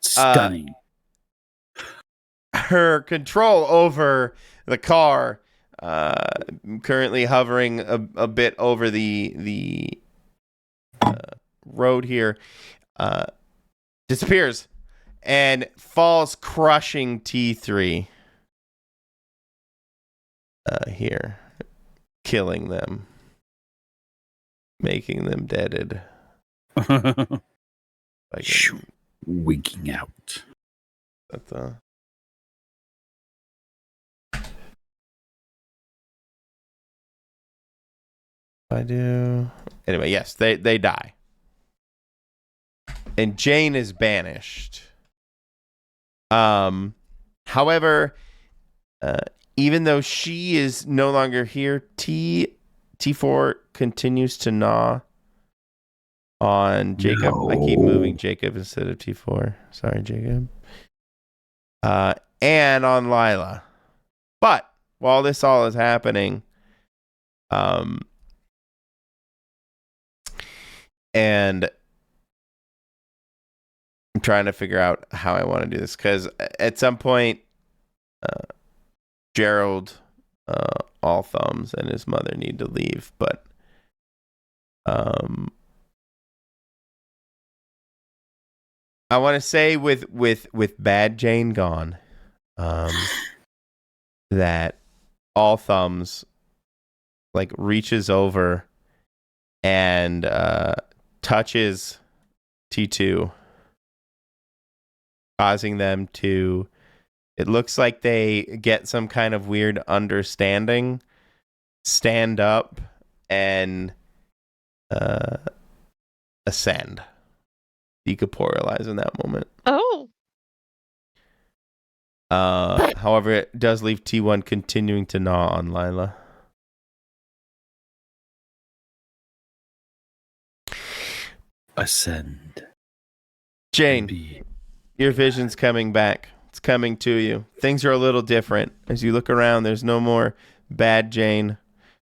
stunning. Her control over the car, currently hovering a bit over the road here, disappears and falls, crushing T3 here, killing them, making them deaded. Winking out. But, I do. Anyway, yes, they die. And Jane is banished. However, even though she is no longer here, T4 continues to gnaw on Jacob. No. I keep moving Jacob instead of T4. Sorry, Jacob. And on Lila. But while this all is happening, and I'm trying to figure out how I want to do this, because at some point, Gerald, All Thumbs, and his mother need to leave, but I want to say with Bad Jane gone, that All Thumbs like reaches over and touches T2, causing them to, it looks like they get some kind of weird understanding, stand up, and ascend, decorporealize in that moment. Oh. However, it does leave T1 continuing to gnaw on Lila. Ascend. Jane, your vision's coming back. It's coming to you. Things are a little different. As you look around, there's no more Bad Jane.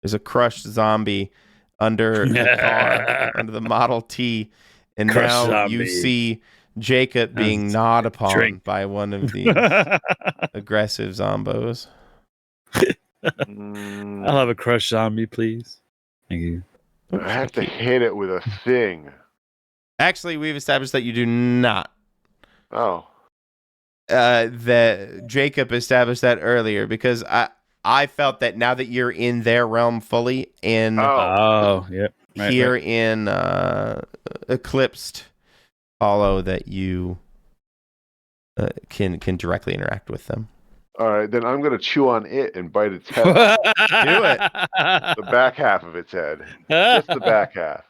There's a crushed zombie under the car, under the Model T. And crushed now zombie. You see Jacob being gnawed upon by one of these aggressive zombos. I'll have a crushed zombie, please. Thank you. I have to hit it with a thing. Actually, we've established that you do not. Oh. That Jacob established that earlier, because I felt that now that you're in their realm fully in yep. Right. In Eclipse Hollow, that you can directly interact with them. All right, then I'm gonna chew on it and bite its head. Do it. The back half of its head, just the back half.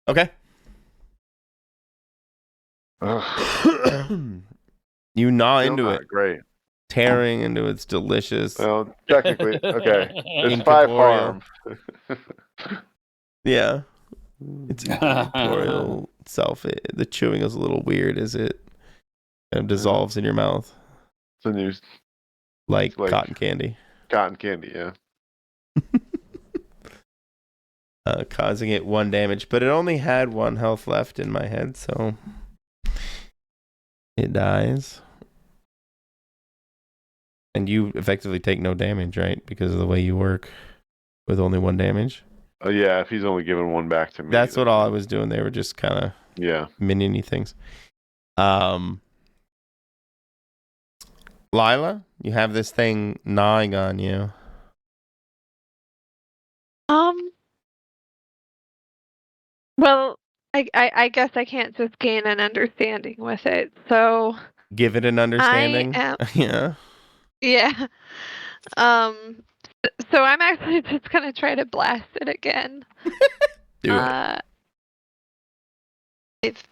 Okay. You gnaw into it. Great. Tearing into its delicious. Well, technically, okay. There's 5 harm. Yeah. It's incorporeal itself. The chewing is a little weird as it kind of dissolves in your mouth. It's like cotton candy. Cotton candy, yeah. Causing it 1 damage, but it only had 1 health left in my head, so it dies. And you effectively take no damage, right? Because of the way you work with only 1 damage. Oh yeah, if he's only giving 1 back to me. That's what all I was doing. They were just kind of minion-y things. Lila, you have this thing gnawing on you. Well, I guess I can't just gain an understanding with it, so give it an understanding. Yeah. So I'm actually just gonna try to blast it again. Do it.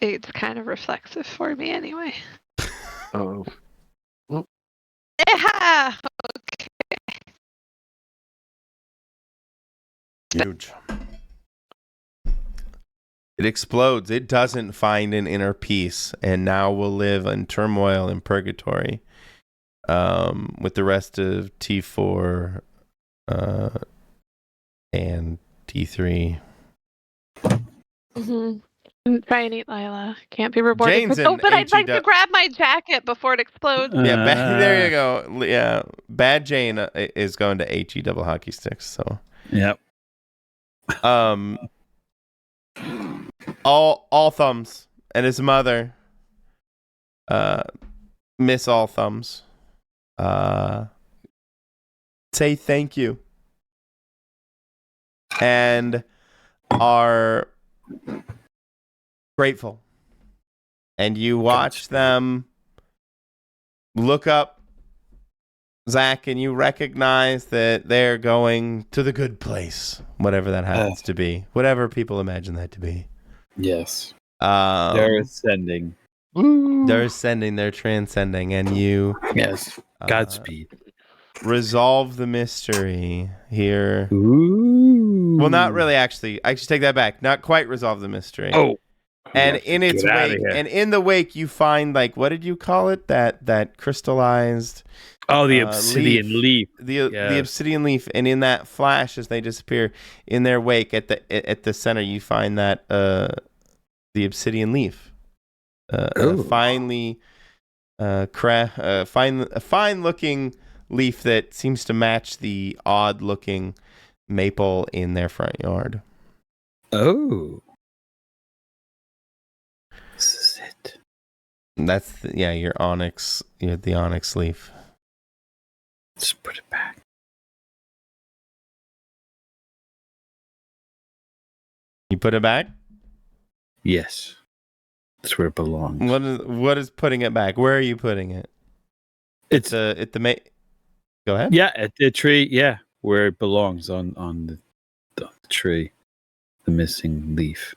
It's kind of reflexive for me anyway. Oh. Yeah. Okay. Huge. It explodes. It doesn't find an inner peace, and now will live in turmoil and purgatory. With the rest of T4 and T3. Try and eat Lila. Can't be rewarded. Jane's But I'd like to grab my jacket before it explodes. Yeah, there you go. Yeah, Bad Jane is going to HE double hockey sticks. So. Yep. All Thumbs and his mother, Miss All Thumbs, say thank you and are grateful. And you watch them look up, Zach, and you recognize that they're going to the good place, whatever that happens to be, whatever people imagine that to be. Yes. They're ascending. They're ascending, they're transcending, and you... Yes. Godspeed. Resolve the mystery here. Ooh. Well, not really, actually. I should take that back. Not quite resolve the mystery. Oh. And in its wake, and in the wake, you find, like, what did you call it? That crystallized... Oh, the obsidian leaf. The obsidian leaf, and in that flash, as they disappear, in their wake, at the center, you find that the obsidian leaf, finely fine looking leaf that seems to match the odd looking maple in their front yard. Oh, this is it. That's your onyx. The onyx leaf. Let's put it back. You put it back? Yes. That's where it belongs. What is putting it back? Where are you putting it? It's at the Go ahead. Yeah, at the tree. Yeah, where it belongs on the tree, the missing leaf.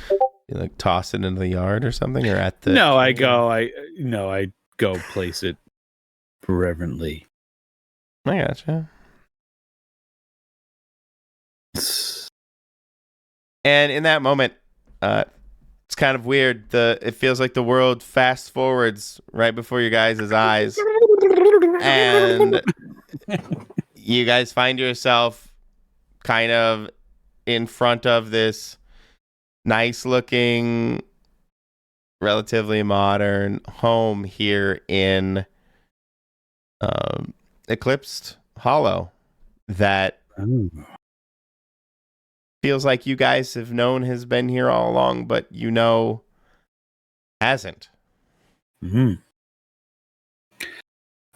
You like toss it into the yard or something, or at the? No, I go place it reverently. I gotcha. And in that moment, it's kind of weird. It feels like the world fast forwards right before your guys' eyes, and you guys find yourself kind of in front of this nice-looking, relatively modern home here in Eclipse Hollow that feels like you guys have known has been here all along, but hasn't.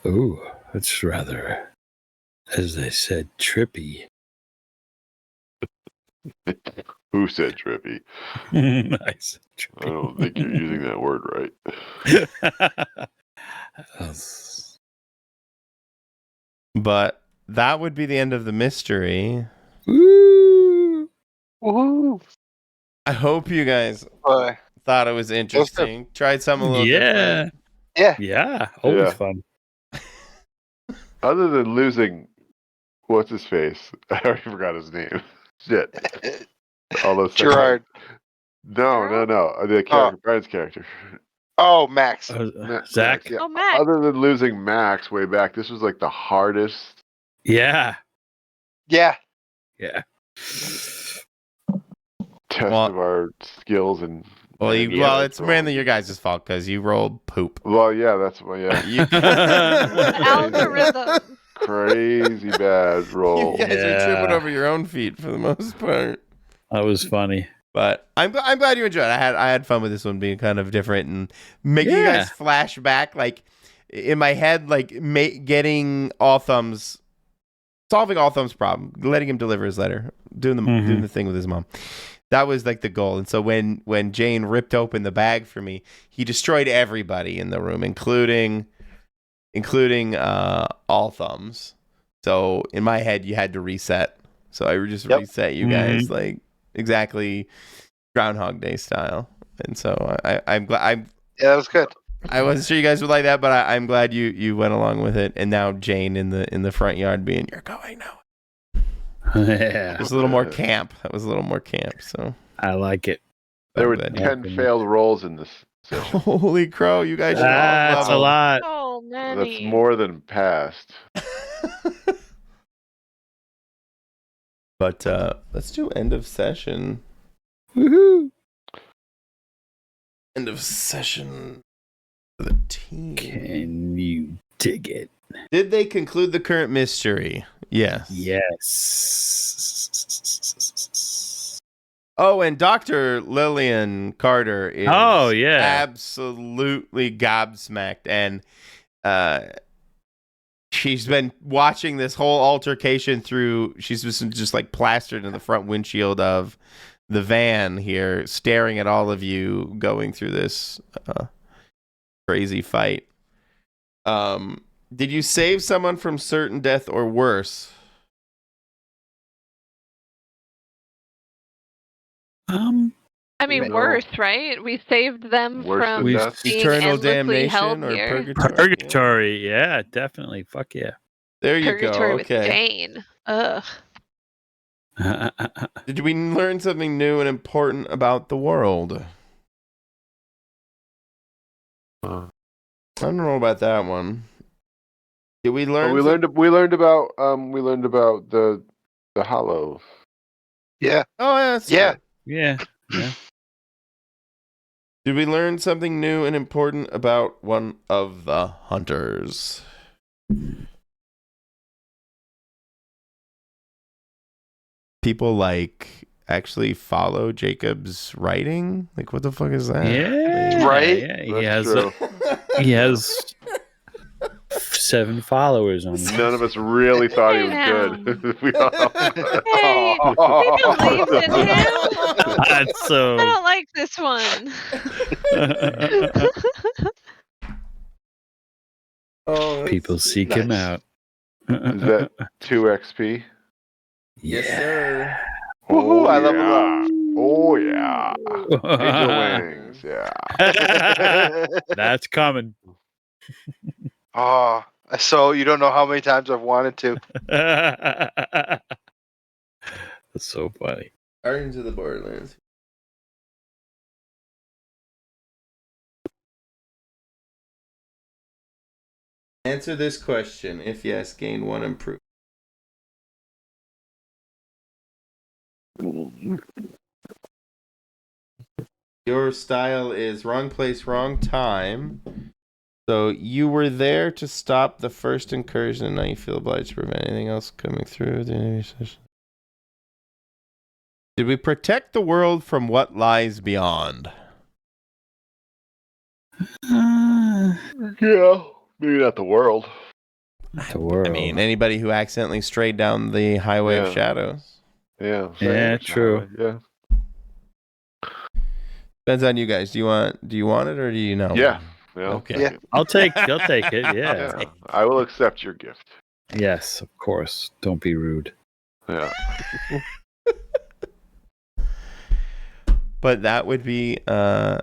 Oh, that's rather, as I said, trippy. Who said trippy? Nice. I don't think you're using that word right. But that would be the end of the mystery. Woo! Woohoo! I hope you guys thought it was interesting. Tried something a little different. Yeah. Always fun. Other than losing, what's his face? I already forgot his name. Shit. All those Gerard. No. The character, Brian's character. Oh, Max. Zach. Max, yeah. Oh, Max. Other than losing Max way back, this was like the hardest. Yeah. Test of our skills and. Well, it's mainly your guys' fault because you rolled poop. Well, yeah, that's why. Yeah. Algorithm. Crazy bad roll. You guys are tripping over your own feet for the most part. That was funny. But I'm glad you enjoyed it. I had fun with this one being kind of different and making you guys flash back, like in my head, like getting solving All Thumb's problem, letting him deliver his letter, doing the thing with his mom. That was like the goal. And so when Jane ripped open the bag for me, he destroyed everybody in the room, including All Thumbs. So in my head, you had to reset. So I just reset you guys like exactly Groundhog Day style. And so I'm glad. Yeah, that was good. I wasn't sure you guys would like that, but I'm glad you went along with it. And now Jane in the front yard being, you're going now. Yeah. It was a little more camp. That was a little more camp. So I like it. There were 10 failed rolls in this session. Holy crow, you guys should all That's a level. lot. So many. That's more than passed. But let's do end of session. Woohoo! End of session for the team. Can you dig it? Did they conclude the current mystery? Yes. Yes. Oh, and Dr. Lillian Carter is absolutely gobsmacked. And she's been watching this whole altercation through. She's just like plastered in the front windshield of the van here, staring at all of you going through this crazy fight. Did you save someone from certain death or worse? I mean, worse, right? We saved them from being eternal damnation held or here. Purgatory, yeah, definitely. Fuck yeah. There you Purgatory go. Okay. With Jane. Ugh. Did we learn something new and important about the world? I don't know about that one. Did we learn? We learned about the Hollow. Yeah. Oh yeah. Yeah. Yeah. Did we learn something new and important about one of the hunters? People like actually follow Jacob's writing? Like, what the fuck is that? Yeah. Right? Yeah. He has 7 followers on him. None of us really thought he was good. We all... Hey, we believed in him. That's so. I don't like this one. People seek him out. Is that 2 XP? Yes, sir. Oh, I yeah. leveled Oh, yeah. Angel wings, yeah. That's coming. Oh, so you don't know how many times I've wanted to. That's so funny. Guardians of the Borderlands. Answer this question. If yes, gain 1 improvement. Your style is wrong place, wrong time. So you were there to stop the first incursion, and now you feel obliged to prevent anything else coming through the enemy session. Did we protect the world from what lies beyond? Yeah. Maybe not the world. The world. I mean, anybody who accidentally strayed down the highway of shadows. Yeah. Yeah, true. Yeah. Depends on you guys. Do you want it or do you know? Yeah. Okay. Yeah. I'll take it. Yeah. I will accept your gift. Yes, of course. Don't be rude. Yeah. But that would be the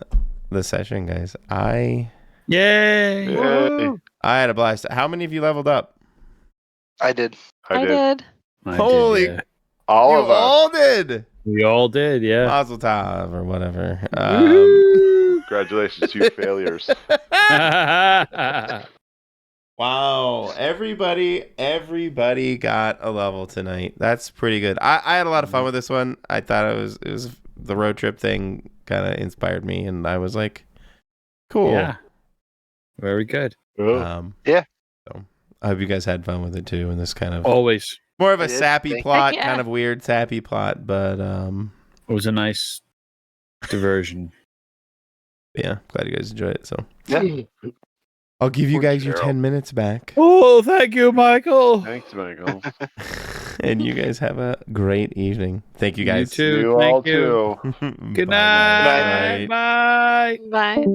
session, guys. Yay! I had a blast. How many of you leveled up? I did. I did. Holy! Yeah. All of us. All did. We all did, yeah. Mazel tov or whatever. Congratulations, you failures. Wow, everybody got a level tonight. That's pretty good. I had a lot of fun with this one. I thought it was the road trip thing kind of inspired me, and I was like, cool. Yeah. Very good. Yeah. So I hope you guys had fun with it too. And this kind of Always. more of a sappy plot, Yeah. kind of weird sappy plot, but It was a nice diversion. yeah, glad you guys enjoyed it. So Yeah. I'll give you Poor guys your Cheryl. 10 minutes back. Oh, thank you, Michael. Thanks, Michael. And you guys have a great evening. Thank you guys. You too. You Thank all you. too. Good Bye, night. guys. Bye. Bye.